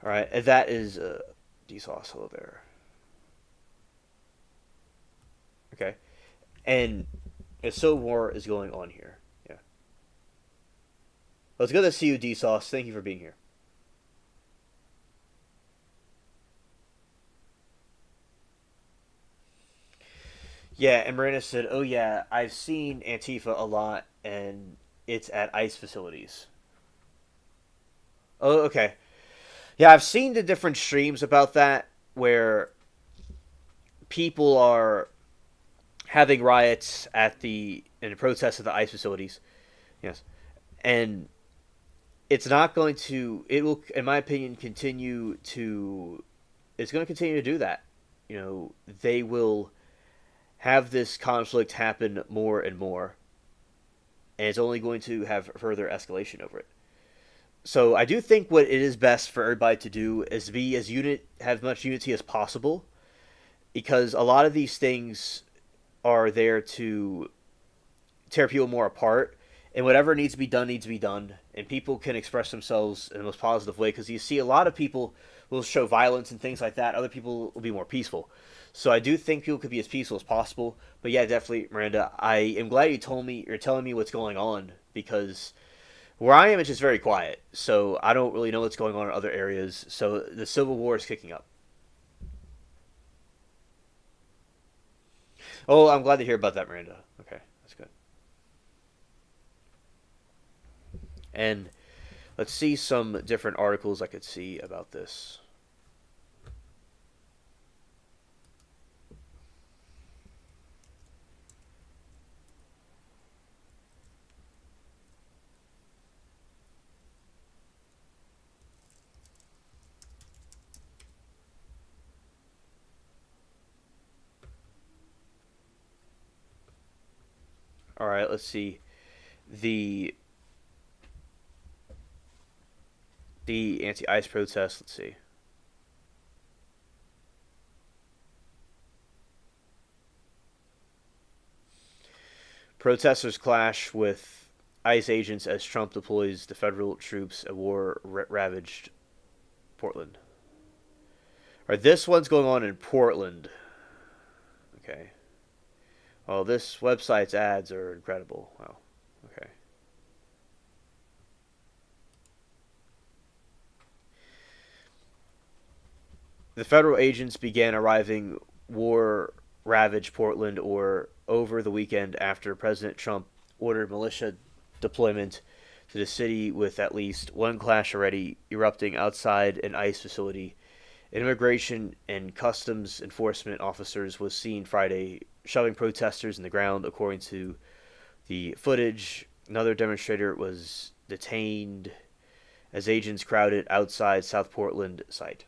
All right. And that is DSauce. Hello there. Okay. And a Civil War is going on here. Yeah. Well, it's good to see you, DSauce. Thank you for being here. Yeah, and Miranda said, "Oh yeah, I've seen Antifa a lot, and it's at ICE facilities." Oh, okay. Yeah, I've seen the different streams about that where people are having riots at the in protests at the ICE facilities. Yes, and it's not going to. It will, in my opinion, continue to. It's going to continue to do that. They will have this conflict happen more and more, and it's only going to have further escalation over it. So I do think what it is best for everybody to do is be have much unity as possible, because a lot of these things are there to tear people more apart, and whatever needs to be done, and people can express themselves in the most positive way, because you see a lot of people will show violence and things like that. Other people will be more peaceful. So I do think people could be as peaceful as possible. But yeah, definitely, Miranda, I am glad you're telling me what's going on, because where I am, it's just very quiet. So I don't really know what's going on in other areas. So the Civil War is kicking up. Oh, I'm glad to hear about that, Miranda. Okay, that's good. And let's see some different articles I could see about this. All right, let's see. The the anti-ICE protest. Let's see. Protesters clash with ICE agents as Trump deploys the federal troops at war-ravaged Portland. All right, this one's going on in Portland. Okay. Oh, this website's ads are incredible. Wow. Okay. The federal agents began arriving war ravaged Portland or over the weekend after President Trump ordered militia deployment to the city, with at least one clash already erupting outside an ICE facility. Immigration and customs enforcement officers was seen Friday shoving protesters in the ground, according to the footage. Another demonstrator was detained as agents crowded outside South Portland site.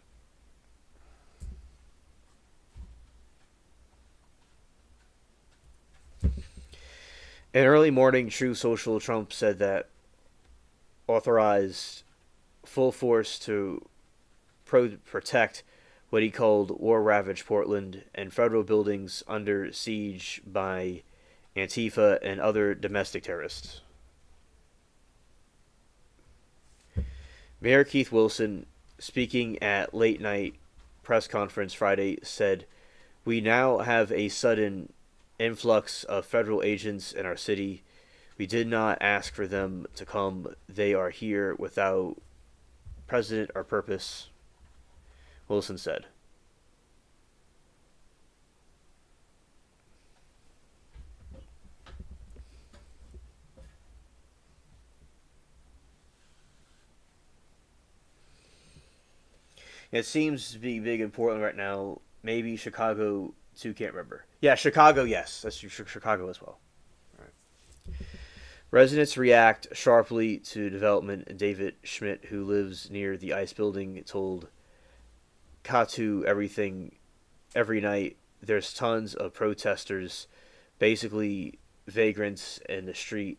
In early morning, True Social, Trump said that authorized full force to protect what he called war-ravaged Portland and federal buildings under siege by Antifa and other domestic terrorists. Mayor Keith Wilson, speaking at late-night press conference Friday, said, "We now have a sudden influx of federal agents in our city. We did not ask for them to come. They are here without precedent or purpose," Wilson said. It seems to be big in Portland right now. Maybe Chicago too. Can't remember. Yeah, Chicago. Yes, that's Chicago as well. Residents react sharply to development. David Schmidt, who lives near the ice building, told Katu everything every night. There's tons of protesters, basically vagrants in the street.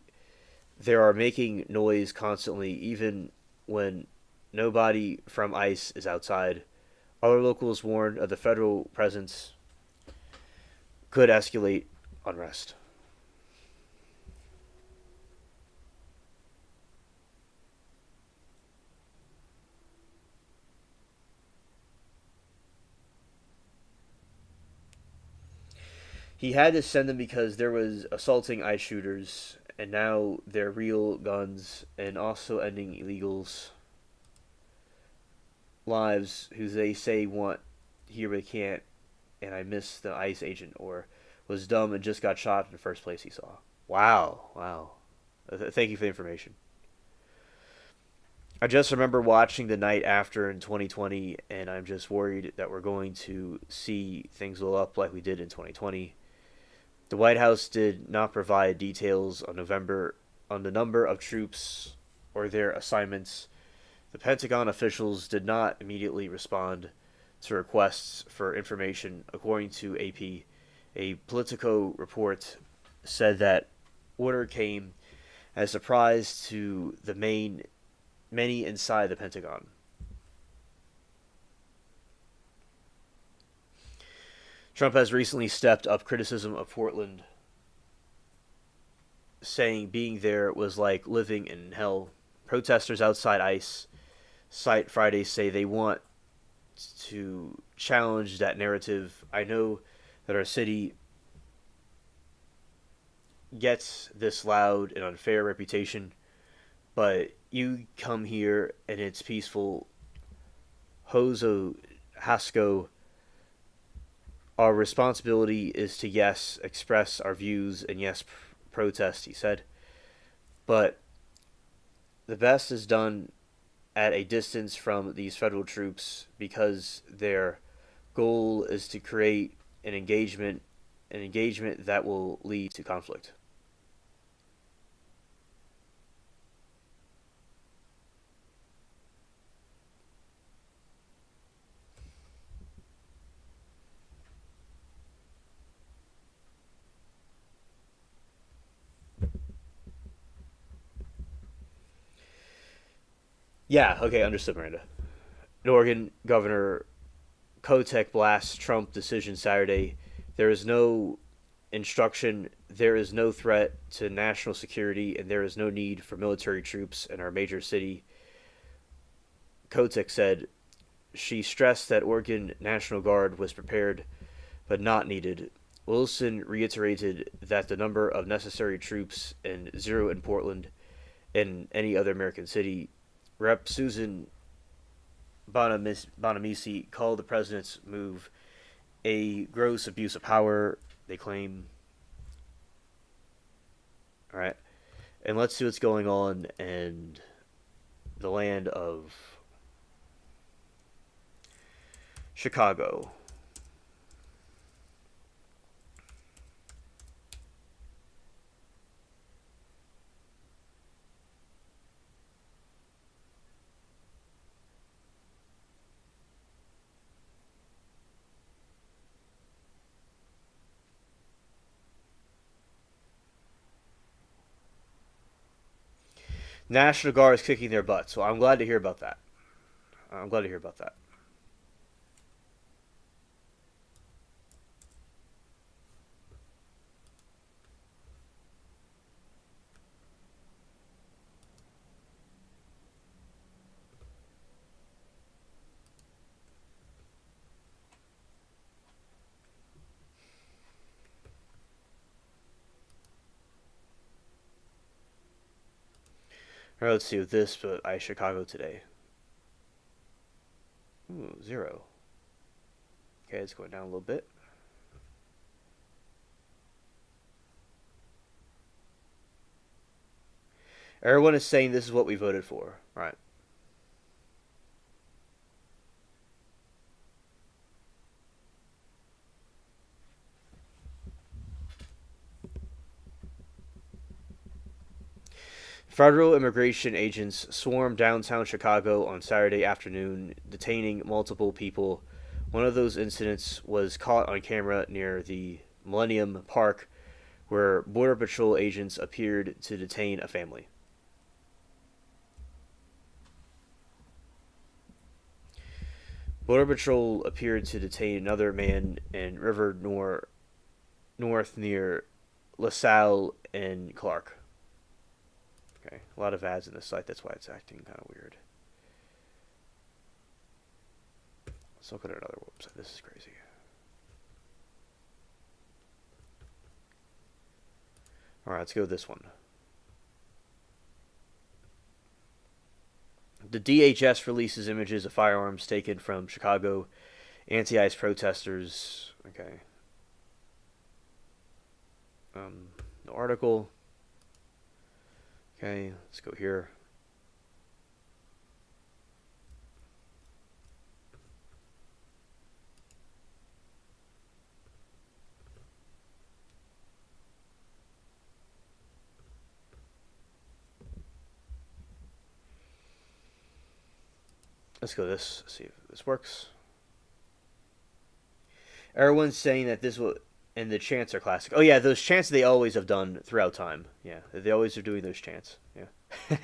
They are making noise constantly, even when nobody from ICE is outside. Other locals warned of the federal presence could escalate unrest. He had to send them because there was assaulting ICE shooters, and now they're real guns, and also ending illegals' lives who they say want here but can't, and I miss the ICE agent, or was dumb and just got shot in the first place he saw. Wow, wow. Thank you for the information. I just remember watching the night after in 2020, and I'm just worried that we're going to see things blow up like we did in 2020. The White House did not provide details on the number of troops or their assignments. The Pentagon officials did not immediately respond to requests for information, according to AP. A Politico report said that order came as a surprise to the many inside the Pentagon. Trump has recently stepped up criticism of Portland, saying being there was like living in hell. Protesters outside ICE site Friday say they want to challenge that narrative. I know that our city gets this loud and unfair reputation, but you come here and it's peaceful. Hozo Hasko, our responsibility is to, yes, express our views and, yes, protest, he said. But the best is done at a distance from these federal troops because their goal is to create an engagement that will lead to conflict. Yeah, okay, understood, Miranda. An Oregon Governor Kotek blasts Trump decision Saturday. There is no instruction, there is no threat to national security, and there is no need for military troops in our major city, Kotek said. She stressed that Oregon National Guard was prepared but not needed. Wilson reiterated that the number of necessary troops and zero in Portland and any other American city. Rep. Susan Bonamisi called the president's move a gross abuse of power, they claim. All right. And let's see what's going on in the land of Chicago. National Guard is kicking their butt, so I'm glad to hear about that. I'm glad to hear about that. All right, let's see with this, but Chicago today. Ooh, 0. Okay, it's going down a little bit. Everyone is saying this is what we voted for. All right. Federal immigration agents swarmed downtown Chicago on Saturday afternoon, detaining multiple people. One of those incidents was caught on camera near the Millennium Park, where Border Patrol agents appeared to detain a family. Border Patrol appeared to detain another man in River North near LaSalle and Clark. Okay, a lot of ads in this site, that's why it's acting kind of weird. Let's look at another website. This is crazy. Alright, let's go with this one. The DHS releases images of firearms taken from Chicago anti-ICE protesters. Okay. The article. Okay, let's go here. Let's go this, see if this works. Everyone's saying that this will, and the chants are classic. Oh yeah, those chants they always have done throughout time. Yeah, they always are doing those chants. Yeah.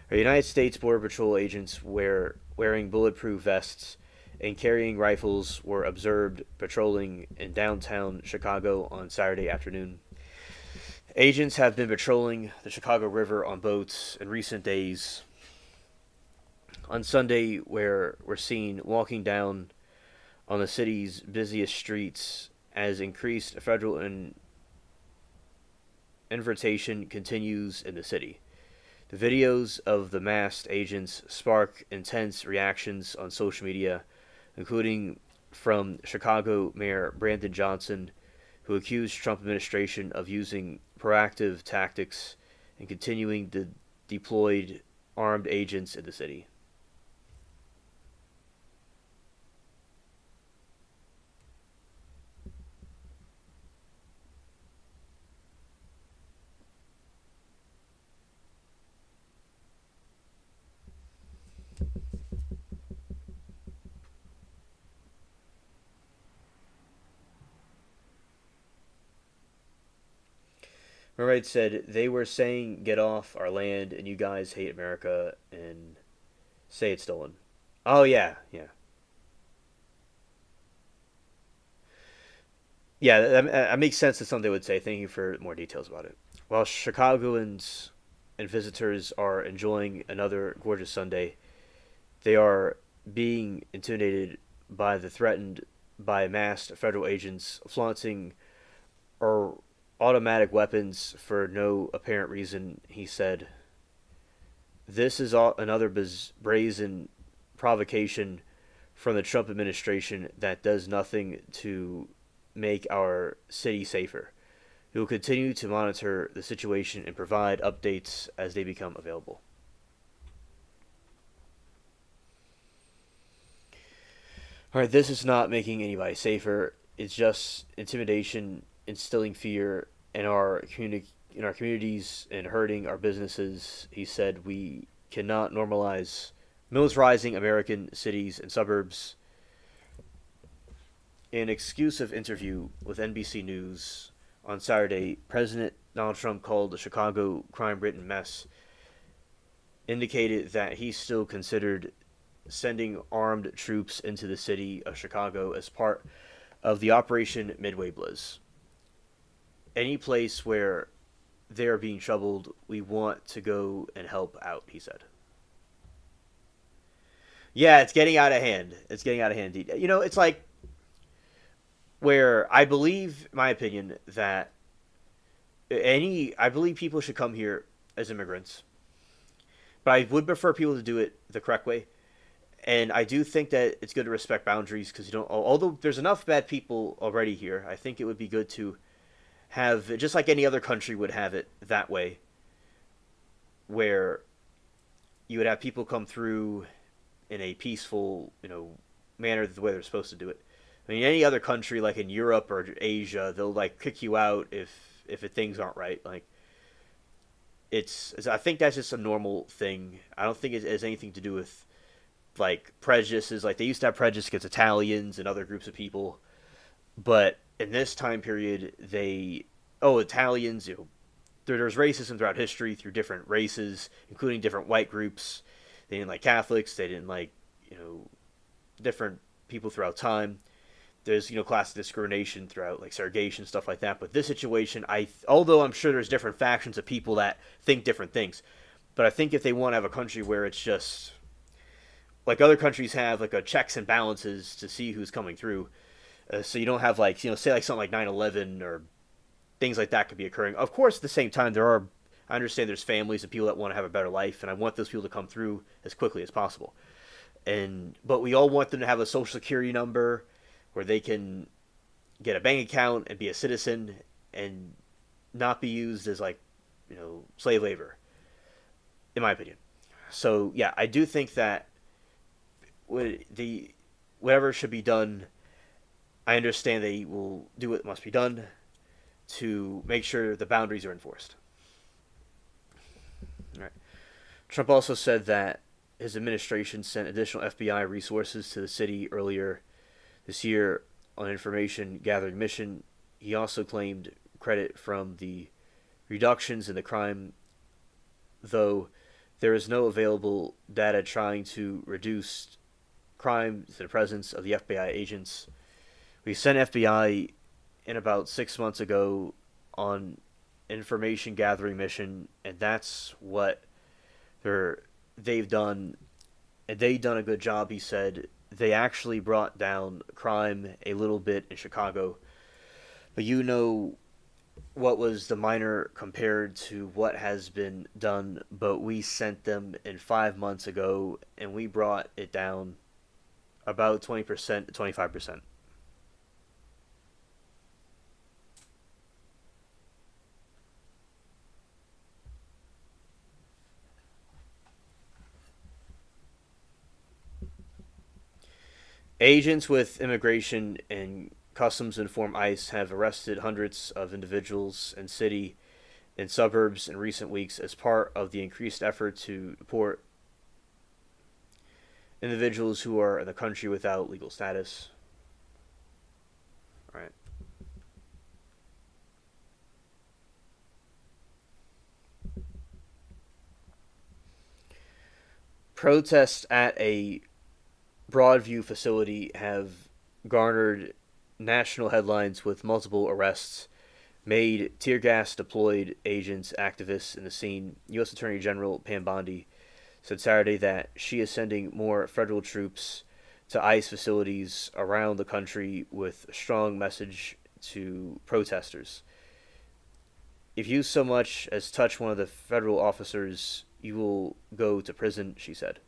United States Border Patrol agents wearing bulletproof vests and carrying rifles were observed patrolling in downtown Chicago on Saturday afternoon. Agents have been patrolling the Chicago River on boats in recent days. On Sunday, where we're seen walking down on the city's busiest streets as increased federal invitation continues in the city. The videos of the masked agents spark intense reactions on social media, including from Chicago Mayor Brandon Johnson, who accused Trump administration of using proactive tactics and continuing to deploy armed agents in the city. Mermaid said, they were saying get off our land and you guys hate America and say it's stolen. Oh, yeah, yeah. Yeah, that makes sense. That's something they would say. Thank you for more details about it. While Chicagoans and visitors are enjoying another gorgeous Sunday, they are being intimidated by the threatened by masked federal agents flaunting or automatic weapons for no apparent reason, he said. This is another brazen provocation from the Trump administration that does nothing to make our city safer. We will continue to monitor the situation and provide updates as they become available. Alright, this is not making anybody safer. It's just intimidation, instilling fear in our communities and hurting our businesses. He said we cannot normalize militarizing American cities and suburbs. In an exclusive interview with NBC News on Saturday, President Donald Trump called the Chicago crime-ridden mess, indicated that he still considered sending armed troops into the city of Chicago as part of the Operation Midway Blitz. Any place where they are being troubled, we want to go and help out, he said. Yeah, it's getting out of hand. It's getting out of hand. You know, it's like where I believe, in my opinion, that I believe people should come here as immigrants. But I would prefer people to do it the correct way. And I do think that it's good to respect boundaries because although there's enough bad people already here, I think it would be good to have, just like any other country would have it that way, where you would have people come through in a peaceful, manner the way they're supposed to do it. I mean, any other country, like in Europe or Asia, they'll like kick you out if things aren't right. Like, I think that's just a normal thing. I don't think it has anything to do with like prejudices. Like they used to have prejudice against Italians and other groups of people, but in this time period, Italians, there's racism throughout history through different races, including different white groups. They didn't like Catholics. They didn't like different people throughout time. There's class discrimination throughout like segregation, stuff like that. But this situation, although I'm sure there's different factions of people that think different things, but I think if they want to have a country where it's just like other countries have like a checks and balances to see who's coming through, so you don't have like say like something like 9/11 or things like that could be occurring. Of course, at the same time, I understand there's families and people that want to have a better life, and I want those people to come through as quickly as possible. But we all want them to have a social security number where they can get a bank account and be a citizen and not be used as like slave labor, in my opinion. So yeah, I do think that whatever should be done, I understand they will do what must be done to make sure the boundaries are enforced. All right. Trump also said that his administration sent additional FBI resources to the city earlier this year on an information gathering mission. He also claimed credit from the reductions in the crime, though there is no available data trying to reduce crime to the presence of the FBI agents. We sent FBI in about 6 months ago on information gathering mission, and that's what they've done, and they've done a good job. He said they actually brought down crime a little bit in Chicago, but what was the minor compared to what has been done, but we sent them in 5 months ago and we brought it down about 20% to 25%. Agents with immigration and customs inform ICE have arrested hundreds of individuals in city and suburbs in recent weeks as part of the increased effort to deport individuals who are in the country without legal status. All right. Protests at a Broadview facility have garnered national headlines with multiple arrests made, tear gas deployed, agents, activists in the scene. U.S. Attorney General Pam Bondi said Saturday that she is sending more federal troops to ICE facilities around the country with a strong message to protesters. If you so much as touch one of the federal officers, you will go to prison, she said.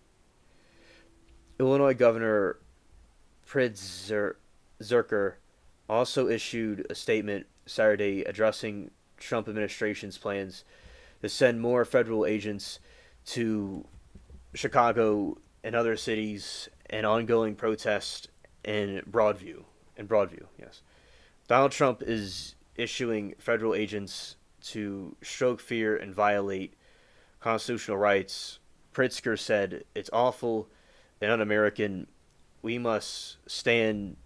Illinois Governor Pritzker also issued a statement Saturday addressing Trump administration's plans to send more federal agents to Chicago and other cities and ongoing protests in Broadview. Yes. Donald Trump is issuing federal agents to stroke fear and violate constitutional rights. Pritzker said, "It's awful and un-American. We must stand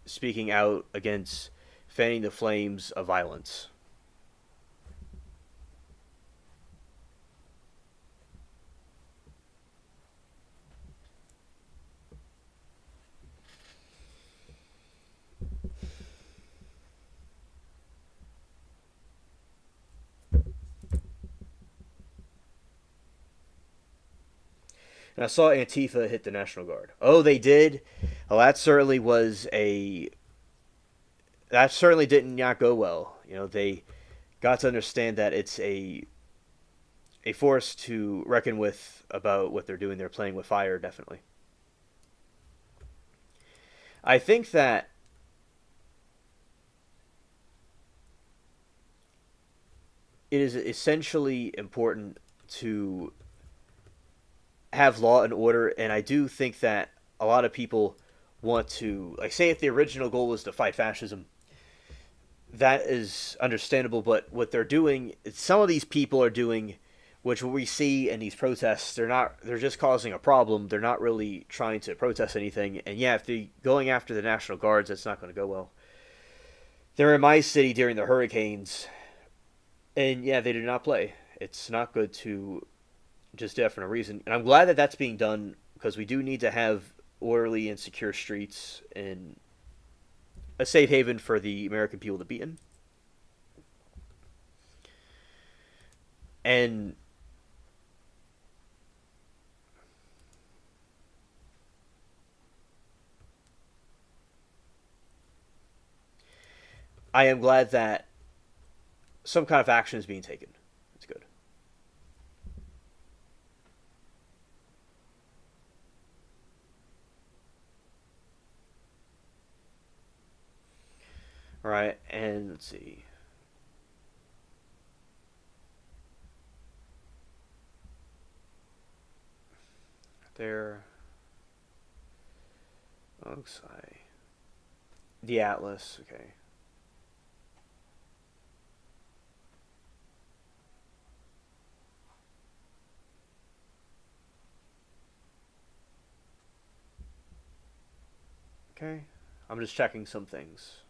speaking out against fanning the flames of violence." And I saw Antifa hit the National Guard. Oh, they did? Well, that certainly did not go well. They got to understand that it's a force to reckon with about what they're doing. They're playing with fire, definitely. I think that it is essentially important to have law and order, and I do think that a lot of people want to, like, say if the original goal was to fight fascism, that is understandable, but what they're doing, some of these people are doing Which what we see in these protests, they're just causing a problem. They're not really trying to protest anything. And yeah, if they're going after the National Guards, that's not going to go well. They're in my city during the hurricanes, and yeah, they did not play. It's not good to just do that for no reason. And I'm glad that that's being done because we do need to have orderly and secure streets and a safe haven for the American people to be in. And I am glad that some kind of action is being taken. It's good. All right, and let's see. There. Looks like the Atlas. Okay. Okay. I'm just checking some things.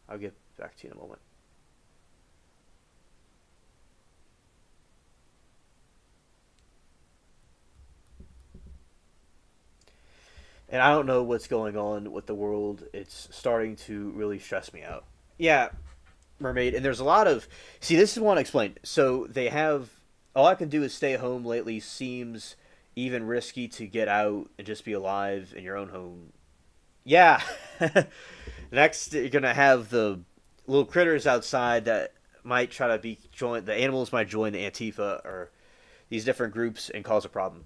I'll get back to you in a moment. And I don't know what's going on with the world. It's starting to really stress me out. Yeah, Mermaid. And there's a lot of. See, this is one I explained. So they have. All I can do is stay home lately seems even risky to get out and just be alive in your own home. Yeah. Next, you're going to have the little critters outside that might try to be join. The animals might join the Antifa or these different groups and cause a problem.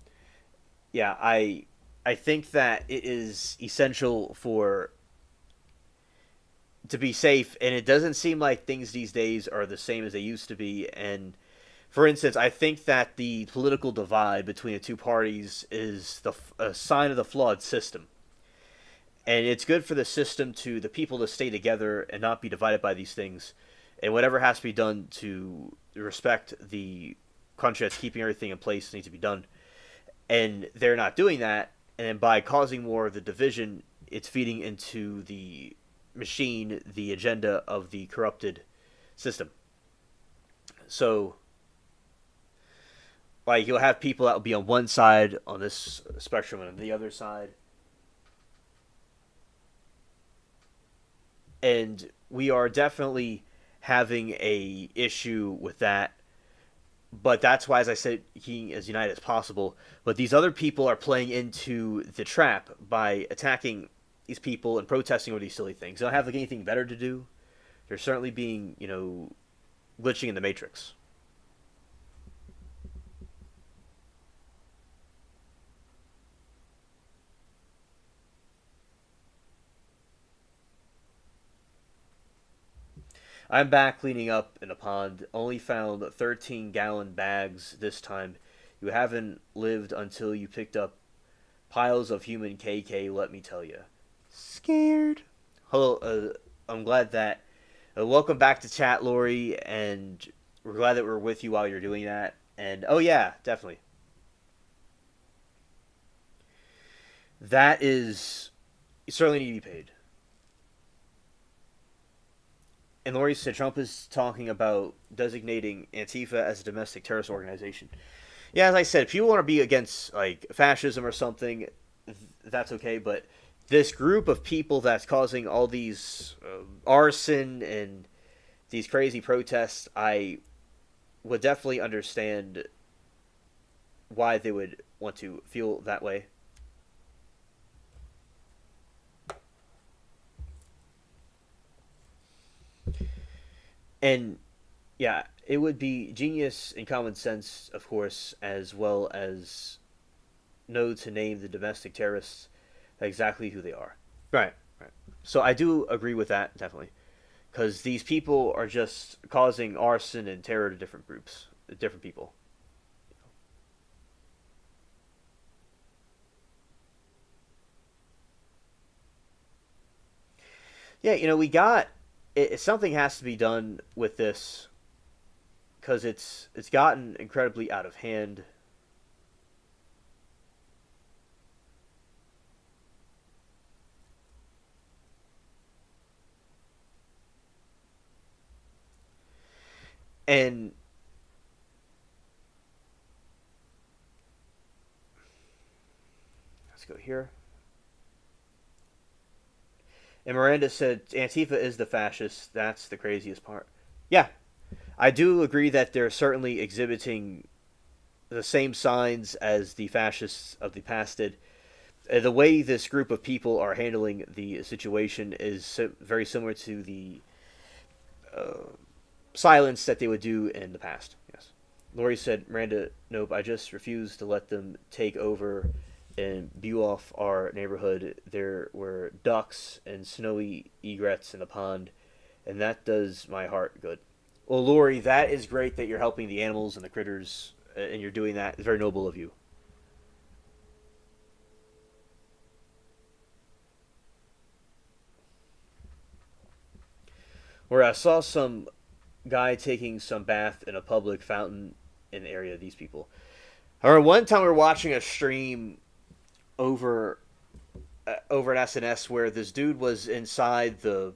Yeah, I think that it is essential for to be safe, and it doesn't seem like things these days are the same as they used to be. And for instance, I think that the political divide between the two parties is a sign of the flawed system. And it's good for the system to the people to stay together and not be divided by these things. And whatever has to be done to respect the country that's keeping everything in place needs to be done. And they're not doing that. And then by causing more of the division, it's feeding into the machine the agenda of the corrupted system. So, like, you'll have people that will be on one side on this spectrum and on the other side. And we are definitely having a issue with that. But that's why, as I said, being as united as possible. But these other people are playing into the trap by attacking these people and protesting over these silly things. They don't have like anything better to do. They're certainly being, glitching in the matrix. I'm back cleaning up in a pond. Only found 13-gallon bags this time. You haven't lived until you picked up piles of human KK, let me tell you. Scared. Hello, I'm glad that. Welcome back to chat, Lori, and we're glad that we're with you while you're doing that. And, oh yeah, definitely. That is. You certainly need to be paid. And Lori said Trump is talking about designating Antifa as a domestic terrorist organization. Yeah, as I said, if people want to be against like fascism or something, that's okay. But this group of people that's causing all these arson and these crazy protests, I would definitely understand why they would want to feel that way. And yeah, it would be genius and common sense, of course, as well as know to name the domestic terrorists exactly who they are. Right, right. So I do agree with that, definitely. Because these people are just causing arson and terror to different groups, different people. Yeah, we got. Something has to be done with this because it's gotten incredibly out of hand. And let's go here. And Miranda said Antifa is the fascist. That's the craziest part. Yeah, I do agree that they're certainly exhibiting the same signs as the fascists of the past did. The way this group of people are handling the situation is very similar to the silence that they would do in the past. Yes. Lori said, Miranda, nope, I just refuse to let them take over and spew off our neighborhood. There were ducks and snowy egrets in the pond, and that does my heart good. Well, Lori, that is great that you're helping the animals and the critters, and you're doing that. It's very noble of you. Where I saw some guy taking some bath in a public fountain in the area of these people. I remember one time we were watching a stream over at SNS where this dude was inside the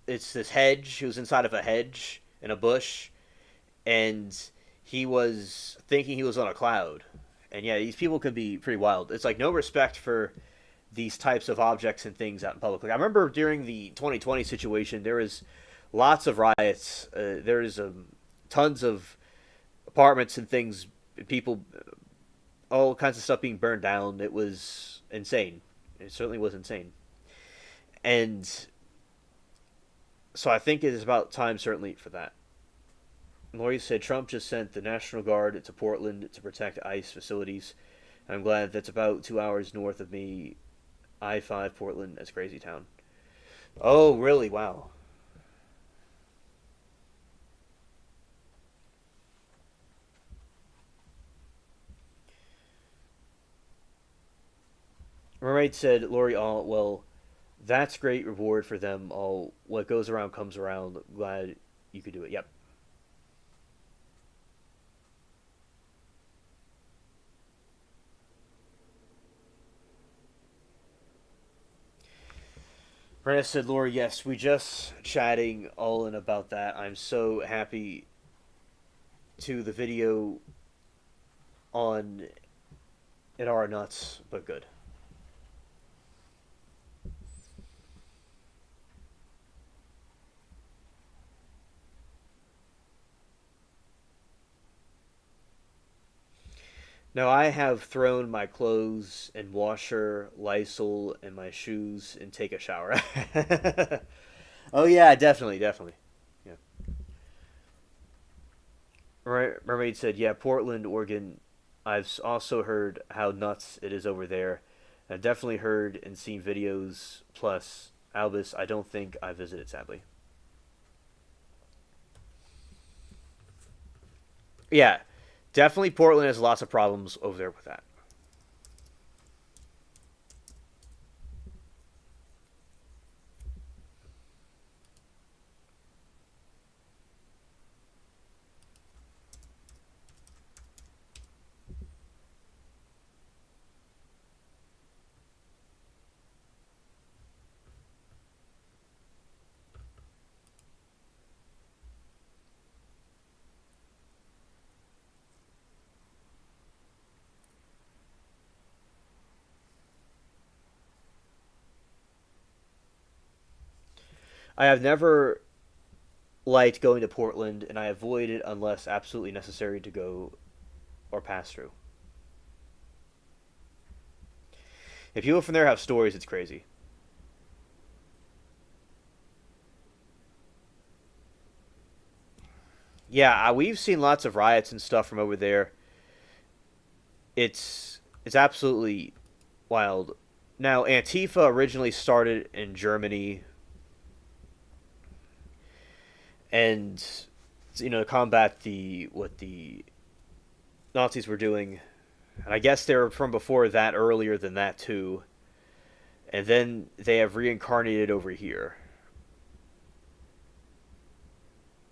it's this hedge. He was inside of a hedge in a bush, and he was thinking he was on a cloud. And yeah, these people can be pretty wild. It's like no respect for these types of objects and things out in public. Like I remember during the 2020 situation, there was lots of riots. There's tons of apartments and things, people, all kinds of stuff being burned down. It was insane. It certainly was insane. And so I think it is about time, certainly, for that. Lori said Trump just sent the National Guard to Portland to protect ICE facilities. I'm glad that's about 2 hours north of me. I-5 Portland, that's crazy town. Oh, really? Wow. Mermaid said, Lori, all well, that's great reward for them. All what goes around comes around. Glad you could do it. Yep. Brenda said, Laura, yes, we just chatting all in about that. I'm so happy to the video on it are nuts, but good. Now I have thrown my clothes in washer, Lysol, and my shoes and take a shower. Oh yeah, definitely, definitely. Yeah. Mermaid said, "Yeah, Portland, Oregon. I've also heard how nuts it is over there. I've definitely heard and seen videos. Plus, Albus, I don't think I visited, sadly. Yeah, definitely Portland has lots of problems over there with that. I have never liked going to Portland, and I avoid it unless absolutely necessary to go or pass through. If people from there have stories, it's crazy. Yeah, we've seen lots of riots and stuff from over there. It's absolutely wild. Now, Antifa originally started in Germany, and to combat the what the Nazis were doing, and I guess they were from before that, earlier than that too. And then they have reincarnated over here.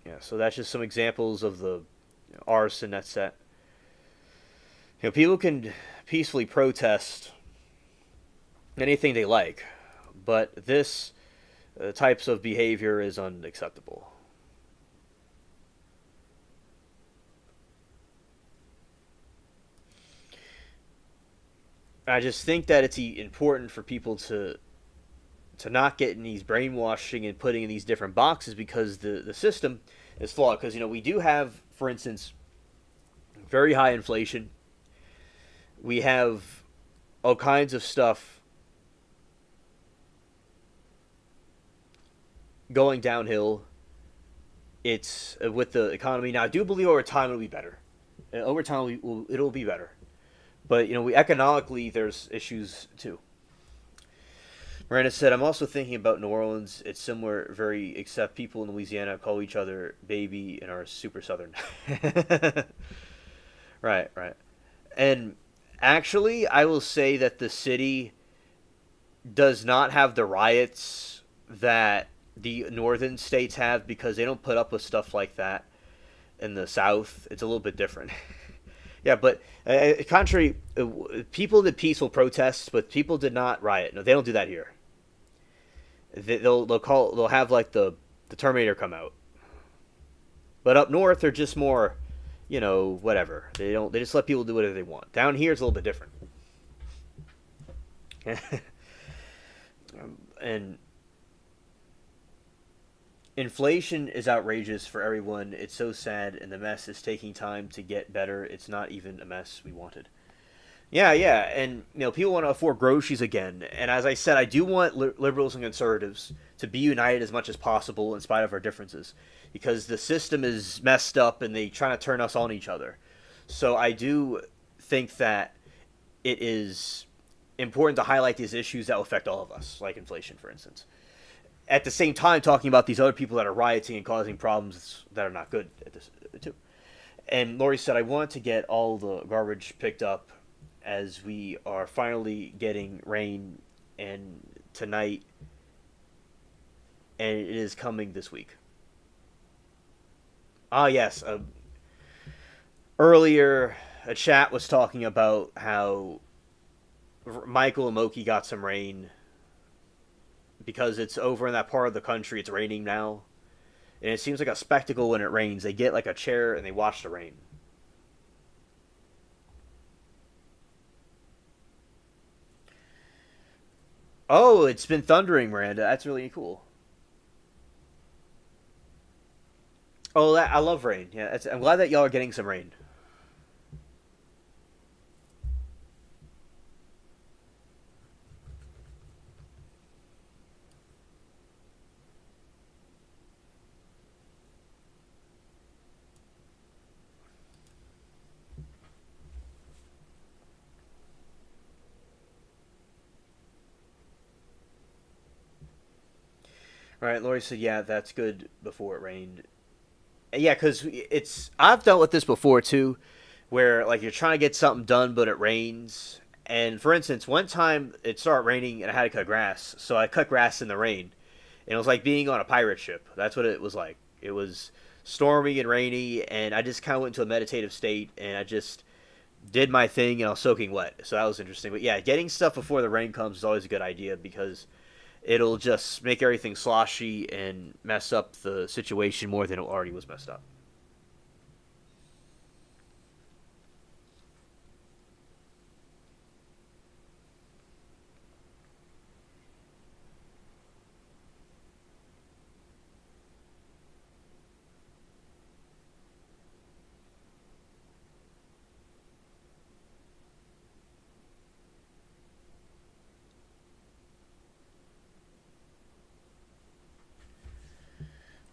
Yeah, so that's just some examples of the arson that's set. People can peacefully protest anything they like, but this types of behavior is unacceptable. I just think that it's important for people to not get in these brainwashing and putting in these different boxes, because the system is flawed. Because we do have, for instance, very high inflation. We have all kinds of stuff going downhill. It's with the economy now. I do believe over time it'll be better. Over time it'll be better. But we economically there's issues too. Miranda said, "I'm also thinking about New Orleans. It's similar, very, except people in Louisiana call each other baby and are super southern." Right, right. And actually, I will say that the city does not have the riots that the northern states have, because they don't put up with stuff like that in the South. It's a little bit different. Yeah, but contrary, people did peaceful protests, but people did not riot. No, they don't do that here. They'll have like the Terminator come out. But up north, they're just more, whatever. They just let people do whatever they want. Down here, it's a little bit different. And inflation is outrageous for everyone. It's so sad, and the mess is taking time to get better. It's not even a mess we wanted. Yeah, yeah, and people want to afford groceries again. And as I said, I do want liberals and conservatives to be united as much as possible in spite of our differences, because the system is messed up and they trying to turn us on each other. So I do think that it is important to highlight these issues that will affect all of us, like inflation, for instance. At the same time, talking about these other people that are rioting and causing problems that are not good at this too. And Lori said, "I want to get all the garbage picked up, as we are finally getting rain and tonight, and it is coming this week." Ah, yes. Earlier, a chat was talking about how Michael and Moki got some rain because it's over in that part of the country. It's raining now, and it seems like a spectacle when it rains. They get like a chair and they watch the rain. Oh, it's been thundering, Miranda. That's really cool. Oh, I love rain. Yeah, I'm glad that y'all are getting some rain. All right, Lori said, "Yeah, that's good before it rained." Yeah, because I've dealt with this before too, where like you're trying to get something done, but it rains. And for instance, one time it started raining and I had to cut grass, so I cut grass in the rain, and it was like being on a pirate ship. That's what it was like. It was stormy and rainy, and I just kind of went into a meditative state, and I just did my thing, and I was soaking wet. So that was interesting. But yeah, getting stuff before the rain comes is always a good idea, because it'll just make everything sloshy and mess up the situation more than it already was messed up.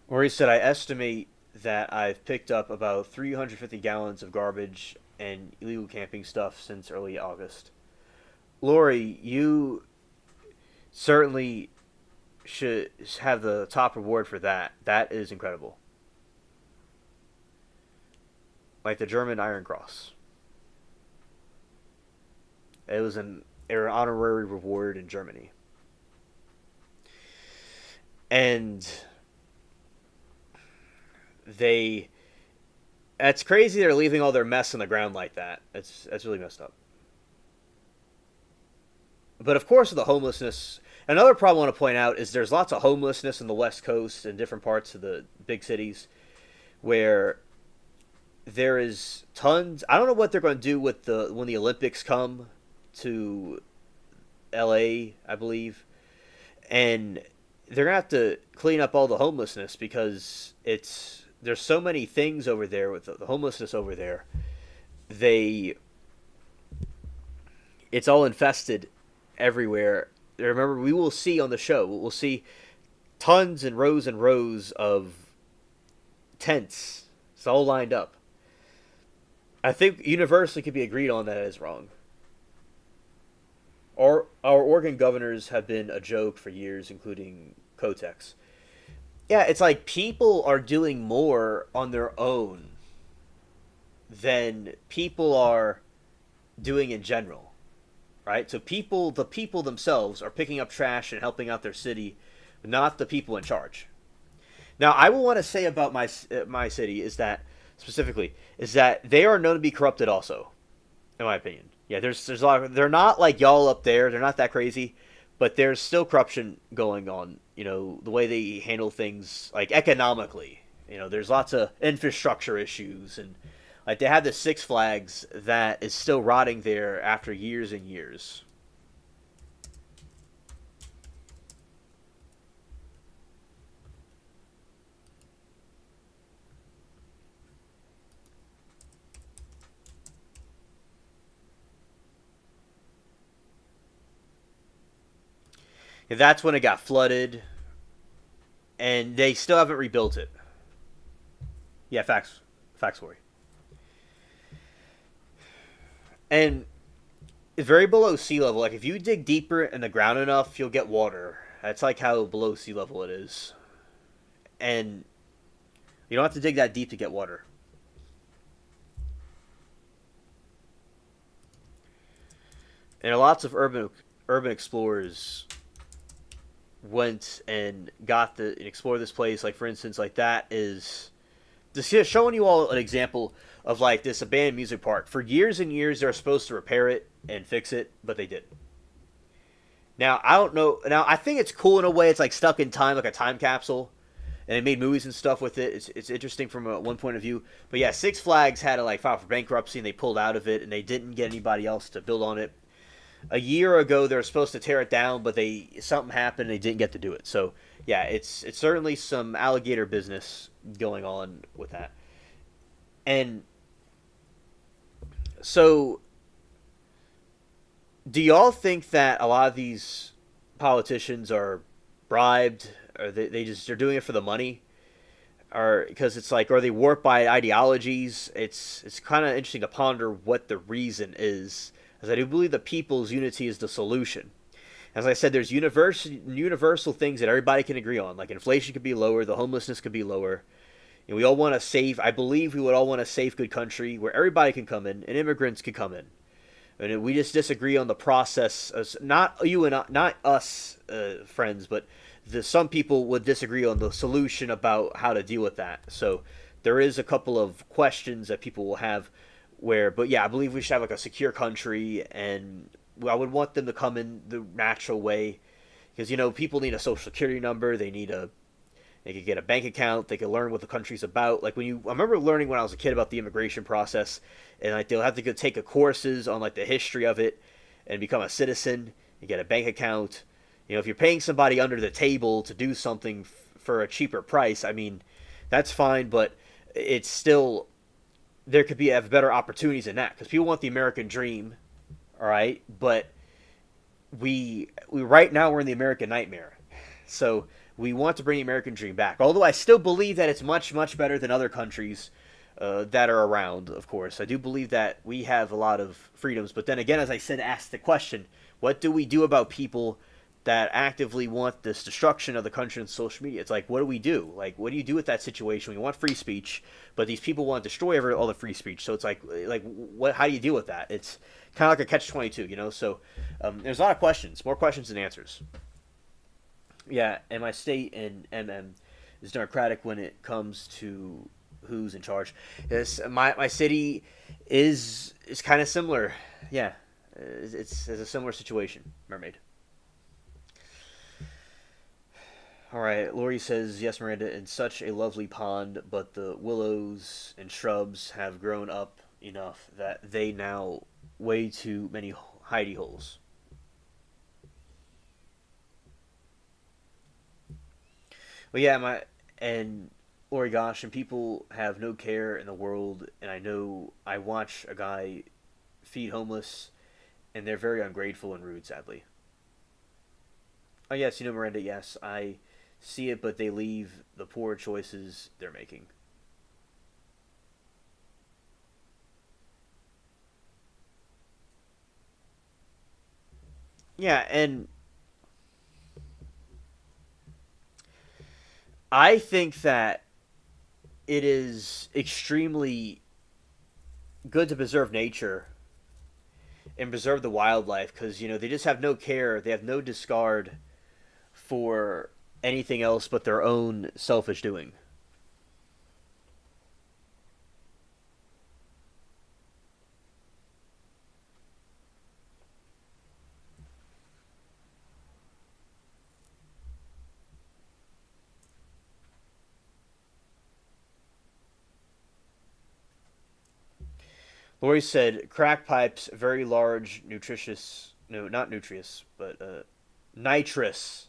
Or he said, "I estimate that I've picked up about 350 gallons of garbage and illegal camping stuff since early August." Lori, you certainly should have the top reward for that. That is incredible. Like the German Iron Cross. It was an honorary reward in Germany. And they That's crazy. They're leaving all their mess on the ground like that. That's really messed up. But of course, with the homelessness, another problem I want to point out is there's lots of homelessness in the West Coast and different parts of the big cities where there is tons. I don't know what they're going to do with the when the Olympics come to LA, I believe, and they're gonna have to clean up all the homelessness because there's so many things over there with the homelessness over there. They It's all infested everywhere. Remember, we will see on the show. We'll see tons and rows of tents. It's all lined up. I think universally could be agreed on that is wrong. Our Oregon governors have been a joke for years, including Kotex. Yeah, it's like people are doing more on their own than people are doing in general, right? So the people themselves are picking up trash and helping out their city, not the people in charge. Now, I will want to say about my city is that specifically is that they are known to be corrupted also, in my opinion. Yeah, there's a lot of, they're not like y'all up there. They're not that crazy, but there's still corruption going on. You know, the way they handle things like economically. You know, there's lots of infrastructure issues and like they have the Six Flags that is still rotting there after years and years. And that's when it got flooded, and they still haven't rebuilt it. Yeah, facts for you. And it's very below sea level. Like if you dig deeper in the ground enough, you'll get water. That's like how below sea level it is, and you don't have to dig that deep to get water. And lots of urban explorers went and and explored this place. Like for instance, like that is just showing you all an example of like this abandoned music park. For years and years, they were supposed to repair it and fix it, but they didn't. Now I don't know. Now I think it's cool in a way. It's like stuck in time, like a time capsule, and they made movies and stuff with it. It's interesting from one point of view. But yeah, Six Flags had to like file for bankruptcy, and they pulled out of it, and they didn't get anybody else to build on it. A year ago, they were supposed to tear it down, but something happened and they didn't get to do it. So yeah, it's certainly some alligator business going on with that. And so, do y'all think that a lot of these politicians are bribed, or they're doing it for the money, or because it's like, are they warped by ideologies? It's kind of interesting to ponder what the reason is. As I do believe the people's unity is the solution. As I said, there's universal things that everybody can agree on. Like inflation could be lower, the homelessness could be lower. And we all want to save, I believe we would all want a safe, good country where everybody can come in and immigrants can come in. And we just disagree on the process. Not you and not us, friends, but some people would disagree on the solution about how to deal with that. So there is a couple of questions that people will have but yeah, I believe we should have like a secure country, and I would want them to come in the natural way, because people need a social security number, they could get a bank account, they could learn what the country's about. Like I remember learning when I was a kid about the immigration process, and like they'll have to go take courses on like the history of it, and become a citizen, and get a bank account. If you're paying somebody under the table to do something for a cheaper price, I mean, that's fine, but it's still. There could have better opportunities in that, because people want the American dream, all right, but we right now we're in the American nightmare, so we want to bring the American dream back. Although I still believe that it's much better than other countries that are around. Of course, I do believe that we have a lot of freedoms, but then again, as I said, ask the question: what do we do about people that actively want this destruction of the country and social media? It's like, what do we do? Like, what do you do with that situation? We want free speech, but these people want to destroy all the free speech. So it's like what? How do you deal with that? It's kind of like a catch-22, So there's a lot of questions, more questions than answers. Yeah, and my state in MM is democratic when it comes to who's in charge. Yes, my city is kind of similar. Yeah, it's a similar situation. Mermaid. All right, Lori says, yes, Miranda, in such a lovely pond, but the willows and shrubs have grown up enough that they now way too many hidey holes. Well, yeah, and Lori, gosh, and people have no care in the world, and I know I watch a guy feed homeless, and they're very ungrateful and rude, sadly. Oh, yes, Miranda, yes, I see it, but they leave the poor choices they're making. Yeah, and I think that it is extremely good to preserve nature and preserve the wildlife because, they just have no care, they have no discard for anything else but their own selfish doing. Lori said, crack pipes, very large, nutritious, no, not nutritious, but nitrous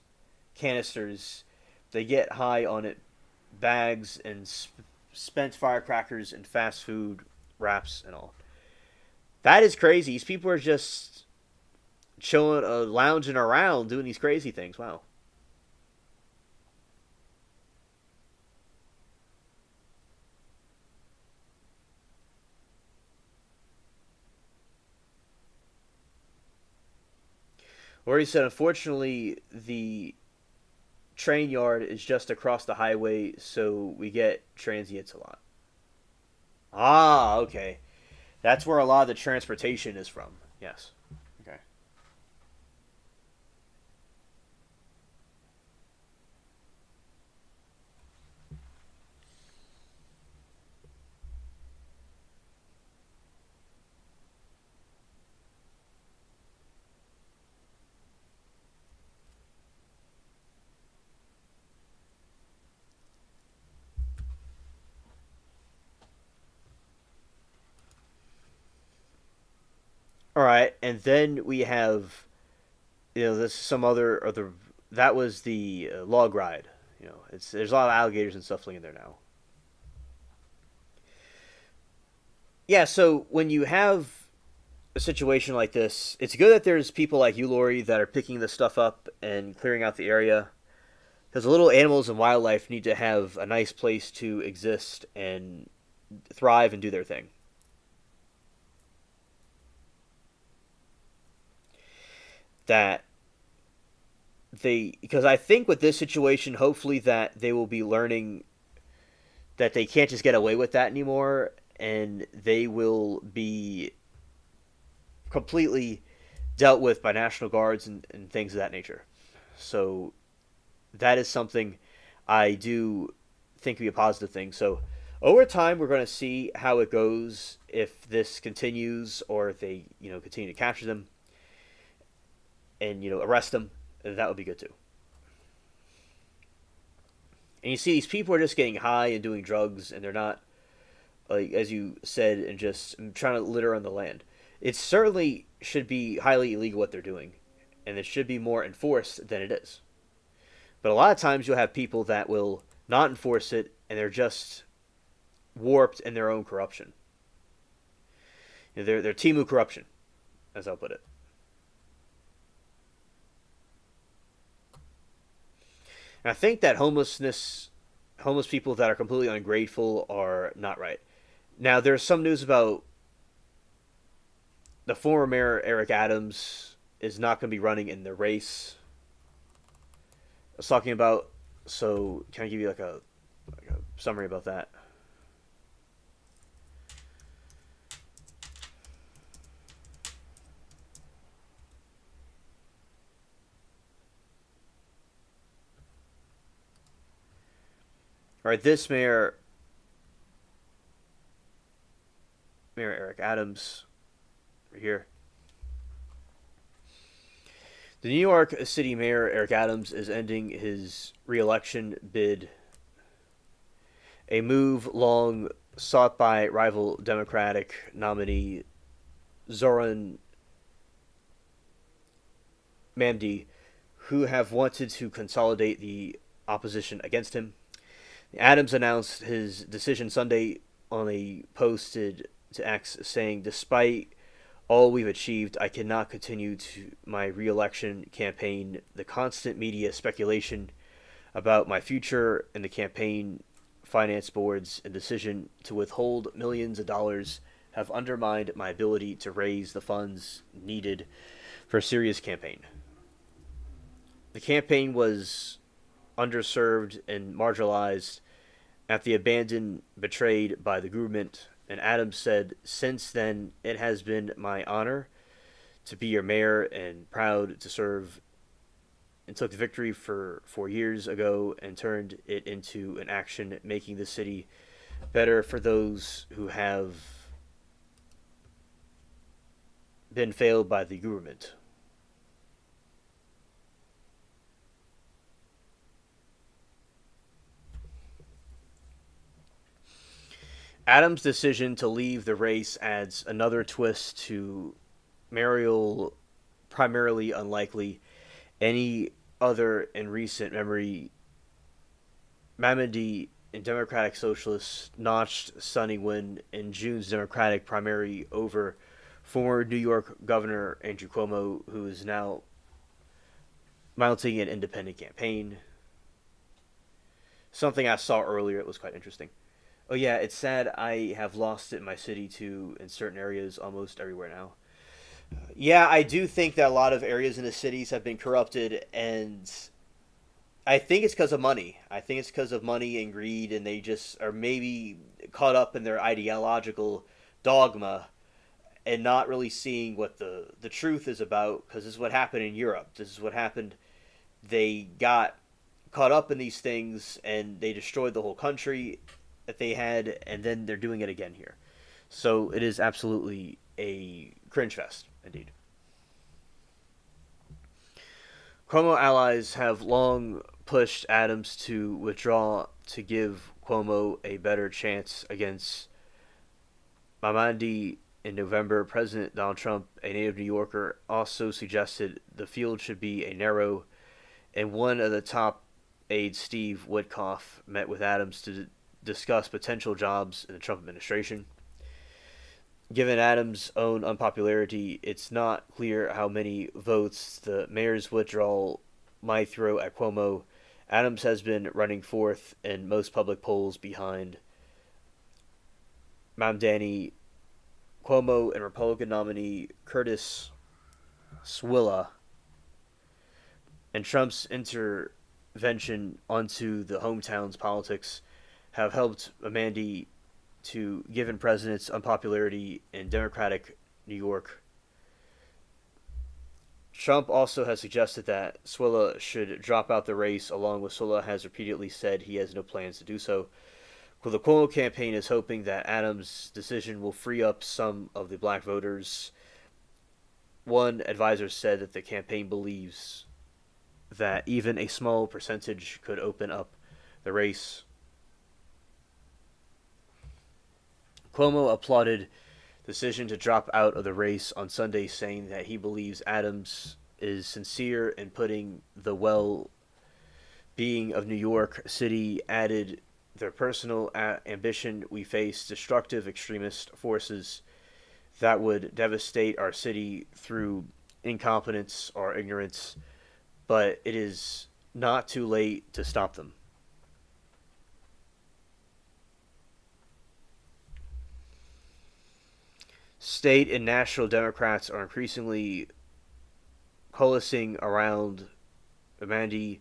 canisters. They get high on it, bags and spent firecrackers and fast food wraps and all. That is crazy. These people are just chilling, lounging around, doing these crazy things. Wow. Lori said, unfortunately, the train yard is just across the highway, so we get transients a lot. Ah, okay. That's where a lot of the transportation is from. Yes. Okay. All right, and then we have, this some other that was the log ride. There's a lot of alligators and stuff living there now. Yeah, so when you have a situation like this, it's good that there's people like you, Lori, that are picking this stuff up and clearing out the area. Because the little animals and wildlife need to have a nice place to exist and thrive and do their thing. That because I think with this situation, hopefully that they will be learning that they can't just get away with that anymore, and they will be completely dealt with by National Guards and things of that nature. So that is something I do think would be a positive thing. So over time, we're going to see how it goes if this continues or if they continue to capture them and arrest them. That would be good too. And you see, these people are just getting high and doing drugs, and they're not, like as you said, and just trying to litter on the land. It certainly should be highly illegal what they're doing, and it should be more enforced than it is. But a lot of times you'll have people that will not enforce it, and they're just warped in their own corruption. They're Timu corruption, as I'll put it. And I think that homeless people that are completely ungrateful are not right. Now, there's some news about the former mayor, Eric Adams, is not going to be running in the race. I was talking about, so can I give you like a summary about that? All right, this mayor Adams right here. The New York City Mayor Eric Adams is ending his re-election bid, a move long sought by rival Democratic nominee Zoran Mamdi, who have wanted to consolidate the opposition against him. Adams announced his decision Sunday on a posted to X, saying, "Despite all we've achieved, I cannot continue to my re-election campaign. The constant media speculation about my future and the campaign finance board's decision to withhold millions of dollars have undermined my ability to raise the funds needed for a serious campaign. The campaign was underserved and marginalized at the abandoned, betrayed by the government." And Adams said, "Since then, it has been my honor to be your mayor and proud to serve, and took the victory for 4 years ago and turned it into an action, making the city better for those who have been failed by the government." Adams' decision to leave the race adds another twist to mayoral primarily unlikely any other in recent memory. Mamadi and Democratic Socialists notched stunning win in June's Democratic primary over former New York Governor Andrew Cuomo, who is now mounting an independent campaign. Something I saw earlier, it was quite interesting. Oh yeah, it's sad I have lost it in my city too, in certain areas, almost everywhere now. Yeah, I do think that a lot of areas in the cities have been corrupted, and I think it's because of money. I think it's because of money and greed, and they just are maybe caught up in their ideological dogma and not really seeing what the truth is about, because this is what happened in Europe. This is what happened. They got caught up in these things, and they destroyed the whole country that they had, and then they're doing it again here. So it is absolutely a cringe fest, indeed. Cuomo allies have long pushed Adams to withdraw to give Cuomo a better chance against Mamadi in November. President Donald Trump, a native New Yorker, also suggested the field should be a narrow, and one of the top aides, Steve Witkoff, met with Adams to discuss potential jobs in the Trump administration. Given Adams' own unpopularity, it's not clear how many votes the mayor's withdrawal might throw at Cuomo. Adams has been running fourth in most public polls behind Mamdani. Cuomo and Republican nominee Curtis Swilla, and Trump's intervention onto the hometown's politics have helped Mamdani to, given president's unpopularity in Democratic New York. Trump also has suggested that Swilla should drop out the race, along with Swilla has repeatedly said he has no plans to do so. The Cuomo campaign is hoping that Adams' decision will free up some of the black voters. One advisor said that the campaign believes that even a small percentage could open up the race. Cuomo applauded the decision to drop out of the race on Sunday, saying that he believes Adams is sincere in putting the well-being of New York City, added their personal ambition. We face destructive extremist forces that would devastate our city through incompetence or ignorance, but it is not too late to stop them. State and national Democrats are increasingly coalescing around Mamdani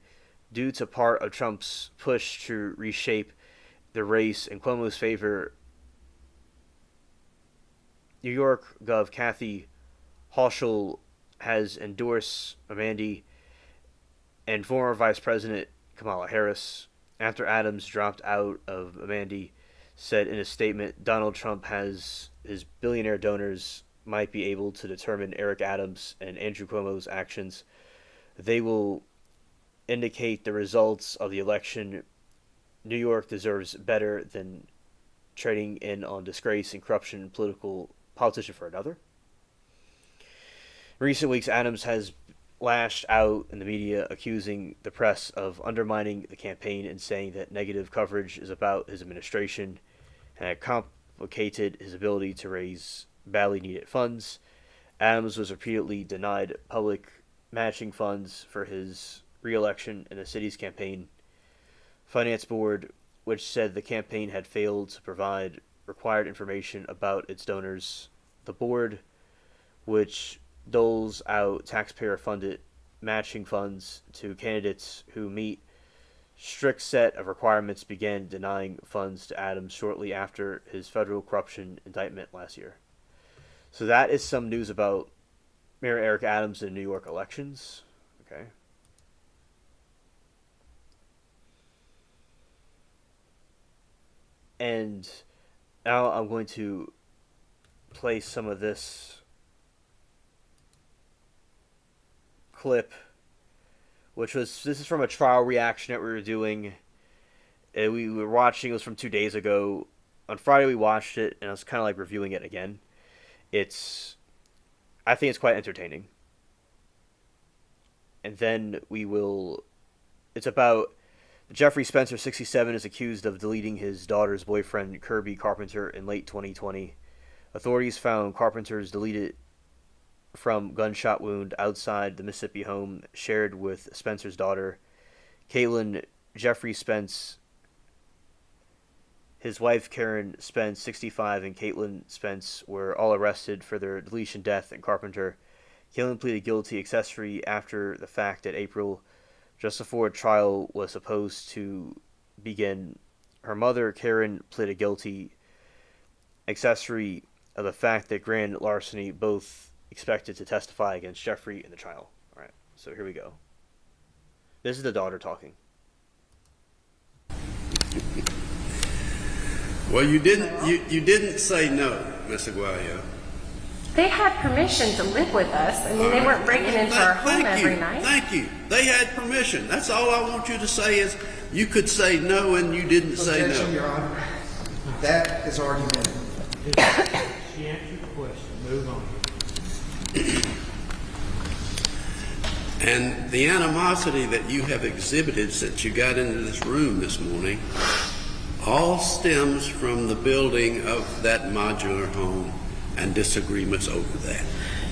due to part of Trump's push to reshape the race in Cuomo's favor. New York Gov. Kathy Hochul has endorsed Mamdani and former Vice President Kamala Harris after Adams dropped out of Mamdani, said in a statement Donald Trump has his billionaire donors might be able to determine Eric Adams and Andrew Cuomo's actions. They will indicate the results of the election. New York deserves better than trading in on disgrace and corruption and politician for another. In recent weeks, Adams has lashed out in the media, accusing the press of undermining the campaign and saying that negative coverage is about his administration and had complicated his ability to raise badly needed funds. Adams was repeatedly denied public matching funds for his re-election in the city's campaign finance board, which said the campaign had failed to provide required information about its donors. The board, which doles out taxpayer-funded matching funds to candidates who meet strict set of requirements, began denying funds to Adams shortly after his federal corruption indictment last year. So that is some news about Mayor Eric Adams in New York elections. Okay. And now I'm going to play some of this clip, this is from a trial reaction that we were doing. We were watching, it was from 2 days ago. On Friday we watched it, and I was kind of like reviewing it again. I think it's quite entertaining. And then it's about Jeffrey Spencer, 67, is accused of deleting his daughter's boyfriend, Kirby Carpenter, in late 2020. Authorities found Carpenter's deleted from gunshot wound outside the Mississippi home shared with Spencer's daughter, Caitlin. Jeffrey Spence, his wife Karen Spence, 65, and Caitlin Spence were all arrested for their deletion death in Carpenter. Caitlin pleaded guilty accessory after the fact in April, just before trial was supposed to begin. Her mother, Karen, pleaded guilty accessory of the fact that grand larceny, both expected to testify against Jeffrey in the trial. All right, so here we go. This is the daughter talking. Well, you didn't say no, Miss Aguayo. They had permission to live with us. I mean, they weren't breaking into our home every night. Thank you. They had permission. That's all I want you to say is you could say no and you didn't say Objection, no. Your Honor. That is already been. She answered the question. Move on. And the animosity that you have exhibited since you got into this room this morning all stems from the building of that modular home and disagreements over that.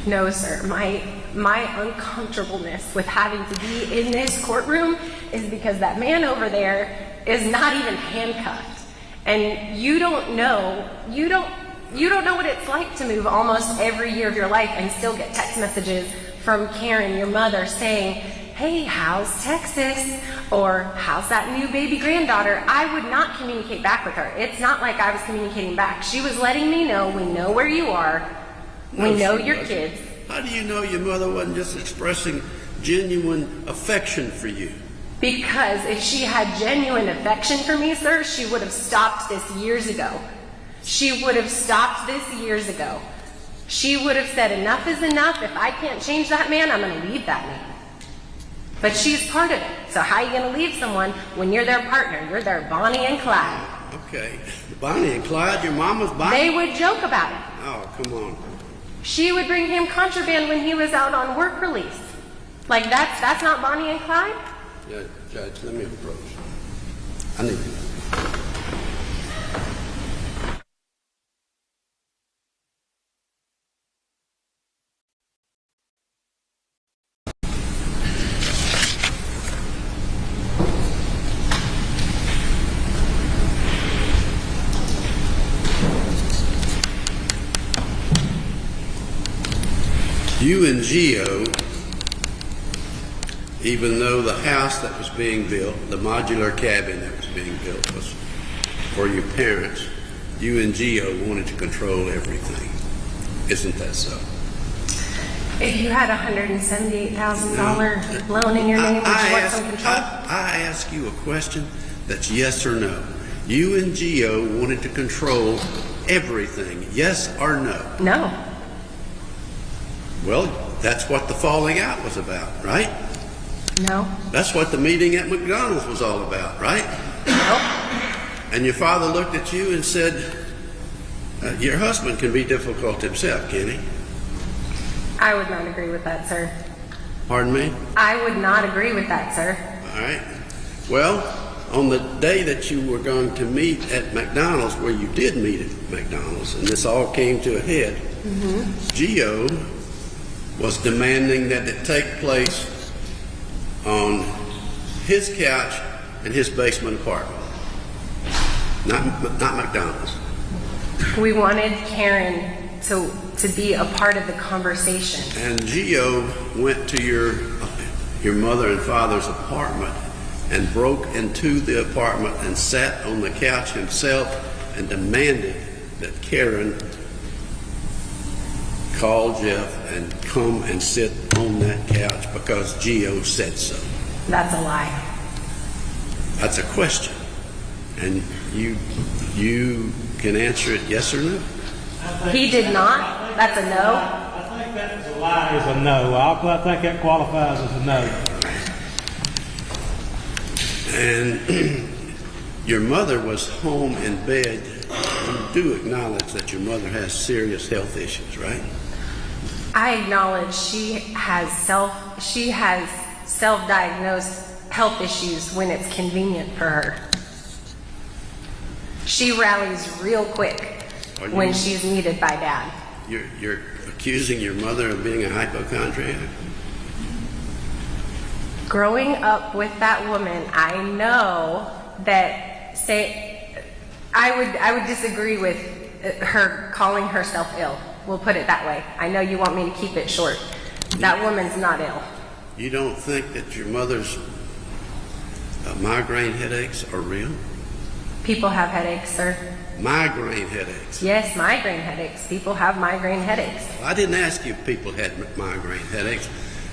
No, sir. My uncomfortableness with having to be in this courtroom is because that man over there is not even handcuffed. And you don't know what it's like to move almost every year of your life and still get text messages from Karen, your mother, saying, "Hey, how's Texas?" Or "How's that new baby granddaughter?" I would not communicate back with her. It's not like I was communicating back. She was letting me know, we know where you are. We know your kids. How do you know your mother wasn't just expressing genuine affection for you? Because if she had genuine affection for me, sir, she would have stopped this years ago. She would have stopped this years ago. She would have said, enough is enough. If I can't change that man, I'm going to leave that man. But she's part of it. So how are you going to leave someone when you're their partner? You're their Bonnie and Clyde. Okay. Bonnie and Clyde, your mama's Bonnie? They would joke about it. Oh, come on. She would bring him contraband when he was out on work release. Like that's not Bonnie and Clyde? Yeah, Judge, let me approach. I need to. You and Gio, even though the house that was being built, the modular cabin that was being built was for your parents, you and Gio wanted to control everything. Isn't that so? If you had a $178,000 loan in your name, would you want some control? I ask you a question that's yes or no. You and Gio wanted to control everything, yes or no? No. Well, that's what the falling out was about, right? No. That's what the meeting at McDonald's was all about, right? Nope. And your father looked at you and said, your husband can be difficult himself, can he? I would not agree with that, sir. Pardon me? I would not agree with that, sir. All right. Well, on the day that you were going to meet at McDonald's, where you did meet at McDonald's, and this all came to a head, Gio was demanding that it take place on his couch in his basement apartment, not McDonald's. We wanted Karen to be a part of the conversation. And Gio went to your mother and father's apartment and broke into the apartment and sat on the couch himself and demanded that Karen call Jeff and come and sit on that couch because Gio said so. That's a lie. That's a question. And you can answer it yes or no? He did not? That's a no? I think that is a lie is a no. I think that qualifies as a no. And your mother was home in bed. You do acknowledge that your mother has serious health issues, right? I acknowledge she has self-diagnosed health issues when it's convenient for her. She rallies real quick when she's needed by Dad. You're accusing your mother of being a hypochondriac? Growing up with that woman, I know that I would disagree with her calling herself ill. We'll put it that way. I know you want me to keep it short. That woman's not ill. You don't think that your mother's migraine headaches are real? People have headaches, sir. Migraine headaches. Yes, migraine headaches. People have migraine headaches. I didn't ask you if people had migraine headaches.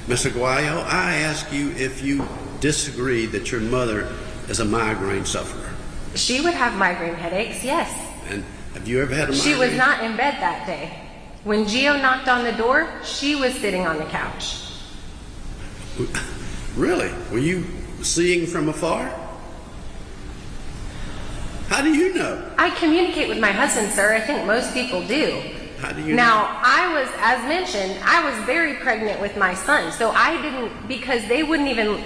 Ms. Aguayo, I asked you if you disagree that your mother is a migraine sufferer. She would have migraine headaches, yes. And have you ever had a migraine? She was not in bed that day. When Gio knocked on the door, she was sitting on the couch. Really? Were you seeing from afar? How do you know? I communicate with my husband, sir. I think most people do. How do you Now, know? I was, as mentioned, I was very pregnant with my son. So I didn't, because they wouldn't even,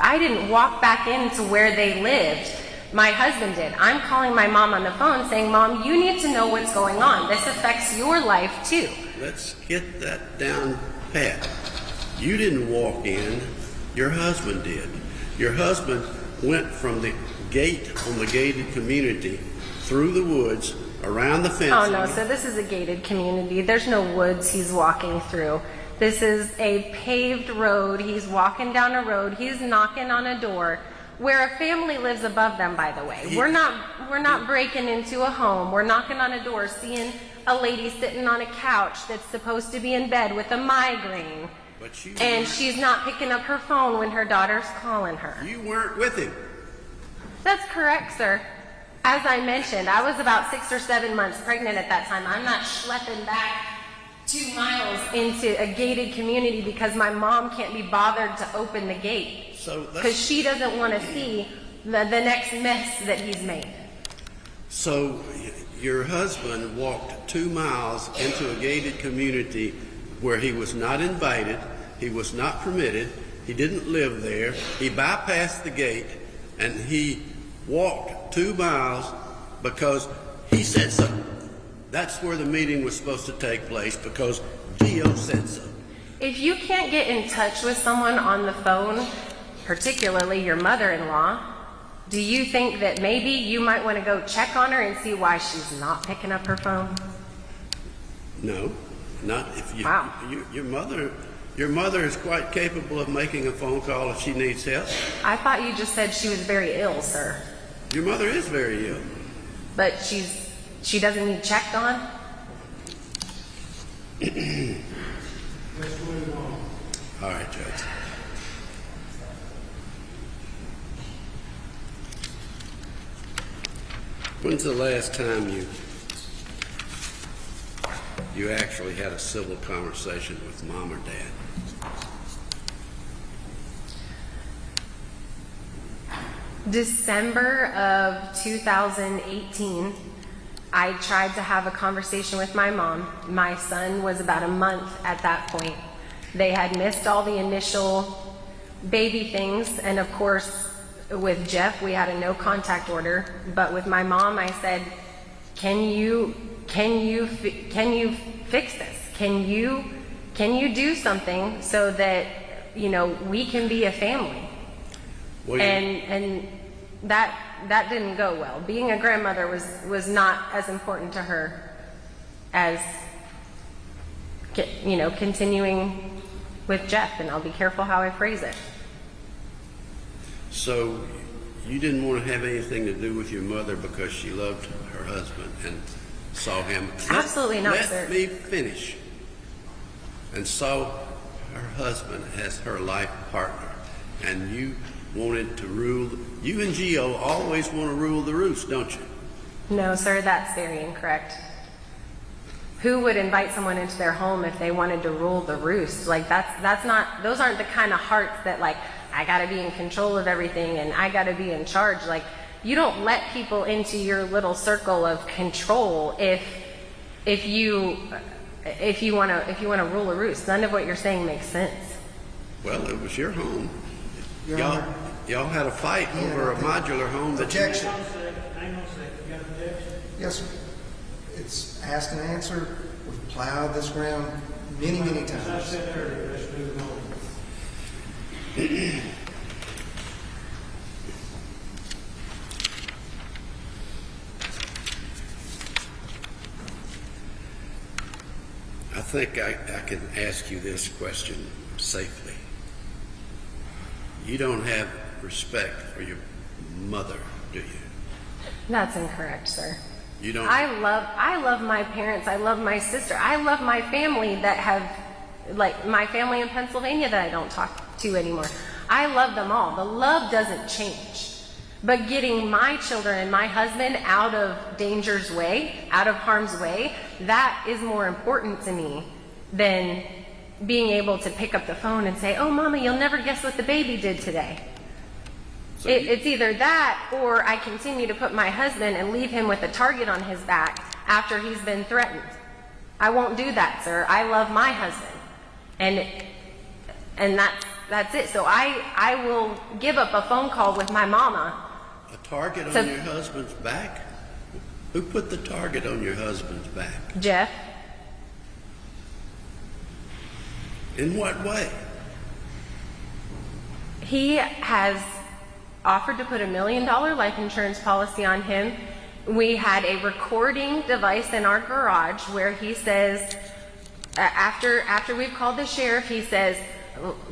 I didn't walk back into where they lived. My husband did. I'm calling my mom on the phone saying, Mom, you need to know what's going on. This affects your life too. Let's get that down pat. You didn't walk in. Your husband did. Your husband went from the gate on the gated community through the woods, around the fence. Oh no, so this is a gated community. There's no woods he's walking through. This is a paved road. He's walking down a road. He's knocking on a door where a family lives above them, by the way. We're not breaking into a home. We're knocking on a door, seeing a lady sitting on a couch that's supposed to be in bed with a migraine. And she's not picking up her phone when her daughter's calling her. You weren't with him. That's correct, sir. As I mentioned, I was about 6 or 7 months pregnant at that time. I'm not schlepping back 2 miles into a gated community because my mom can't be bothered to open the gate. Because she doesn't want to see the next mess that he's made. So your husband walked 2 miles into a gated community where he was not invited, he was not permitted, he didn't live there, he bypassed the gate, and he walked 2 miles because he said so. That's where the meeting was supposed to take place because Gio said so. If you can't get in touch with someone on the phone, particularly your mother-in-law, do you think that maybe you might want to go check on her and see why she's not picking up her phone? No, not if you. Wow. Your mother is quite capable of making a phone call if she needs help. I thought you just said she was very ill, sir. Your mother is very ill. But she doesn't need checked on? All right, Judge. When's the last time you actually had a civil conversation with mom or dad? December of 2018, I tried to have a conversation with my mom. My son was about a month at that point. They had missed all the initial baby things, and of course, with Jeff, we had a no contact order. But with my mom, I said, "Can you fix this? Can you do something so that we can be a family?" Well, And that didn't go well. Being a grandmother was not as important to her as continuing with Jeff, and I'll be careful how I phrase it. So you didn't want to have anything to do with your mother because she loved her husband and saw him. Absolutely not, sir. Let me finish. And saw her husband as her life partner, and you wanted to rule. You and Gio always want to rule the roost, don't you? No, sir, that's very incorrect. Who would invite someone into their home if they wanted to rule the roost? Like that's not. Those aren't the kind of hearts that like, I gotta be in control of everything and I gotta be in charge. Like, you don't let people into your little circle of control if you wanna rule a roost. None of what you're saying makes sense. Well, it was your home. Your Honor. Y'all had a fight over a modular home. Objection. Hang on a second, you got an objection? Yes, sir. It's asked and answered. We've plowed this ground many, many As I times. said earlier, let's move on. I think I can ask you this question safely. You don't have respect for your mother, do you? That's incorrect, sir. You don't. I love my parents. I love my sister. I love my family that have, like my family in Pennsylvania that I don't talk to anymore. I love them all. The love doesn't change. But getting my children and my husband out of danger's way, out of harm's way, that is more important to me than being able to pick up the phone and say, "Oh, Mama, you'll never guess what the baby did today." So It's either that or I continue to put my husband and leave him with a target on his back after he's been threatened. I won't do that, sir. I love my husband. And that's it. So I will give up a phone call with my mama. a target So- on your husband's back? Who put the target on your husband's back? Jeff, In what way? he has offered to put $1 million life insurance policy on him. We had a recording device in our garage where he says, after we've called the sheriff, he says,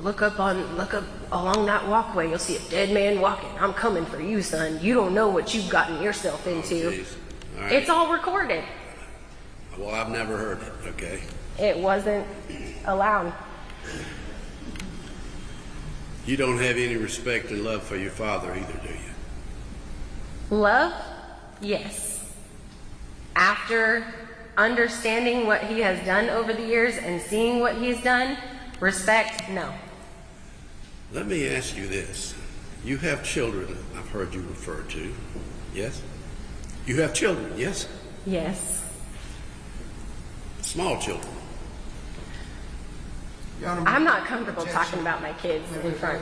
look up along that walkway. You'll see a dead man walking. I'm coming for you, son. You don't know what you've gotten yourself into. Jeez. All right. It's all recorded. Well, I've never heard it, okay? It wasn't allowed. You don't have any respect and love for your father either, do you? Love? Yes. After understanding what he has done over the years and seeing what he's done, respect? No. Let me ask you this. You have children, I've heard you refer to, yes? You have children, yes? Yes. Small children. Your Honor, I'm not comfortable objection. talking about my kids in front.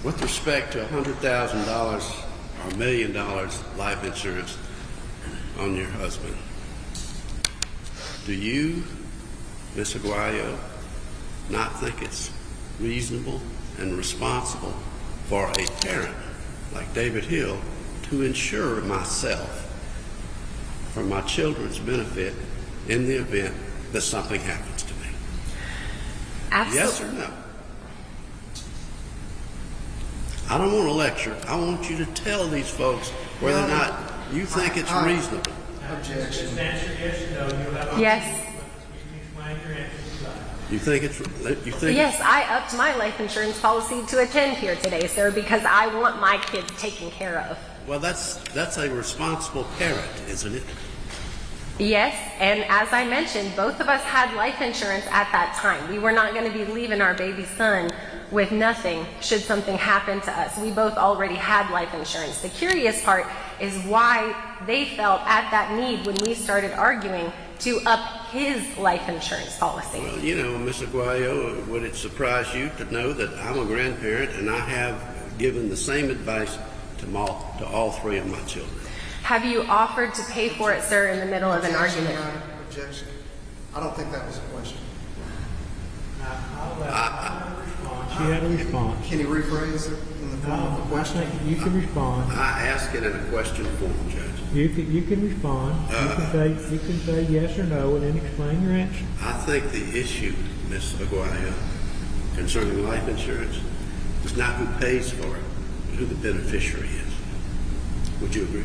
With respect to $100,000 or $1 million life insurance on your husband, do you, Ms. Aguayo, not think it's reasonable and responsible for a parent like David Hill to insure myself for my children's benefit in the event that something happens to me? Yes or no? I don't want to lecture. I want you to tell these folks whether or not you think it's reasonable. Objection. Just answer yes or no. You'll have Yes. You can explain your answer. You think it's Yes, I upped my life insurance policy to attend here today, sir, because I want my kids taken care of. well, that's a responsible parent, isn't it? Yes, and as I mentioned, both of us had life insurance at that time. We were not going to be leaving our baby son with nothing should something happen to us. We both already had life insurance. The curious part is why they felt at that need when we started arguing to up his life insurance policy. Well, you know, Miss Aguayo, would it surprise you to know that I'm a grandparent and I have given the same advice to all three of my children? Have you offered to pay for it, sir, in the middle of an Objection, argument? Your Honor. Objection. I don't think that was a question. I'll let her respond. She had a response. Can you rephrase it in the form of a No, I question? think you can respond. I ask it in a question form, Judge. You can respond. You can say yes or no and then explain your answer. I think the issue, Miss Aguayo, concerning life insurance is not who pays for it, but who the beneficiary is. Would you agree?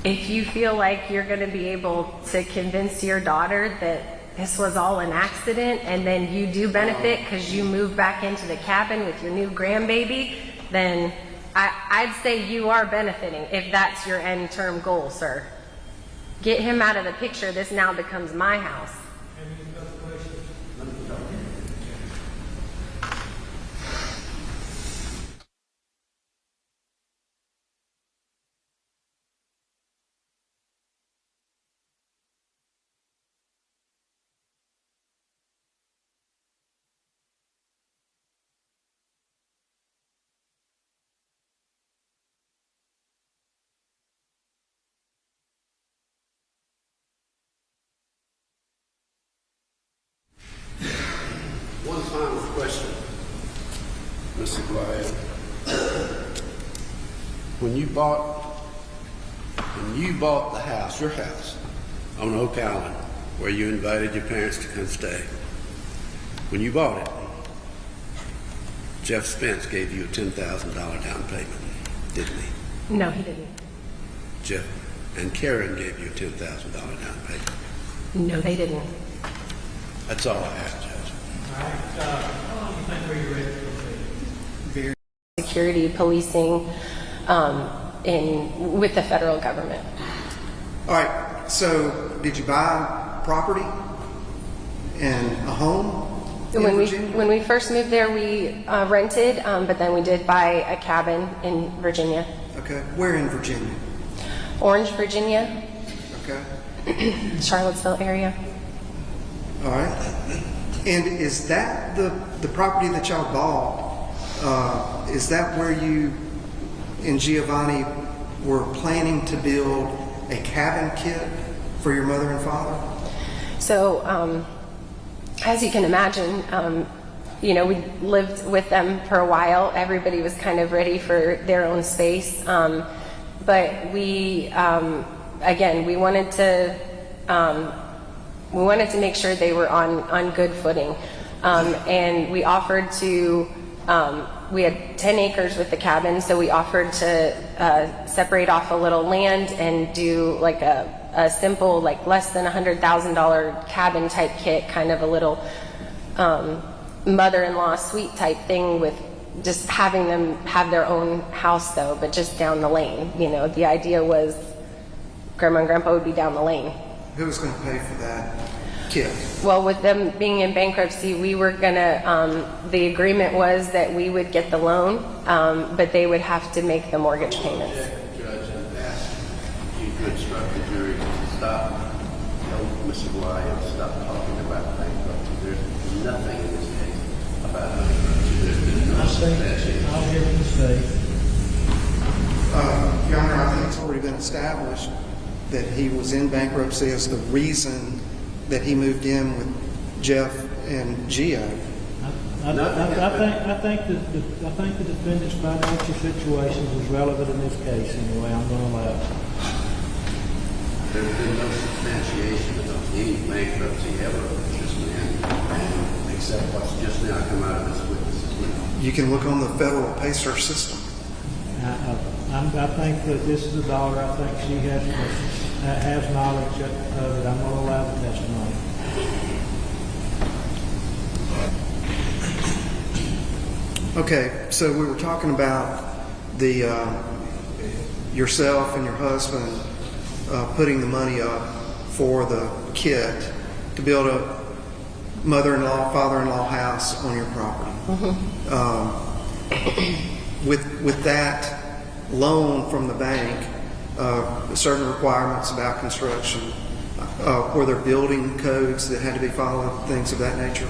If you feel like you're going to be able to convince your daughter that this was all an accident and then you do benefit because you move back into the cabin with your new grandbaby, then I'd say you are benefiting if that's your end term goal, sir. Get him out of the picture. This now becomes my house. Any other questions? One final question, Miss Aguayo. When you bought the house, your house, on Oak Island, where you invited your parents to come stay, when you bought it, Jeff Spence gave you a $10,000 down payment, didn't he? No, he didn't. Jeff and Karen gave you a $10,000 down payment. No, they didn't. That's all I have, Judge. All right. How long do you think we're ready to proceed? Security, policing, with the federal government. All right, so did you buy property and a home in Virginia? When we first moved there, we rented, but then we did buy a cabin in Virginia. Okay, where in Virginia? Orange, Virginia, Okay, Charlottesville area. all right. And is that the property that y'all bought? Is that where you and Giovanni were planning to build a cabin kit for your mother and father? So, as you can imagine, we lived with them for a while. Everybody was kind of ready for their own space. But we, again, we wanted to make sure they were on good footing. And we offered to, we had 10 acres with the cabin, so we offered to separate off a little land and do like a simple, like less than $100,000 cabin type kit, kind of a little mother-in-law suite type thing, with just having them have their own house though, but just down the lane. The idea was Grandma and Grandpa would be down the lane. Who was going to pay for that kit? Well, with them being in bankruptcy, we were gonna, the agreement was that we would get the loan, but they would have to make the mortgage payments. Judge, and ask you to instruct the jury to stop, Miss Aguayo, stop talking about bankruptcy. There's nothing in this case about bankruptcy. There's been no substantiation. I'll give him the state. Your Honor, I think it's already been established that he was in bankruptcy as the reason that he moved in with Jeff and Gio. I think the defendant's financial situation was relevant in this case anyway. I'm going to allow it. There's been no substantiation of any bankruptcy ever of this man, except what's just now come out of this witness's mouth. you can look on the federal PACER system. I think that this is a daughter. I think she has knowledge of it. I'm going to allow the testimony. Okay, so we were talking about the yourself and your husband putting the money up for the kit to build a mother-in-law, father-in-law house on your property. With that loan from the bank, certain requirements about construction, were there building codes that had to be followed, things of that nature?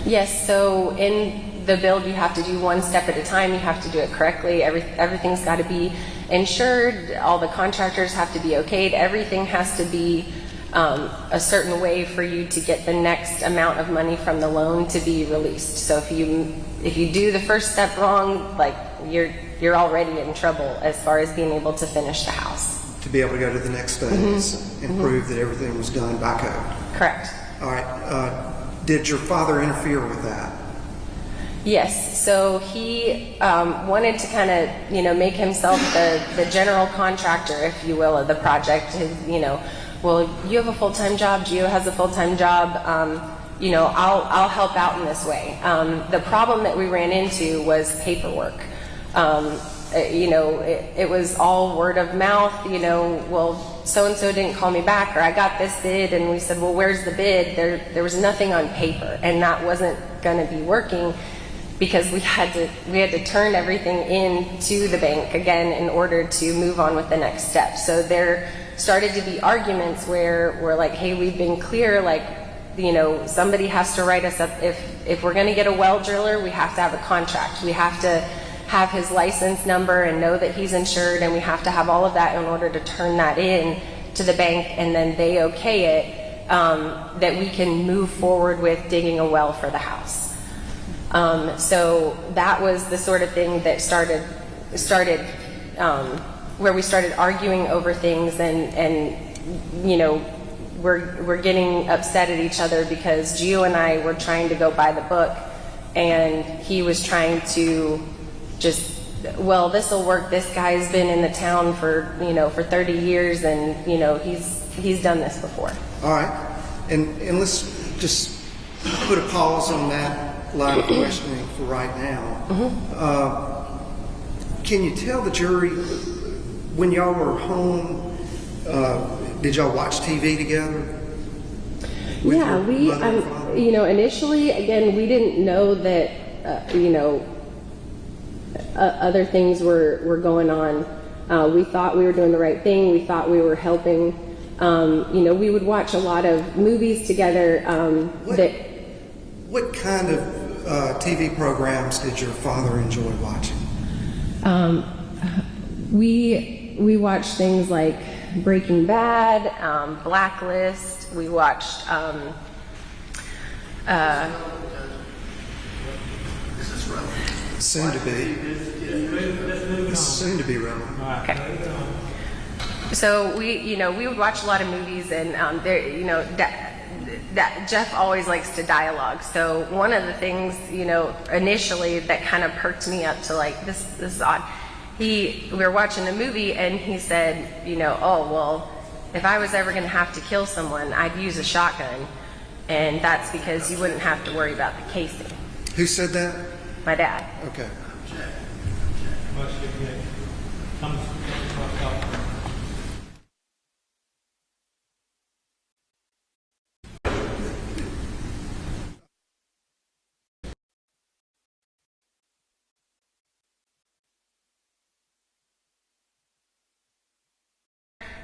Yes, so in the build you have to do one step at a time. You have to do it correctly. Everything's got to be insured. All the contractors have to be okayed. Everything has to be a certain way for you to get the next amount of money from the loan to be released. So if you do the first step wrong, like you're already in trouble as far as being able to finish the house. To be able to go to the next phase and prove that everything was done by code. Correct. All right. Did your father interfere with that? Yes, so he wanted to kind of, make himself the general contractor, if you will, of the project. Well, you have a full-time job, Gio has a full-time job, I'll help out in this way. The problem that we ran into was paperwork. It was all word of mouth, well, so-and-so didn't call me back, or I got this bid, and we said, well, where's the bid? There was nothing on paper, and that wasn't going to be working because we had to turn everything in to the bank again in order to move on with the next step. So there started to be arguments where we're like, hey, we've been clear, somebody has to write us up. If we're going to get a well driller, we have to have a contract. We have to have his license number and know that he's insured, and we have to have all of that in order to turn that in to the bank, and then they okay it, that we can move forward with digging a well for the house. So that was the sort of thing that started where we started arguing over things, and we're getting upset at each other because Gio and I were trying to go by the book, and he was trying to just, well, this will work. This guy's been in the town for 30 years, and he's done this before. All right, and let's just put a pause on that line of questioning for right now. Can you tell the jury, when y'all were home, did y'all watch TV together? Yeah, we, initially, again, we didn't know that, other things were going on. We thought we were doing the right thing. We thought we were helping. We would watch a lot of movies together. What kind of TV programs did your father enjoy watching? We watched things like Breaking Bad, Blacklist. We watched. Soon to be relevant. Okay. So we would watch a lot of movies, and that Jeff always likes to dialogue. So one of the things, initially that kind of perked me up to like, this is odd. We were watching a movie, and he said, oh, well, if I was ever going to have to kill someone, I'd use a shotgun, and that's because you wouldn't have to worry about the casing. Who said that? My dad. Okay.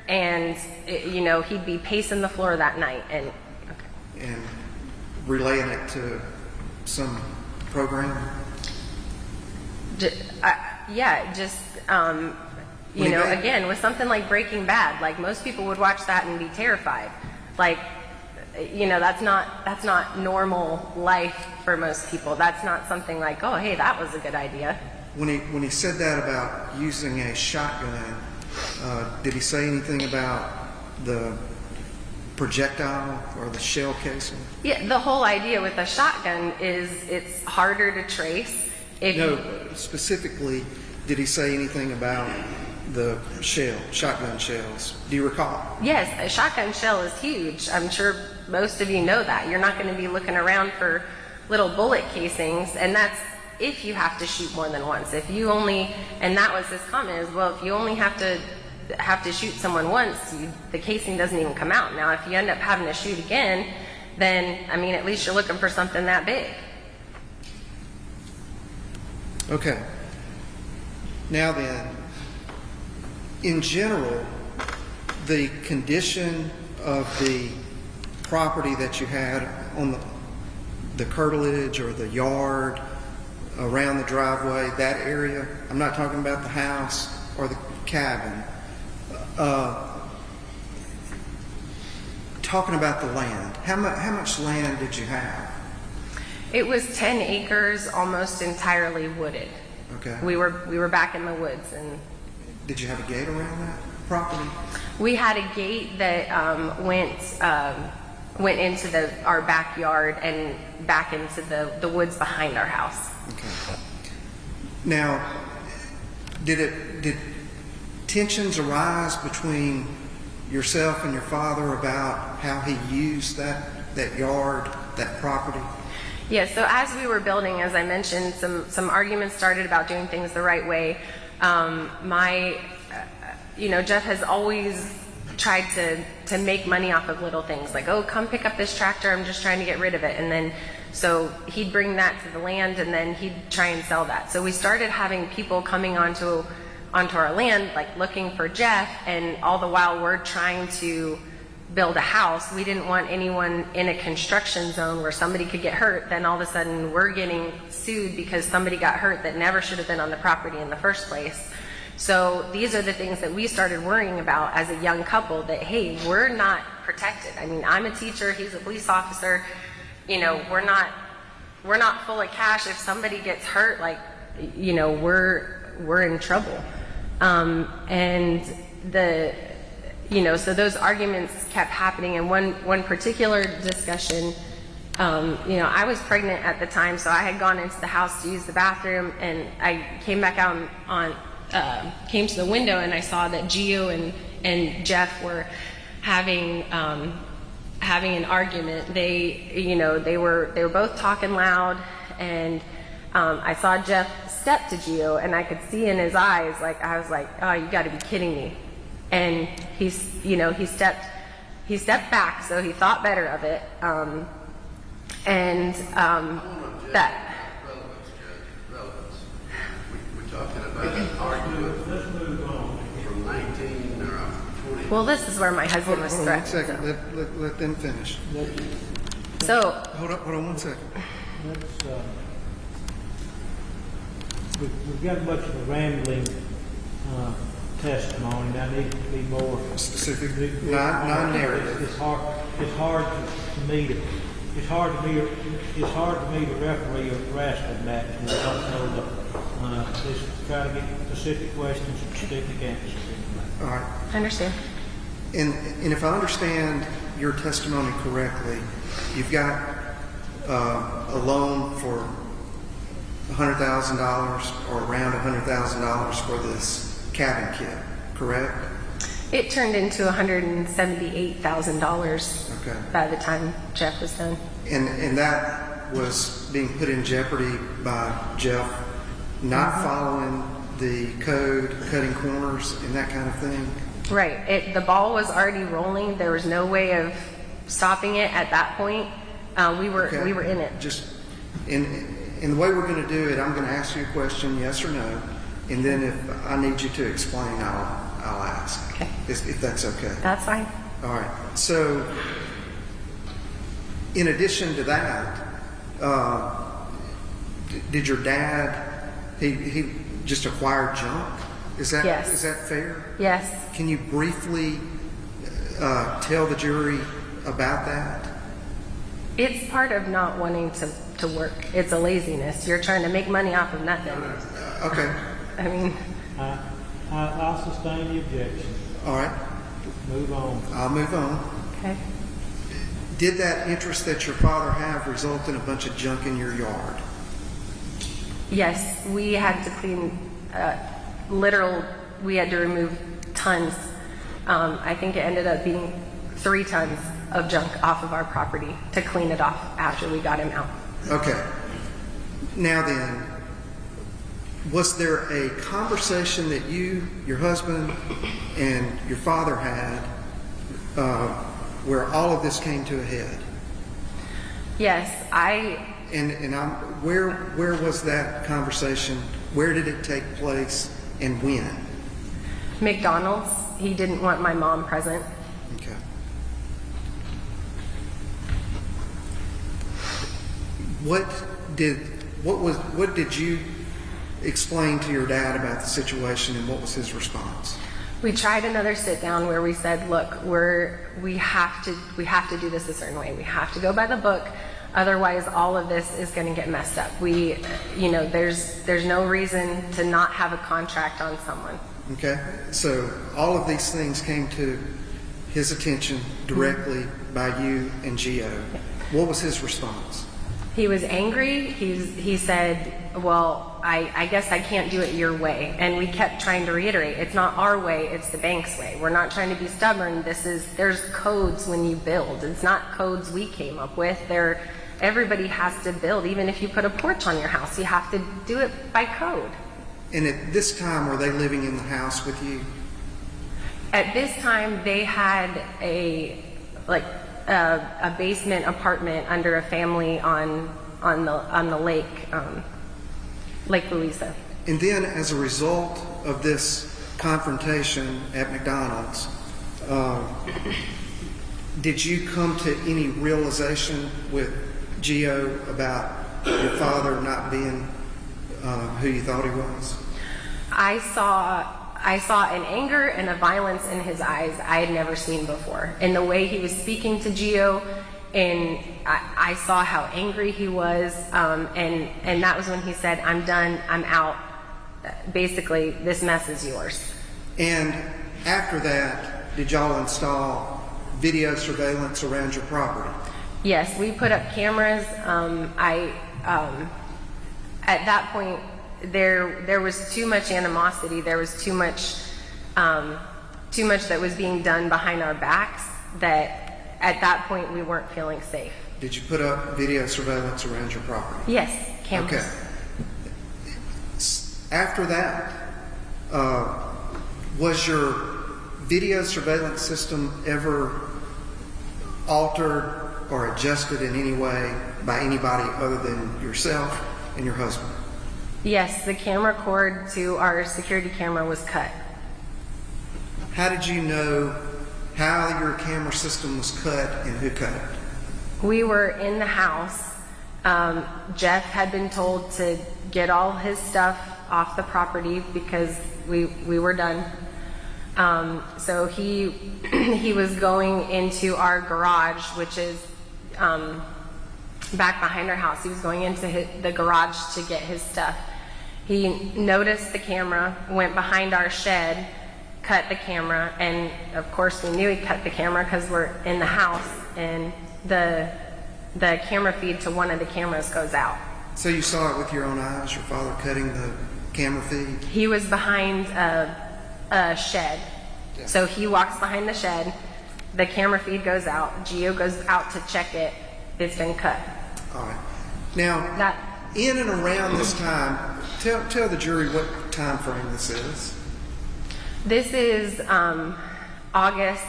And he'd be pacing the floor that night, and relaying it to some program. Again, with something like Breaking Bad, like most people would watch that and be terrified. Like, that's not normal life for most people. That's not something like, oh, hey, that was a good idea. When he said that about using a shotgun, did he say anything about the projectile or the shell casing? Yeah, the whole idea with a shotgun is it's harder to trace, If No, specifically, did he say anything about the shotgun shells? Do you recall? Yes, a shotgun shell is huge. I'm sure most of you know that. You're not going to be looking around for little bullet casings, and that's if you have to shoot more than once. If you only, and that was his comment, is, well, if you only have to shoot someone once, the casing doesn't even come out. Now, if you end up having to shoot again, then, I mean, at least you're looking for something that big. Okay. Now then, in general, the condition of the property that you had on the curtilage or the yard around the driveway, that area, I'm not talking about the house or the cabin, talking about the land, how much land did you have? It was 10 acres, almost entirely wooded. Okay. We were back in the woods, and Did you have a gate around that property? we had a gate that went into our backyard and back into the woods behind our house. Okay. Now, did tensions arise between yourself and your father about how he used that yard, that property? Yes, so as we were building, as I mentioned, some arguments started about doing things the right way. Jeff has always tried to make money off of little things, like, oh, come pick up this tractor, I'm just trying to get rid of it. And then, so he'd bring that to the land, and then he'd try and sell that. So we started having people coming onto our land, like looking for Jeff, and all the while we're trying to build a house. We didn't want anyone in a construction zone where somebody could get hurt. Then all of a sudden we're getting sued because somebody got hurt that never should have been on the property in the first place. So these are the things that we started worrying about as a young couple, that, hey, we're not protected. I mean, I'm a teacher, he's a police officer. We're not full of cash. If somebody gets hurt, like, we're in trouble. So those arguments kept happening. And one particular discussion, I was pregnant at the time, so I had gone into the house to use the bathroom, and I came back out came to the window, and I saw that Gio and Jeff were having an argument. They were both talking loud, and I saw Jeff step to Gio, and I could see in his eyes, like, I was like, oh, you got to be kidding me. And he stepped back, so he thought better of it. That. Relevance. We're talking about an argument Let's move on. from 19 or 20. Well, this is where my husband was Hold on one threatened. second. Let them finish. So Hold on one second. Let's, we've got much of a rambling testimony. That needs to be more Specific, non-narrative. It's hard to me to referee a wrestling match. We don't know just try to get specific questions and specific answers. All right. I understand. And if I understand your testimony correctly, you've got a loan for $100,000 or around $100,000 for this cabin kit, correct? It turned into $178,000 Okay. by the time Jeff was done. And that was being put in jeopardy by Jeff not following the code, cutting corners and that kind of thing? Right. The ball was already rolling. There was no way of stopping it at that point. We were in it. Just in the way we're going to do it, I'm going to ask you a question, yes or no, and then if I need you to explain, I'll ask. Okay. If that's okay. That's fine. All right. So, in addition to that, did your dad? He just acquired junk. Is that Yes. Is that fair? Yes. Can you briefly tell the jury about that? It's part of not wanting to work. It's a laziness. You're trying to make money off of nothing. Okay. I mean, I'll sustain the objection. All right. Move on. I'll move on. okay. Did that interest that your father have result in a bunch of junk in your yard? Yes, we had to clean, we had to remove tons. I think it ended up being 3 tons of junk off of our property to clean it off after we got him out. Okay. Now then, was there a conversation that you, your husband, and your father had where all of this came to a head? Yes, Where was that conversation? Where did it take place, and when? McDonald's. He didn't want my mom present. Okay. What did you explain to your dad about the situation, and what was his response? We tried another sit down where we said, look, we have to do this a certain way. We have to go by the book. Otherwise, all of this is going to get messed up. There's no reason to not have a contract on someone. Okay. So all of these things came to his attention directly by you and Gio. What was his response? He was angry. He said, well, I guess I can't do it your way. And we kept trying to reiterate, it's not our way, it's the bank's way. We're not trying to be stubborn. There's codes when you build. It's not codes we came up with. Everybody has to build. Even if you put a porch on your house, you have to do it by code. And at this time, were they living in the house with you? At this time, they had a basement apartment under a family on the lake, Lake Louisa. And then, as a result of this confrontation at McDonald's, did you come to any realization with Gio about your father not being who you thought he was? I saw an anger and a violence in his eyes I had never seen before. In the way he was speaking to Gio, and I saw how angry he was, and that was when he said, I'm done, I'm out. Basically, this mess is yours. And after that, did y'all install video surveillance around your property? Yes, we put up cameras. At that point, there was too much animosity. There was too much that was being done behind our backs that at that point we weren't feeling safe. Did you put up video surveillance around your property? Yes, cameras. Okay. After that, was your video surveillance system ever altered or adjusted in any way by anybody other than yourself and your husband? Yes, the camera cord to our security camera was cut. How did you know how your camera system was cut and who cut it? We were in the house. Jeff had been told to get all his stuff off the property because we were done. So he was going into our garage, which is back behind our house. He was going into the garage to get his stuff. He noticed the camera, went behind our shed, cut the camera, and of course we knew he cut the camera because we're in the house, and the camera feed to one of the cameras goes out. So you saw it with your own eyes, your father cutting the camera feed? He was behind a shed. Yeah. So he walks behind the shed, the camera feed goes out, Gio goes out to check it, it's been cut. All right. Now, in and around this time, tell the jury what time frame this is. This is August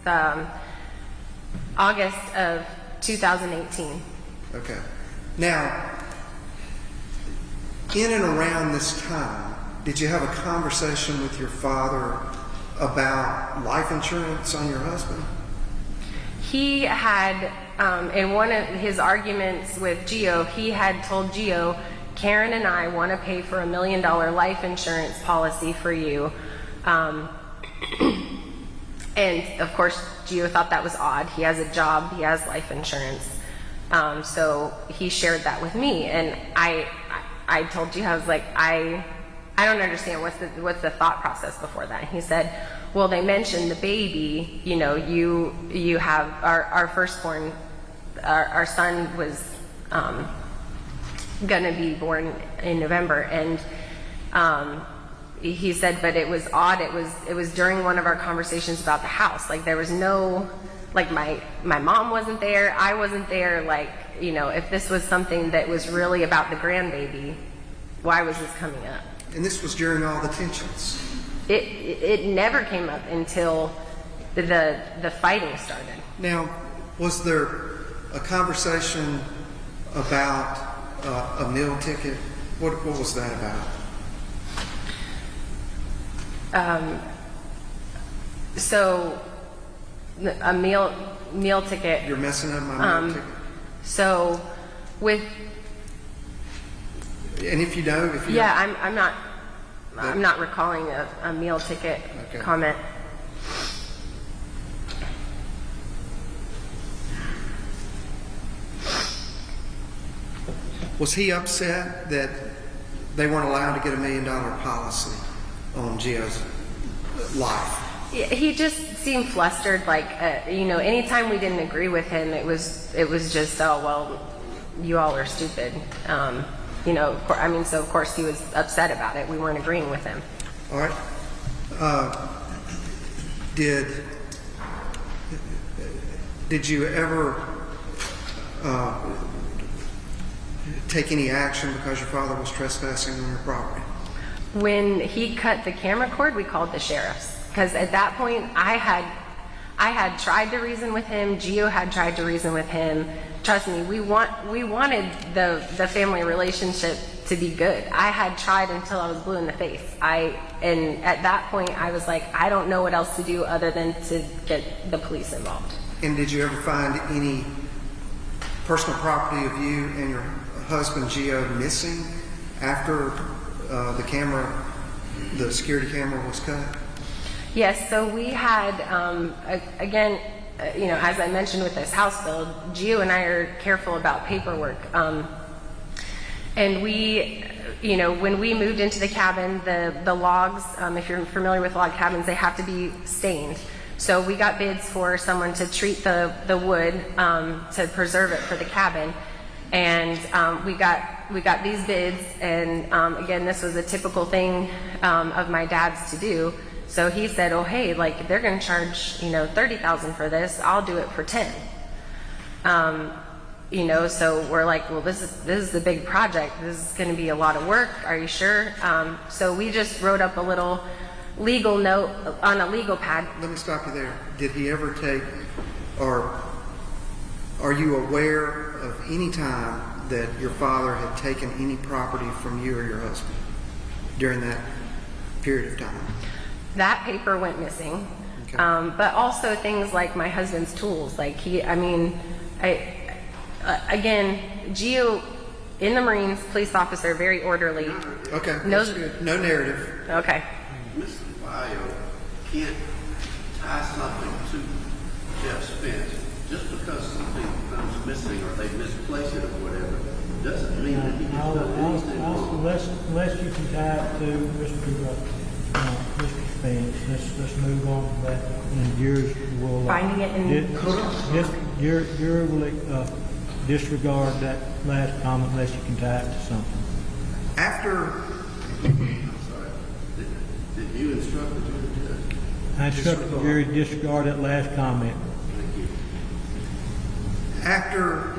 of 2018. Okay. Now, in and around this time, did you have a conversation with your father about life insurance on your husband? He had, in one of his arguments with Gio, he had told Gio, Karen and I want to pay for $1 million life insurance policy for you. And of course, Gio thought that was odd. He has a job, he has life insurance. So he shared that with me, and I told Gio, I was like, I don't understand what's the thought process before that. And he said, well, they mentioned the baby, you have our firstborn, our son was gonna be born in November. And he said, but it was odd. It was during one of our conversations about the house. Like there was no, like my mom wasn't there, I wasn't there. Like, you know, if this was something that was really about the grandbaby, why was this coming up? And this was during all the tensions. It never came up until the fighting started. Now, was there a conversation about a meal ticket? What was that about? So a meal ticket. You're messing up my meal ticket. So with And if you know, yeah, I'm not recalling a meal ticket Okay. comment. Was he upset that they weren't allowed to get $1 million policy on Gio's life? He just seemed flustered. Like you know, anytime we didn't agree with him, it was just, oh well, you all are stupid. You know, I mean, so of course he was upset about it. We weren't agreeing with him. All right. Did you ever take any action because your father was trespassing on your property? When he cut the camera cord, we called the sheriffs, because at that point I had tried to reason with him. Gio had tried to reason with him. Trust me, we wanted the family relationship to be good. I had tried until I was blue in the face. And at that point I was like, I don't know what else to do other than to get the police involved. And did you ever find any personal property of you and your husband Gio missing after the security camera was cut? Yes, so we had, again, you know, as I mentioned with this house build, Gio and I are careful about paperwork. And we, you know, when we moved into the cabin, the logs, if you're familiar with log cabins, they have to be stained. So we got bids for someone to treat the wood to preserve it for the cabin. And we got these bids, and again, this was a typical thing of my dad's to do. So he said, oh hey, like they're gonna charge, you know, $30,000 for this, I'll do it for 10. You know, so we're like, well, this is the big project, this is gonna be a lot of work, are you sure? So we just wrote up a little legal note on a legal pad. Let me stop you there. Did he ever take, or are you aware of any time that your father had taken any property from you or your husband during that period of time? That paper went missing. Okay. But also things like my husband's tools. Like again, Gio in the Marines, police officer, very orderly. Okay, knows, that's good. No narrative. Okay. Mr. Bio can't tie something to Jeff's fence. Just because something comes missing or they misplace it or whatever, doesn't mean that he has done anything wrong. Unless you can tie it to Mr. Spence, let's move on to that. And yours will Finding it in. Your will disregard that last comment unless you can tie it to something. After I'm sorry. Did you instruct the jury? I instruct the jury to disregard that last comment. Thank you. After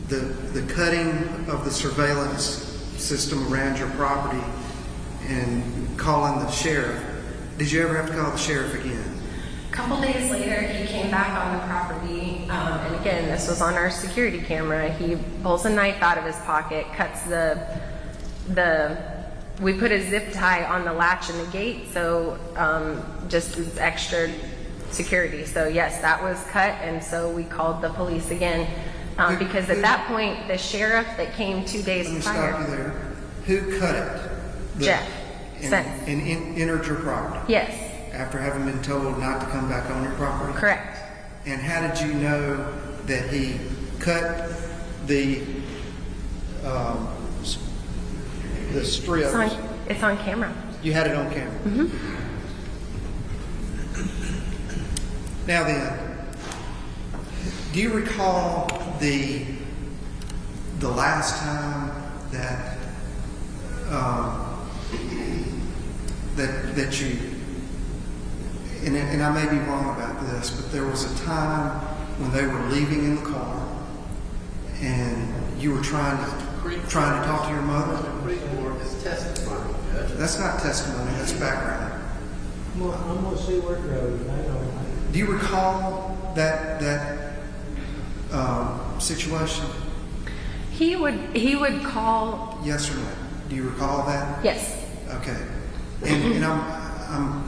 the cutting of the surveillance system around your property and calling the sheriff, did you ever have to call the sheriff again? A couple days later, he came back on the property, and again, this was on our security camera. He pulls a knife out of his pocket, cuts we put a zip tie on the latch in the gate, so just as extra security. So yes, that was cut, and so we called the police again, because at that point, the sheriff that came 2 days Let me prior, stop you there. Who cut it? Jeff, And entered your property yes, after having been told not to come back on your property? correct. And how did you know that he cut the strip? It's on camera. You had it on camera. Mm-hmm. Now then, do you recall the last time that that you, and I may be wrong about this, but there was a time when they were leaving in the car, and you were trying to talk to your mother. Creekmore is testifying, Judge. That's not testimony. That's background. I'm gonna see where it goes. Hang on. Do you recall that situation? He would call. Yes or no? Do you recall that? Yes. Okay. And I'm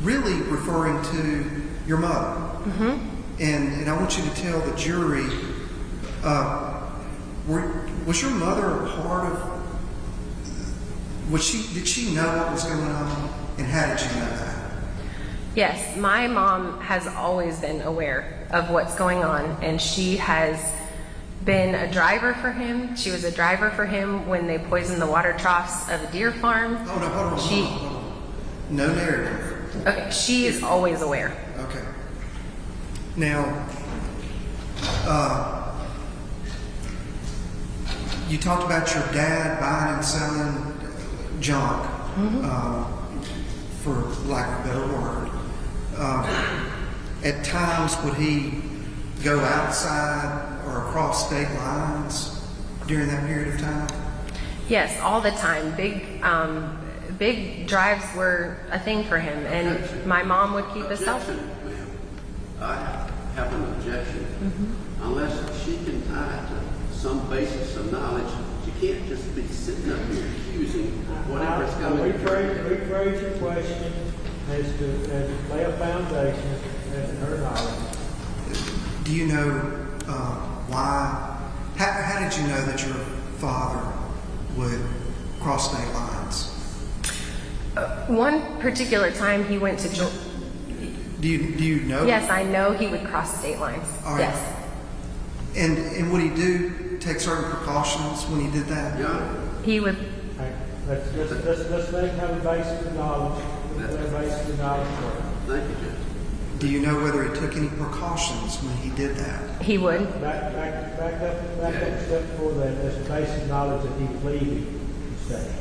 really referring to your mother. Mm-hmm. And I want you to tell the jury, was your mother a part of, did she know what was going on? And how did you know that? Yes, my mom has always been aware of what's going on, and she has been a driver for him. She was a driver for him when they poisoned the water troughs of a deer farm. Oh, no, hold on. No narrative. Okay, she is always aware. Okay. Now, you talked about your dad buying and selling junk, for lack of a better word. At times, would he go outside or across state lines during that period of time? Yes, all the time. Big drives were a thing for him, and my mom would keep a cell phone. Ma'am. I have an objection. Unless she can tie it to some basis of knowledge, she can't just be sitting up here accusing whatever's coming. Rephrase your question as to lay a foundation as to her knowledge. Do you know why? How did you know that your father would cross state lines? One particular time he went to Georgia. Do you know? Yes, I know he would cross state lines. All right. Yes. And would he take certain precautions when he did that? Yeah. He would. Hey, let's make have a basis of knowledge. Let's have a basis of knowledge for it. Thank you, Judge. Do you know whether he took any precautions when he did that? He would. Back up a step before that. That's the basic knowledge that he was leaving the state.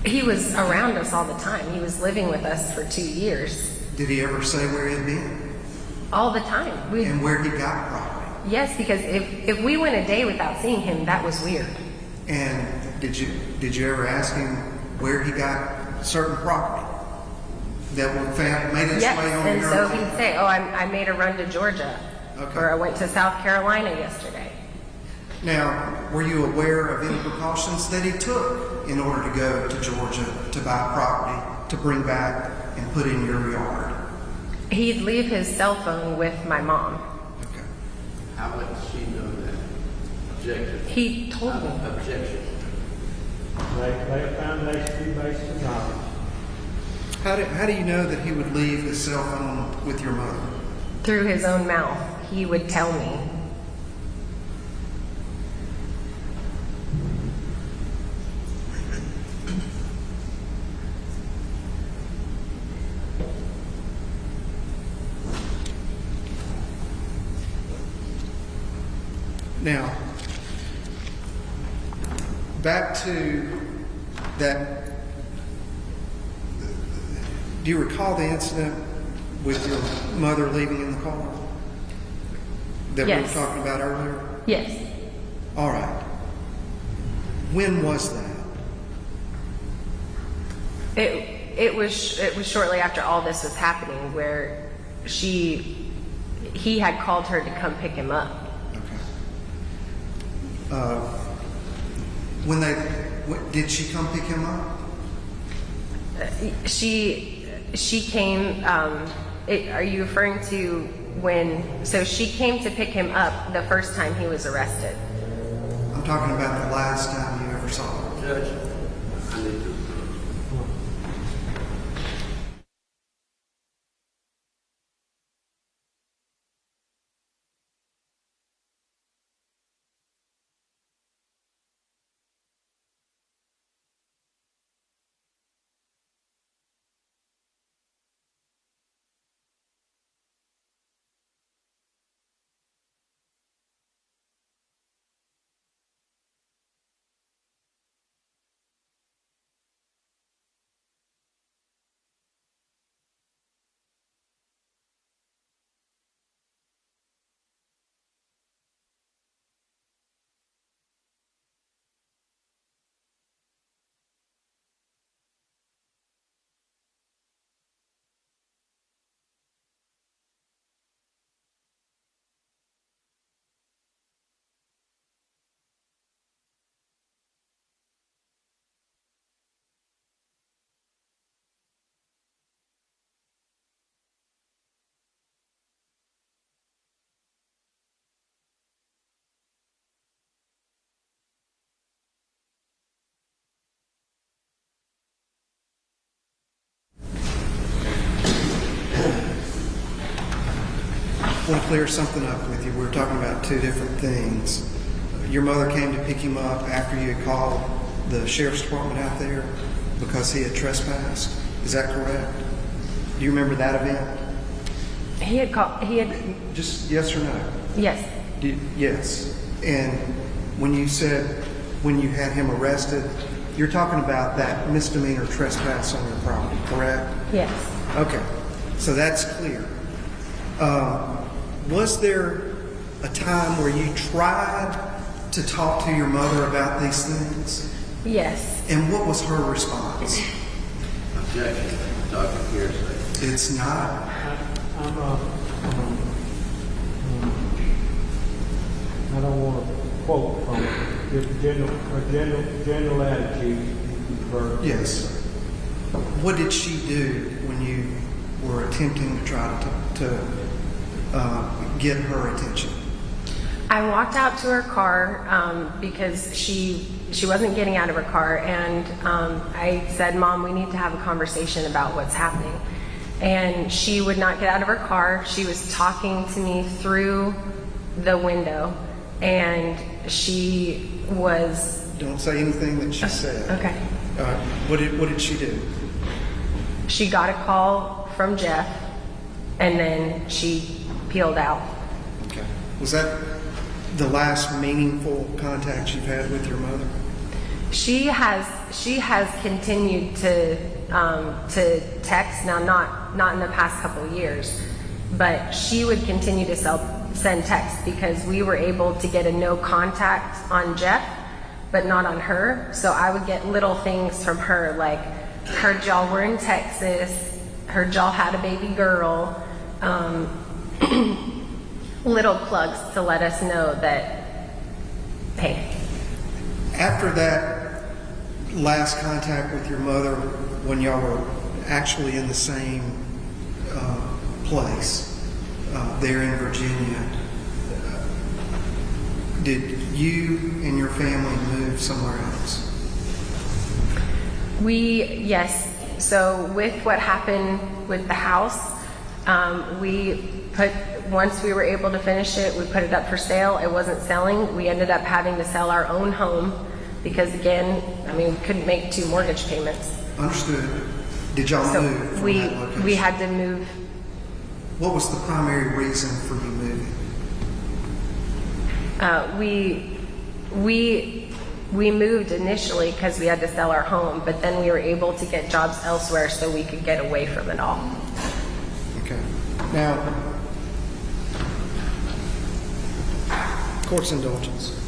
He was around us all the time. He was living with us for 2 years. Did he ever say where he had been All the time. and where he got property? Yes, because if we went a day without seeing him, that was weird. And did you ever ask him where he got certain property that made its Yes, way on and your so land? he'd say, "Oh, I made a run to Georgia, Okay. or I went to South Carolina yesterday." Now, were you aware of any precautions that he took in order to go to Georgia to buy property to bring back and put in your yard? He'd leave his cell phone with my mom. Okay. How would she know that? Objection. He told me. Objection. Lay a foundation, basis of knowledge. How do you know that he would leave his cell phone with your mother? Through his own mouth, he would tell me. Now, back to that. Do you recall the incident with your mother leaving in the car that we were Yes. talking about earlier? Yes. All right. When was that? It was shortly after all this was happening where he had called her to come pick him up. Okay. Did she come pick him up? She came. Are you referring to when? So she came to pick him up the first time he was arrested. I'm talking about the last time you ever saw him. Judge, I need to want to clear something up with you. We're talking about two different things. Your mother came to pick him up after you had called the sheriff's department out there because he had trespassed. Is that correct? Do you remember that event? He had, Just yes or no? yes, Yes. And when you said when you had him arrested, you're talking about that misdemeanor trespass on your property, correct? yes. Okay, so that's clear. Was there a time where you tried to talk to your mother about these things? Yes. And what was her response? Objection, talking hearsay. It's not. I don't want to quote from it, just general attitude for. Yes. What did she do when you were attempting to try to get her attention? I walked out to her car because she wasn't getting out of her car, and I said, "Mom, we need to have a conversation about what's happening." And she would not get out of her car. She was talking to me through the window, and she was. Don't say anything that she said. Okay. What did she do? She got a call from Jeff, and then she peeled out. Okay. Was that the last meaningful contact you've had with your mother? She has continued to text, now not in the past couple of years, but she would continue to send texts because we were able to get a no contact on Jeff, but not on her. So I would get little things from her, like heard y'all were in Texas, heard y'all had a baby girl, little plugs to let us know that, hey. After that last contact with your mother, when y'all were actually in the same place there in Virginia, did you and your family move somewhere else? Yes. So with what happened with the house, once we were able to finish it, we put it up for sale. It wasn't selling. We ended up having to sell our own home because, again, we couldn't make 2 mortgage payments. Understood. Did y'all So move from that location? we had to move. What was the primary reason for you moving? We moved initially because we had to sell our home, but then we were able to get jobs elsewhere so we could get away from it all. Okay. Now, court's indulgence.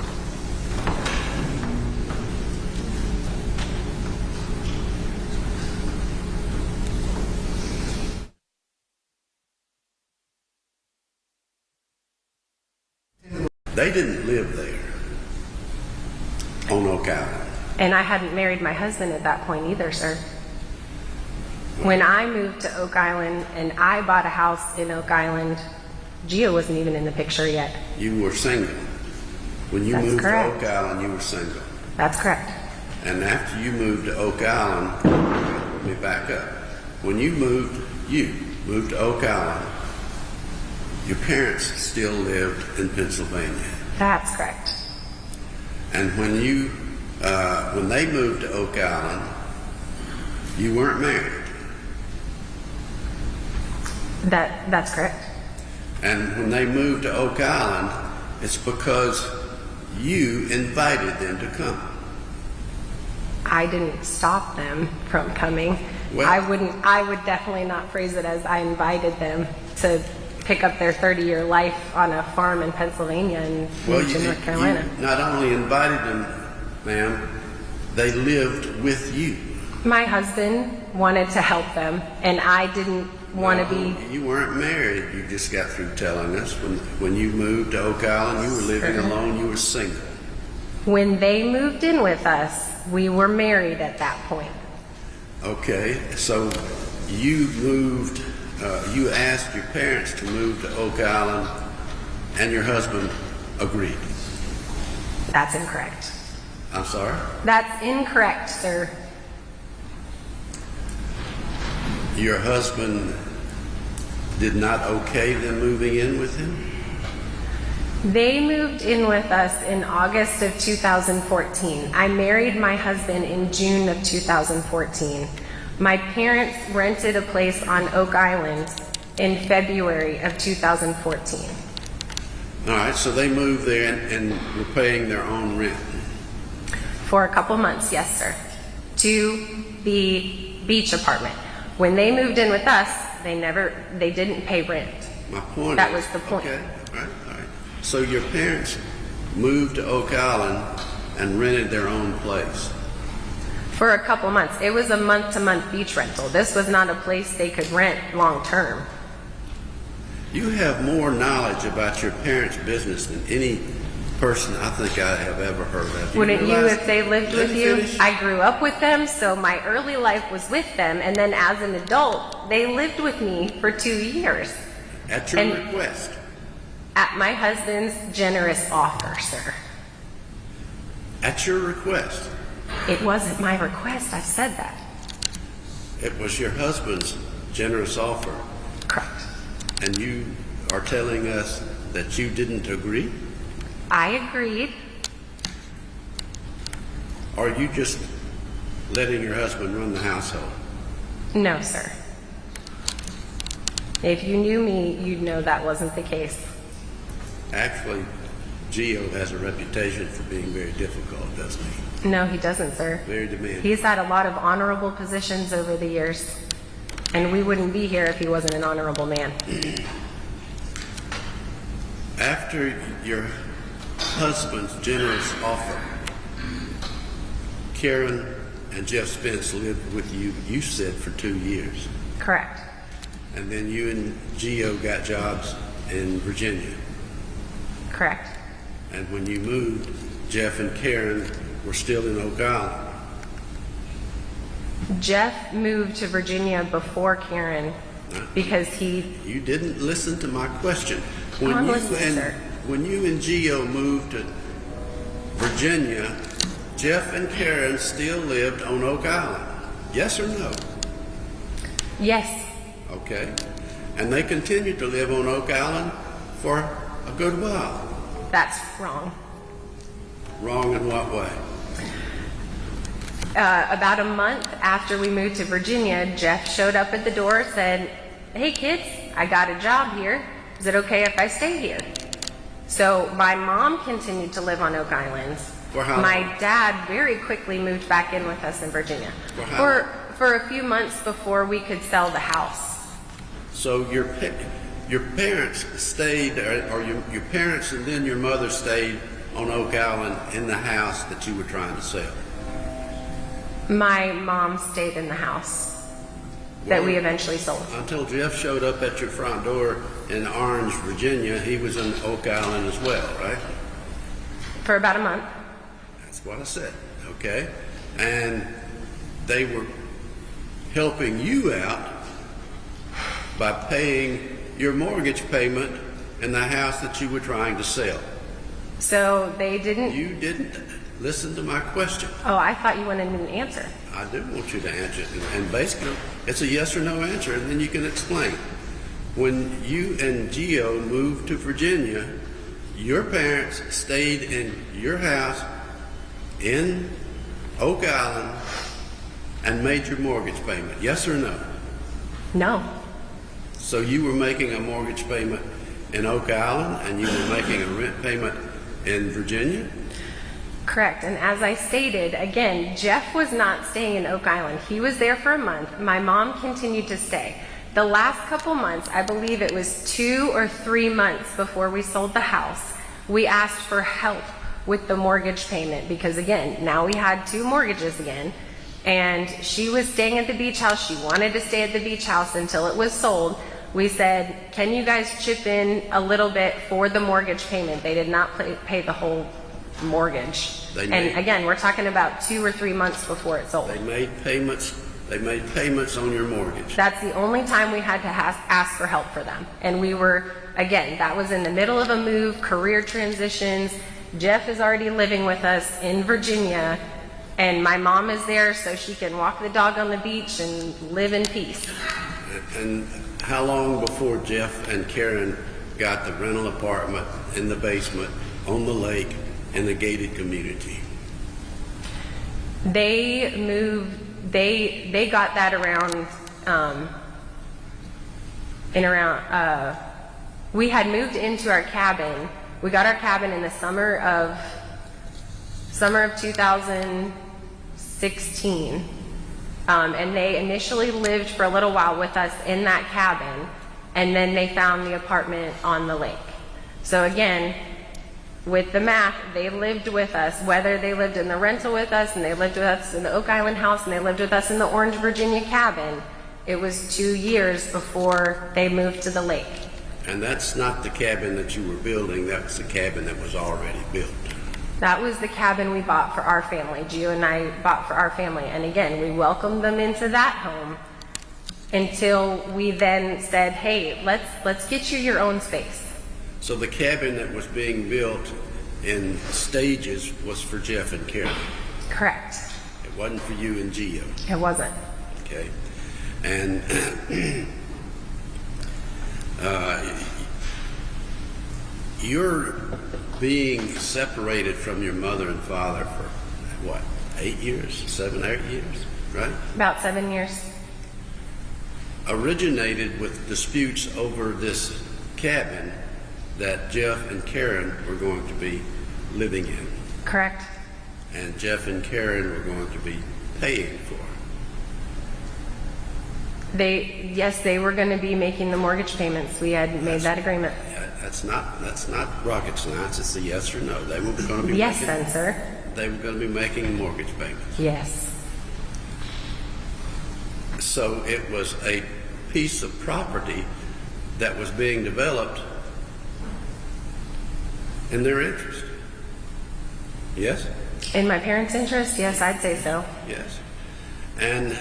They didn't live there on Oak Island. And I hadn't married my husband at that point either, sir. When I moved to Oak Island and I bought a house in Oak Island, Gio wasn't even in the picture yet. You were single. When you That's moved correct. to Oak Island, you were single. That's correct. And after you moved to Oak Island, let me back up. When you moved to Oak Island, your parents still lived in Pennsylvania. That's correct. And when they moved to Oak Island, you weren't married. That's correct. And when they moved to Oak Island, it's because you invited them to come. I didn't stop them from coming. Well- I would definitely not phrase it as I invited them to pick up their 30-year life on a farm in Pennsylvania and move to North Carolina. You not only invited them, ma'am, they lived with you. My husband wanted to help them, and I didn't want to be. You weren't married. You just got through telling us when you moved to Oak Island, you were living alone. You were single. When they moved in with us, we were married at that point. Okay, so you moved. You asked your parents to move to Oak Island, and your husband agreed. That's incorrect. I'm sorry? That's incorrect, sir. Your husband did not okay them moving in with him? They moved in with us in August of 2014. I married my husband in June of 2014. My parents rented a place on Oak Island in February of 2014. All right, so they moved there and were paying their own rent. For a couple months, yes, sir, to the beach apartment. When they moved in with us, they didn't pay rent. My point That is, was the point. Okay, all right. So your parents moved to Oak Island and rented their own place. For a couple months. It was a month-to-month beach rental. This was not a place they could rent long-term. You have more knowledge about your parents' business than any person I think I have ever heard of. Wouldn't you realize- if they lived Let with me you? finish. I grew up with them, so my early life was with them, and then as an adult, they lived with me for 2 years. At your and- request. At my husband's generous offer, sir. At your request. It wasn't my request, I've said that. It was your husband's generous offer. Correct. And you are telling us that you didn't agree? I agreed. Or are you just letting your husband run the household? No, sir. If you knew me, you'd know that wasn't the case. Actually, Gio has a reputation for being very difficult, doesn't he? No, he doesn't, sir. Very demanding. He's had a lot of honorable positions over the years, and we wouldn't be here if he wasn't an honorable man. After your husband's generous offer, Karen and Jeff Spence lived with you, you said, for 2 years. Correct. And then you and Gio got jobs in Virginia. Correct. And when you moved, Jeff and Karen were still in Oak Island. Jeff moved to Virginia before Karen because he... You didn't listen to my question. When I'm you listening, sir. When you and Gio moved to Virginia, Jeff and Karen still lived on Oak Island. Yes or no? Yes. Okay. And they continued to live on Oak Island for a good while. That's wrong. Wrong in what way? About a month after we moved to Virginia, Jeff showed up at the door, said, "Hey kids, I got a job here. Is it okay if I stay here?" So my mom continued to live on Oak Island. For how long? My dad very quickly moved back in with us in Virginia. For how long? For a few months before we could sell the house. So your parents stayed, or your parents and then your mother stayed on Oak Island in the house that you were trying to sell. My mom stayed in the house that we eventually sold. Until Jeff showed up at your front door in Orange, Virginia, he was in Oak Island as well, right? For about a month. That's what I said, okay? And they were helping you out by paying your mortgage payment in the house that you were trying to sell. So they didn't... You didn't listen to my question. Oh, I thought you wanted me to answer. I do want you to answer it. And basically, it's a yes or no answer, and then you can explain. When you and Gio moved to Virginia, your parents stayed in your house in Oak Island and made your mortgage payment. Yes or no? No. So you were making a mortgage payment in Oak Island and you were making a rent payment in Virginia? Correct. And as I stated, again, Jeff was not staying in Oak Island. He was there for a month. My mom continued to stay. The last couple months, I believe it was 2 or 3 months before we sold the house, we asked for help with the mortgage payment because, again, now we had 2 mortgages again. And she was staying at the beach house. She wanted to stay at the beach house until it was sold. We said, can you guys chip in a little bit for the mortgage payment? They did not pay the whole mortgage. And again, we're talking about 2 or 3 months before it sold. They made payments on your mortgage. That's the only time we had to ask for help for them. And we were, again, that was in the middle of a move, career transitions. Jeff is already living with us in Virginia. And my mom is there so she can walk the dog on the beach and live in peace. And how long before Jeff and Karen got the rental apartment in the basement on the lake in the gated community? They moved, they got that around, we had moved into our cabin. We got our cabin in the summer of 2016. And they initially lived for a little while with us in that cabin, and then they found the apartment on the lake. So again, with the math, they lived with us, whether they lived in the rental with us, and they lived with us in the Oak Island house, and they lived with us in the Orange, Virginia cabin. It was 2 years before they moved to the lake. And that's not the cabin that you were building, that's the cabin that was already built. That was the cabin we bought for our family. Gio and I bought for our family. And again, we welcomed them into that home until we then said, hey, let's get you your own space. So the cabin that was being built in stages was for Jeff and Karen. Correct. It wasn't for you and Gio. It wasn't. Okay. And you're being separated from your mother and father for what, 8 years, 7, 8 years, right? About 7 years. Originated with disputes over this cabin that Jeff and Karen were going to be living in. Correct. And Jeff and Karen were going to be paying for. Yes, they were going to be making the mortgage payments. We had made that agreement. That's not rocket science. It's a yes or no. They were going to be Yes, then, sir. They were going to be making mortgage payments. Yes. So it was a piece of property that was being developed in their interest. Yes? In my parents' interest, yes, I'd say so. Yes. And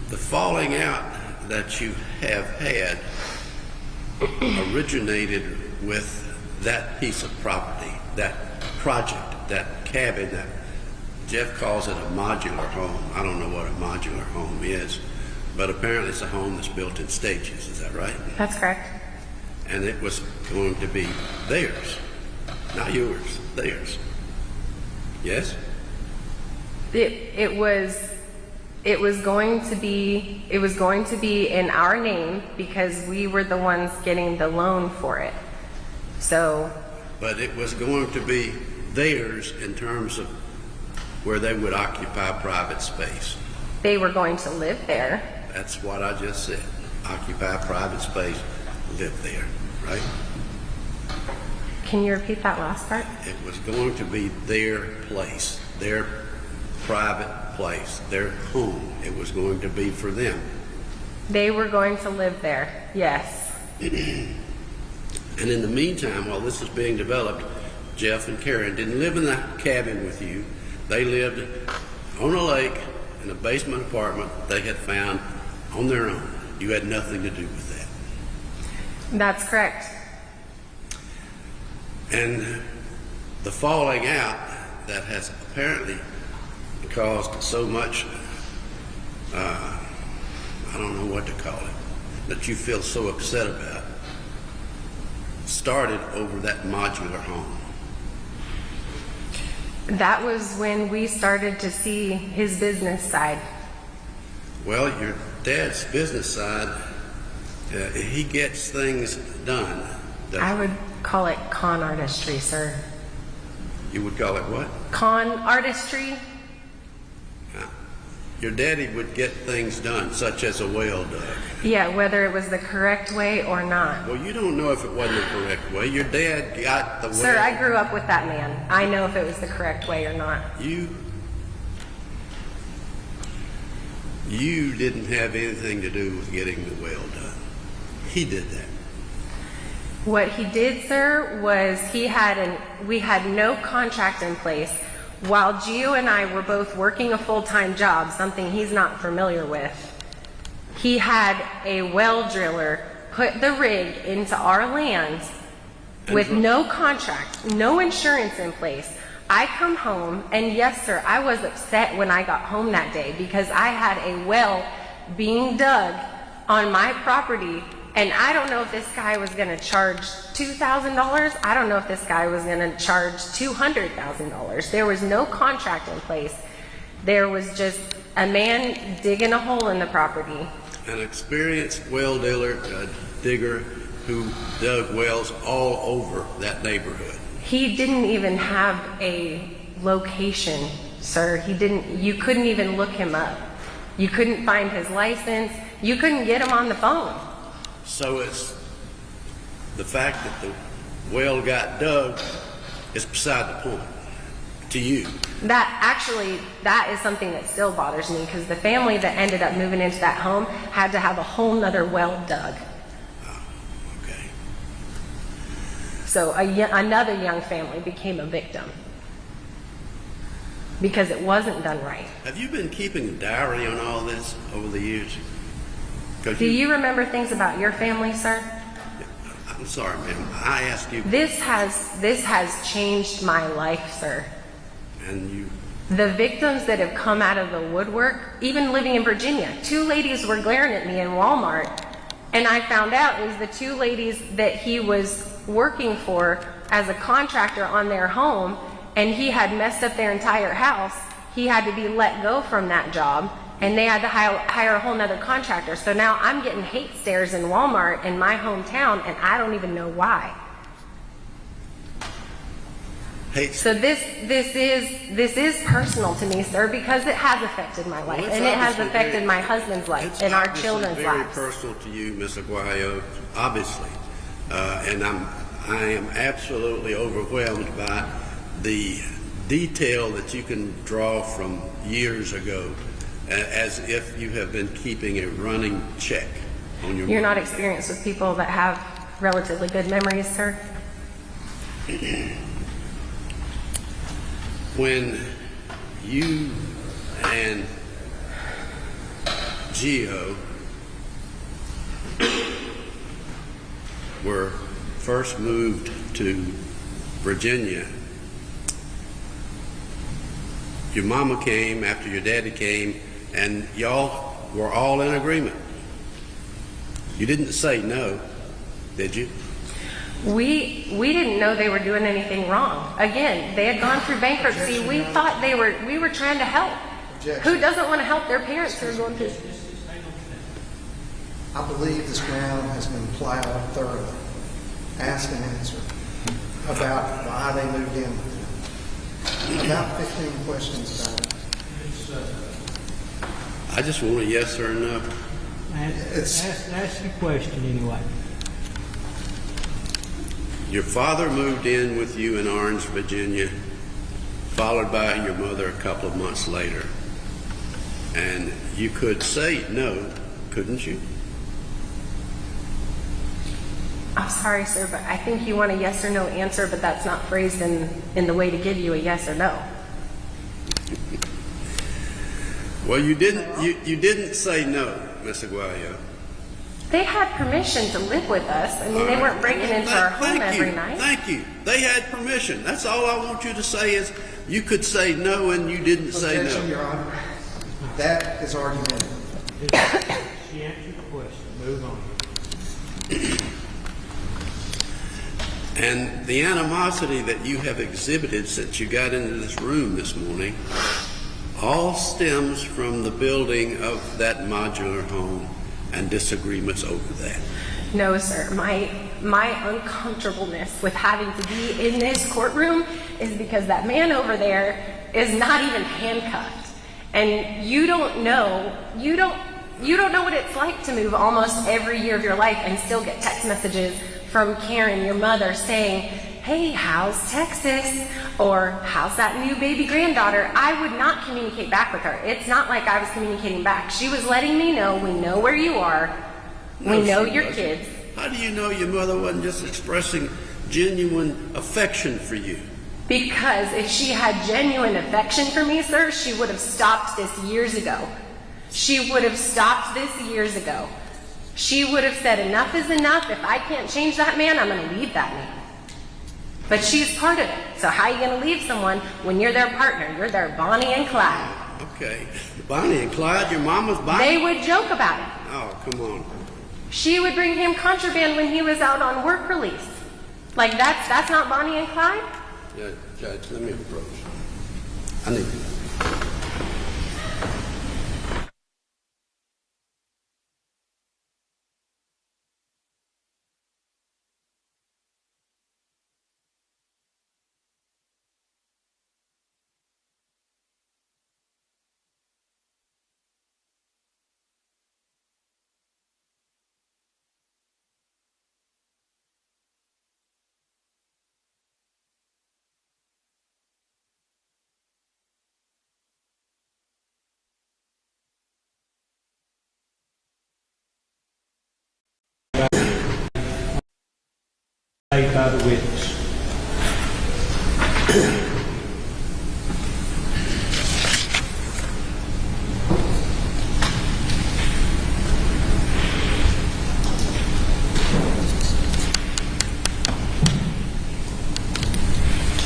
the falling out that you have had originated with that piece of property, that project, that cabin, that Jeff calls it a modular home. I don't know what a modular home is, but apparently it's a home that's built in stages. Is that right? That's correct. And it was going to be theirs, not yours, theirs. Yes? It was going to be in our name because we were the ones getting the loan for it. So. But it was going to be theirs in terms of where they would occupy private space. They were going to live there. That's what I just said. Occupy private space, live there, right? Can you repeat that last part? It was going to be their place, their private place, their home. It was going to be for them. They were going to live there, yes. And in the meantime, while this was being developed, Jeff and Karen didn't live in the cabin with you. They lived on a lake in a basement apartment they had found on their own. You had nothing to do with that. That's correct. And the falling out that has apparently caused so much, I don't know what to call it, that you feel so upset about, started over that modular home. That was when we started to see his business side. Well, your dad's business side, he gets things done. I would call it con artistry, sir. You would call it what? Con artistry? Your daddy would get things done, such as a well dug. Yeah, whether it was the correct way or not. Well, you don't know if it wasn't the correct way. Your dad got the way. Sir, I grew up with that man. I know if it was the correct way or not. You didn't have anything to do with getting the well done. He did that. What he did, sir, was we had no contract in place. While Gio and I were both working a full-time job, something he's not familiar with, he had a well driller put the rig into our land with no contract, no insurance in place. I come home, and yes, sir, I was upset when I got home that day because I had a well being dug on my property And I don't know if this guy was going to charge $2,000. I don't know if this guy was going to charge $200,000. There was no contract in place. There was just a man digging a hole in the property. An experienced well digger who dug wells all over that neighborhood. He didn't even have a location, sir. You couldn't even look him up. You couldn't find his license. You couldn't get him on the phone. So it's the fact that the well got dug is beside the point to you. That is something that still bothers me, because the family that ended up moving into that home had to have a whole nother well dug. Oh, okay. So another young family became a victim because it wasn't done right. Have you been keeping a diary on all this over the years? Do you remember things about your family, sir? I'm sorry, ma'am. I asked you. This has changed my life, sir. And you. The victims that have come out of the woodwork, even living in Virginia, 2 ladies were glaring at me in Walmart, and I found out it was the 2 ladies that he was working for as a contractor on their home, and he had messed up their entire house. He had to be let go from that job, and they had to hire a whole nother contractor. So now I'm getting hate stares in Walmart in my hometown, and I don't even know why. So this is personal to me, sir, because it has affected my life, and it has affected my husband's life and our children's lives. It's very lives. personal to you, Ms. Aguayo, obviously, and I am absolutely overwhelmed by the detail that you can draw from years ago, as if you have been keeping a running check on your. You're not experienced with people that have relatively good memories, sir. When you and Gio were first moved to Virginia, your mama came after your daddy came, and y'all were all in agreement. You didn't say no, did you? We didn't know they were doing anything wrong. Again, they had gone through bankruptcy. We thought we were trying to help. Objection. Who doesn't want to help their parents who are going through? I believe this ground has been plowed thoroughly. Ask and answer about why they moved in with them. About 15 questions about it. I just want a yes or a no. Ask your question anyway. Your father moved in with you in Orange, Virginia, followed by your mother a couple of months later. And you could say no, couldn't you? I'm sorry, sir, but I think you want a yes or no answer, but that's not phrased in the way to give you a yes or no. Well, you didn't say no, Miss Aguayo. They had permission to live with us. I mean, they weren't breaking into our home every night. Thank you. They had permission. That's all I want you to say is you could say no and you didn't say Objection, no. Your Honor. That is argumentative. She answered the question. Move on. And the animosity that you have exhibited since you got into this room this morning all stems from the building of that modular home and disagreements over that. No, sir. My uncomfortableness with having to be in this courtroom is because that man over there is not even handcuffed. And you don't know what it's like to move almost every year of your life and still get text messages from Karen, your mother, saying, "Hey, how's Texas?" Or "How's that new baby granddaughter?" I would not communicate back with her. It's not like I was communicating back. She was letting me know, we know where you are. We know your kids. How do you know your mother wasn't just expressing genuine affection for you? Because if she had genuine affection for me, sir, she would have stopped this years ago. She would have stopped this years ago. She would have said, enough is enough. If I can't change that man, I'm going to leave that man. But she's part of it. So how are you going to leave someone when you're their partner? You're their Bonnie and Clyde. Okay. Bonnie and Clyde, your mama's Bonnie? They would joke about it. Oh, come on. She would bring him contraband when he was out on work release. Like that's not Bonnie and Clyde? Yeah, Judge, let me approach. I need to. Made by the witness.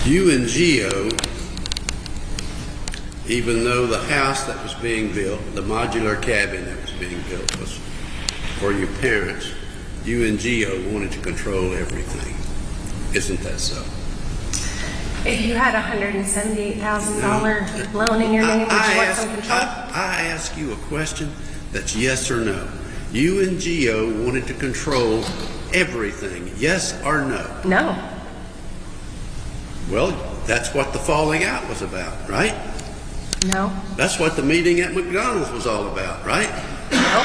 You and Geo, even though the house that was being built, the modular cabin that was being built was for your parents, you and Geo wanted to control everything. Isn't that so? If you had $178,000 loan in your name, would you want some control? I ask you a question that's yes or no. You and Geo wanted to control everything, yes or no? No. Well, that's what the falling out was about, right? No. That's what the meeting at McDonald's was all about, right? No.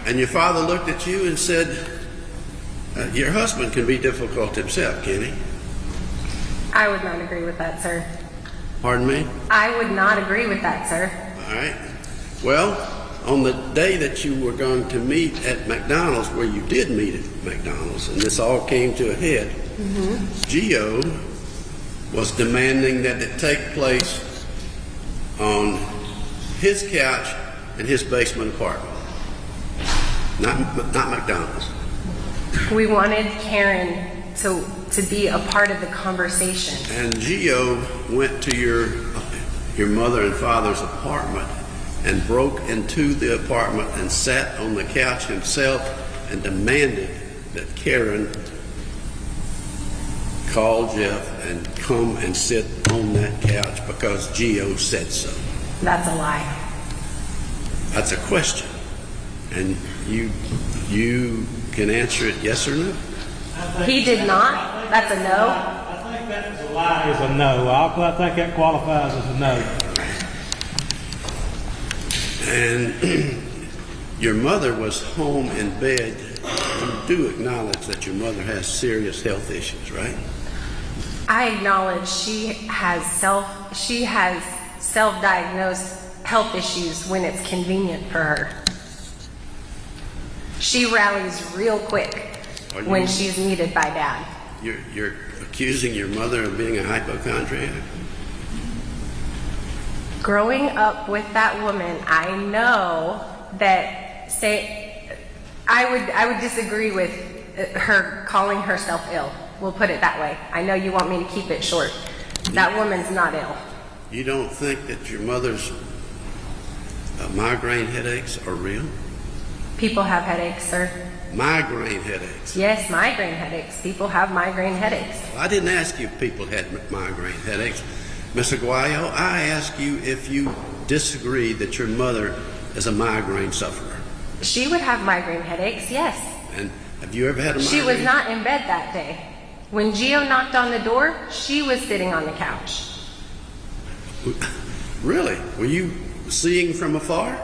And your father looked at you and said, your husband can be difficult himself, can he? I would not agree with that, sir. Pardon me? I would not agree with that, sir. All right. Well, on the day that you were going to meet at McDonald's, where you did meet at McDonald's, and this all came to a head, Geo was demanding that it take place on his couch in his basement apartment, not McDonald's. We wanted Karen to be a part of the conversation. And Geo went to your mother and father's apartment and broke into the apartment and sat on the couch himself and demanded that Karen call Jeff and come and sit on that couch because Geo said so. That's a lie. That's a question. And you can answer it yes or no. He did not? That's a no? I think that is a lie is a no. I think that qualifies as a no. And your mother was home in bed. You do acknowledge that your mother has serious health issues, right? I acknowledge she has self-diagnosed health issues when it's convenient for her. She rallies real quick when she's needed by Dad. You're accusing your mother of being a hypochondriac? Growing up with that woman, I know that I would disagree with her calling herself ill. We'll put it that way. I know you want me to keep it short. That woman's not ill. You don't think that your mother's migraine headaches are real? People have headaches, sir. Migraine headaches. Yes, migraine headaches. People have migraine headaches. I didn't ask you if people had migraine headaches. Ms. Aguayo, I asked you if you disagree that your mother is a migraine sufferer. She would have migraine headaches, yes. And have you ever had a migraine? She was not in bed that day. When Gio knocked on the door, she was sitting on the couch. Really? Were you seeing from afar?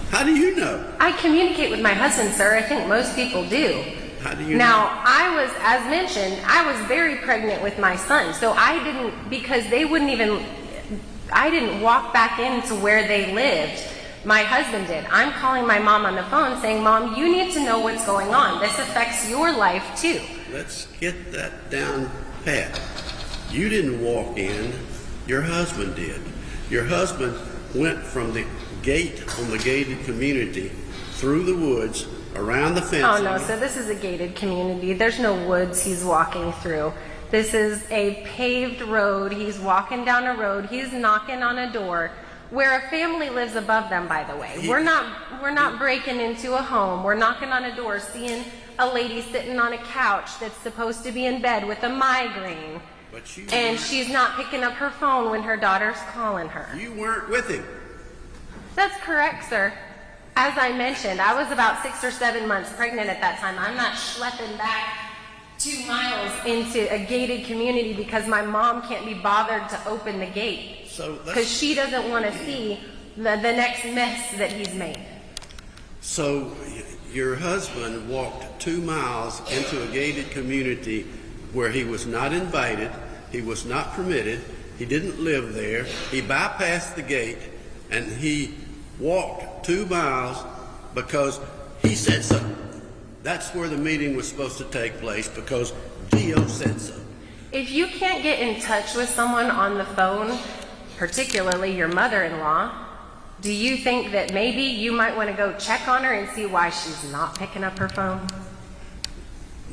How do you know? I communicate with my husband, sir. I think most people do. How do you now, know? I was, as mentioned, I was very pregnant with my son. So I didn't, because they wouldn't even, I didn't walk back into where they lived. My husband did. I'm calling my mom on the phone saying, Mom, you need to know what's going on. This affects your life too. Let's get that down pat. You didn't walk in. Your husband did. Your husband went from the gate on the gated community through the woods, around the fence. Oh no, so this is a gated community. There's no woods he's walking through. This is a paved road. He's walking down a road. He's knocking on a door. where a family lives above them, by the way. We're not breaking into a home. We're knocking on a door, seeing a lady sitting on a couch that's supposed to be in bed with a migraine. And she's not picking up her phone when her daughter's calling her. You weren't with him. That's correct, sir. As I mentioned, I was about 6 or 7 months pregnant at that time. I'm not schlepping back 2 miles into a gated community because my mom can't be bothered to open the gate. Because she doesn't want to see the next mess that he's made. So your husband walked 2 miles into a gated community where he was not invited, he was not permitted, he didn't live there, he bypassed the gate, and he walked 2 miles because he said so. That's where the meeting was supposed to take place because Gio said so. If you can't get in touch with someone on the phone, particularly your mother-in-law, do you think that maybe you might want to go check on her and see why she's not picking up her phone?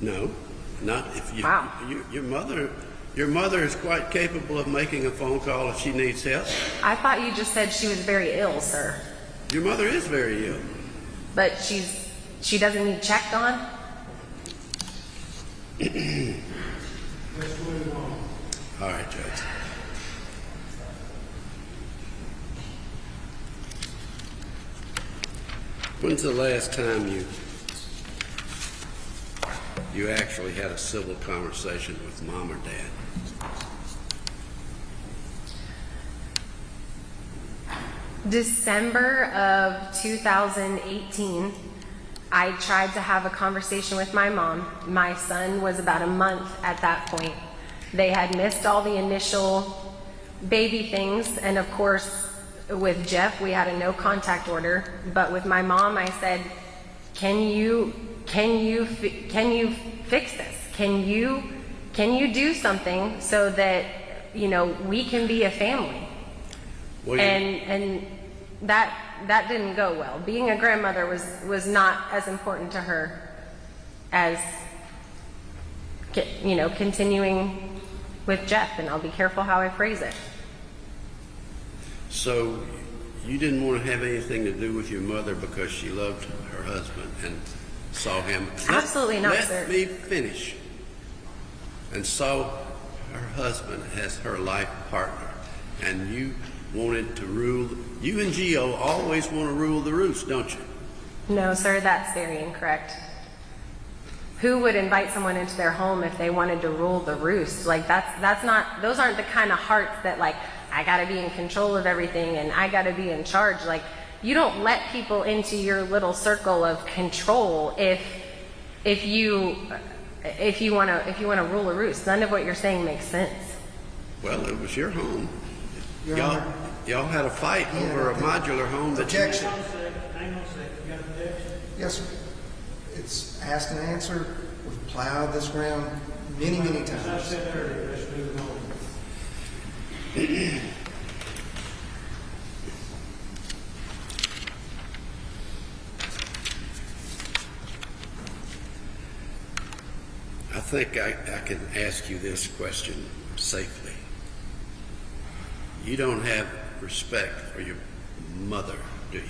No, not if you. Wow. Your mother is quite capable of making a phone call if she needs help. I thought you just said she was very ill, sir. Your mother is very ill. But she doesn't need checked on? Let's move on. All right, Judge. When's the last time you actually had a civil conversation with Mom or Dad? December of 2018, I tried to have a conversation with my mom. My son was about a month at that point. They had missed all the initial baby things, and of course, with Jeff, we had a no contact order. But with my mom, I said, "Can you fix this? Can you do something so that we can be a family?" Well, and that didn't go well. Being a grandmother was not as important to her as continuing with Jeff. And I'll be careful how I phrase it. So you didn't want to have anything to do with your mother because she loved her husband and saw him. Absolutely not, sir. Let me finish. And saw her husband as her life partner, and you wanted to rule. You and Gio always want to rule the roost, don't you? No, sir, that's very incorrect. Who would invite someone into their home if they wanted to rule the roost? Like that's not. Those aren't the kind of hearts that like, I gotta be in control of everything and I gotta be in charge. Like, you don't let people into your little circle of control if you wanna rule a roost. None of what you're saying makes sense. Well, it was your home. Your Honor. Y'all had a fight over a modular home that Objection. Hang on a second. You got an objection? Yes, sir. It's asked and answered. We've plowed this ground many, many As I times. said earlier, let's move on. I think I can ask you this question safely. You don't have respect for your mother, do you?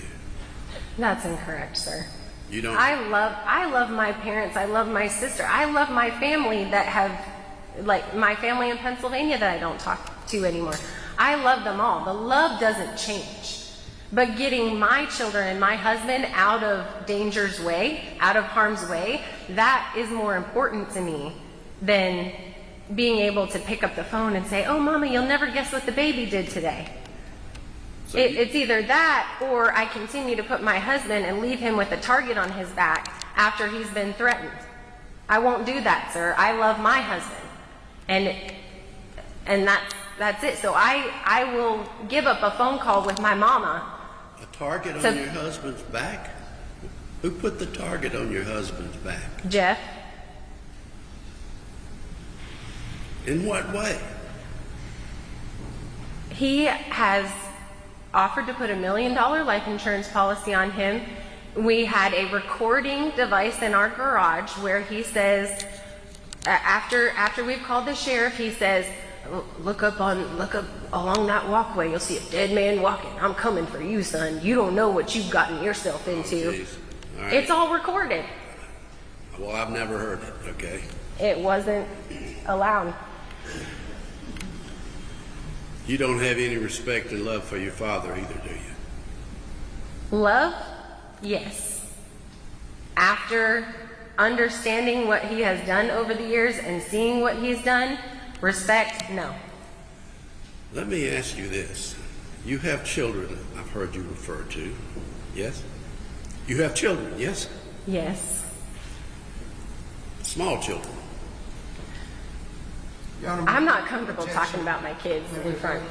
That's incorrect, sir. You don't. I love my parents. I love my sister. I love my family that have, like my family in Pennsylvania that I don't talk to anymore. I love them all. The love doesn't change. But getting my children and my husband out of danger's way, out of harm's way, that is more important to me than being able to pick up the phone and say, "Oh, Mama, you'll never guess what the baby did today." So It's either that or I continue to put my husband and leave him with a target on his back after he's been threatened. I won't do that, sir. I love my husband. And that's it. So I will give up a phone call with my mama. a target So- on your husband's back? Who put the target on your husband's back? Jeff, In what way? he has offered to put $1 million life insurance policy on him. We had a recording device in our garage where he says, after we've called the sheriff, he says, look up along that walkway. You'll see a dead man walking. I'm coming for you, son. You don't know what you've gotten yourself into. Jeez. All right. It's all recorded. Well, I've never heard it, okay? It wasn't allowed. You don't have any respect and love for your father either, do you? Love? Yes. After understanding what he has done over the years and seeing what he's done, respect, no. Let me ask you this. You have children, I've heard you refer to, yes? You have children, yes? Yes. Small children. Your Honor, I'm not comfortable objection. talking about my kids in front.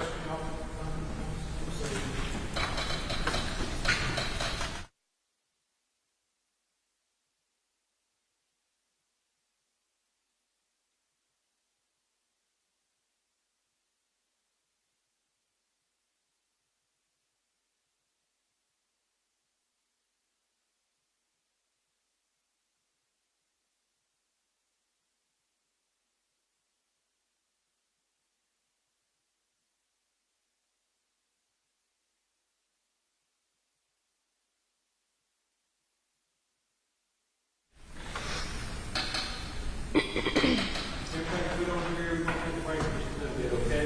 If we don't agree, we can wait just a little bit, okay?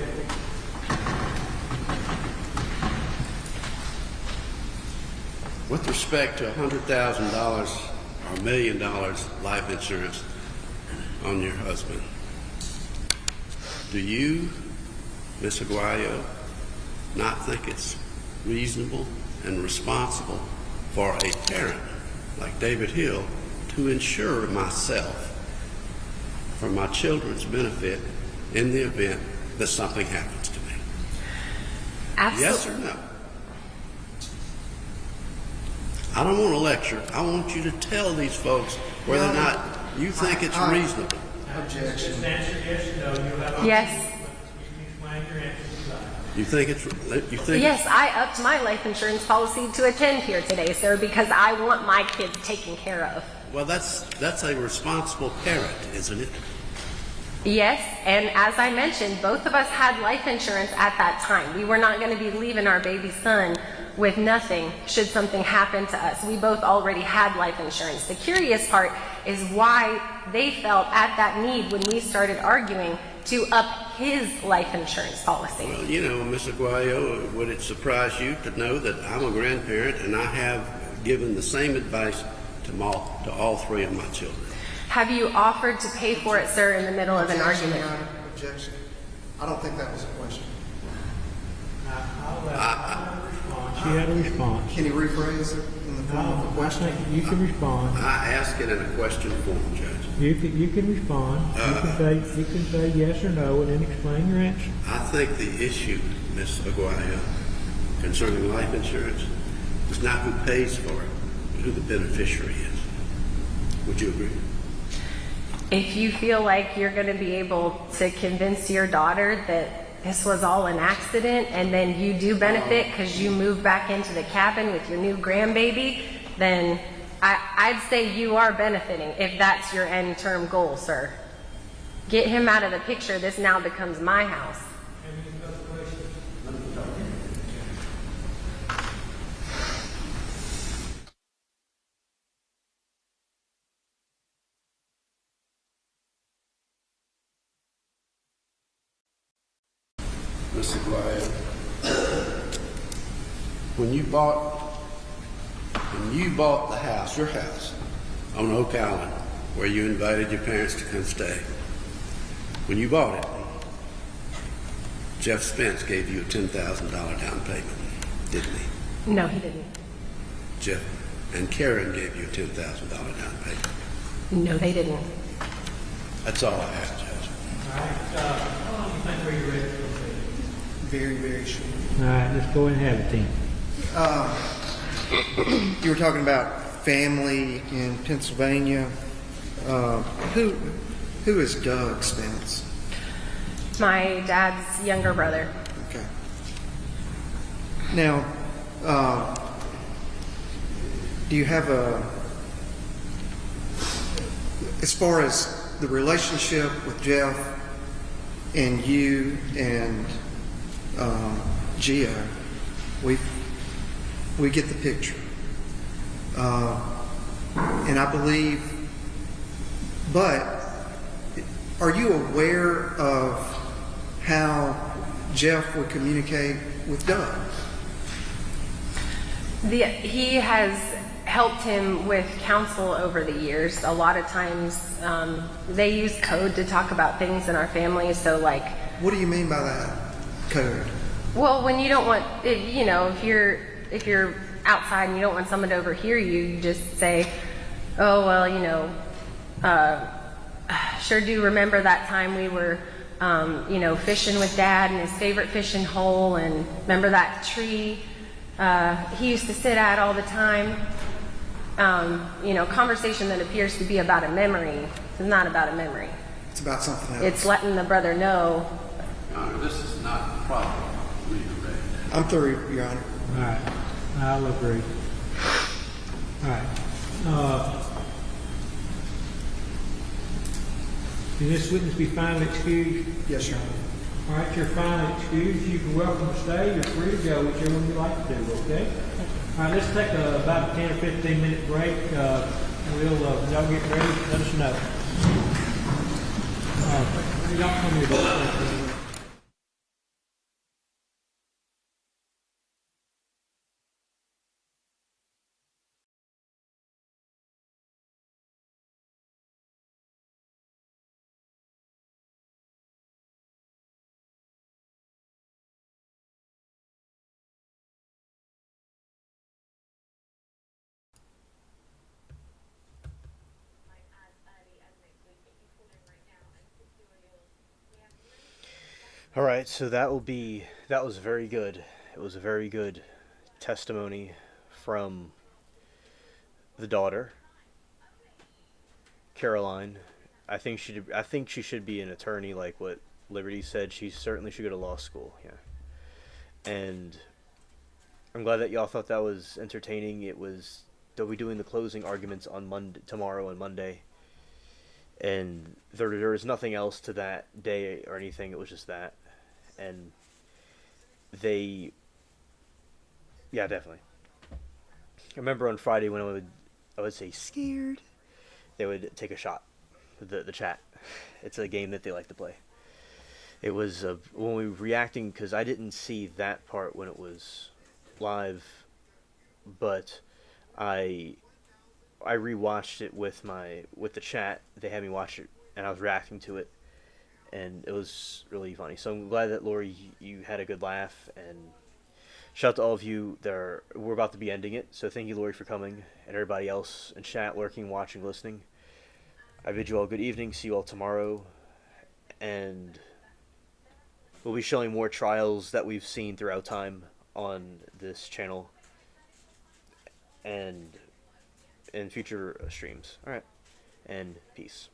With respect to $100,000 or $1 million life insurance on your husband, do you, Ms. Aguayo, not think it's reasonable and responsible for a parent like David Hill to insure myself for my children's benefit in the event that something happens to me? Absolutely. Yes or no? I don't want to lecture. I want you to tell these folks whether or not you think it's reasonable. Objection. Just answer yes or no. You have. Yes. You can explain your answer if you like. You think it's Yes, I upped my life insurance policy to attend here today, sir, because I want my kids taken care of. Well, that's a responsible parent, isn't it? Yes, and as I mentioned, both of us had life insurance at that time. We were not going to be leaving our baby son with nothing should something happen to us. We both already had life insurance. The curious part is why they felt at that need when we started arguing to up his life insurance policy. Well, you know, Miss Aguayo, would it surprise you to know that I'm a grandparent and I have given the same advice to all three of my children? Have you offered to pay for it, sir, in the middle of an Objection, argument? Your Honor. Objection. I don't think that was a question. I'll let her respond. She had a response. Can you rephrase it in the form of a I question? think you can respond. I ask it in a question form, Judge. You can respond. You can say yes or no and then explain your answer. I think the issue, Miss Aguayo, concerning life insurance is not who pays for it, but who the beneficiary is. Would you agree? If you feel like you're going to be able to convince your daughter that this was all an accident and then you do benefit because you move back into the cabin with your new grandbaby, then I'd say you are benefiting if that's your end term goal, sir. Get him out of the picture. This now becomes my house. Any other questions? Miss Aguayo, when you bought the house, your house, on Oak Island, where you invited your parents to come stay, when you bought it, Jeff Spence gave you a $10,000 down payment, didn't he? No, he didn't. Jeff and Karen gave you a $10,000 down payment. No, they didn't. That's all I have, Judge. All right, how long do you think we're ready to proceed? Very, very short. All right, let's go ahead and have a team. You were talking about family in Pennsylvania. Who is Doug Spence? My dad's younger brother. Okay. Now, do you have as far as the relationship with Jeff, and you and Gio, we get the picture. And I believe, but are you aware of how Jeff would communicate with Doug? He has helped him with counsel over the years. A lot of times they use code to talk about things in our family. So like, What do you mean by that, code? well, when you don't want, if you're outside and you don't want someone to overhear you, you just say, oh, well, sure do remember that time we were, fishing with Dad in his favorite fishing hole, and remember that tree he used to sit at all the time. Conversation that appears to be about a memory is not about a memory. It's about something else. It's letting the brother know. Your Honor, this is not proper redirect. I'm through, Your Honor. All right, I'll agree. All right. Can this witness be finally excused? Yes, Your Honor. All right, you're finally excused. You can welcome to stay. You're free to go, whichever one you like to do, okay? All right, let's take about a 10 or 15 minute break. Y'all get ready, let us know. Y'all come here. All right, so that was very good. It was a very good testimony from the daughter, Caroline. I think she should be an attorney, like what Liberty said. She certainly should go to law school. Yeah, and I'm glad that y'all thought that was entertaining. They'll be doing the closing arguments on tomorrow and Monday, and there was nothing else to that day or anything. It was just that, and yeah, definitely. I remember on Friday when I would say scared, they would take a shot. The chat. It's a game that they like to play. It was when we were reacting, because I didn't see that part when it was live, but I rewatched it with the chat. They had me watch it, and I was reacting to it, and it was really funny. So I'm glad that, Lori, you had a good laugh, and shout out to all of you. We're about to be ending it, so thank you, Lori, for coming, and everybody else in chat, lurking, watching, listening. I bid you all good evening. See you all tomorrow, and we'll be showing more trials that we've seen throughout time on this channel and in future streams. All right, and peace.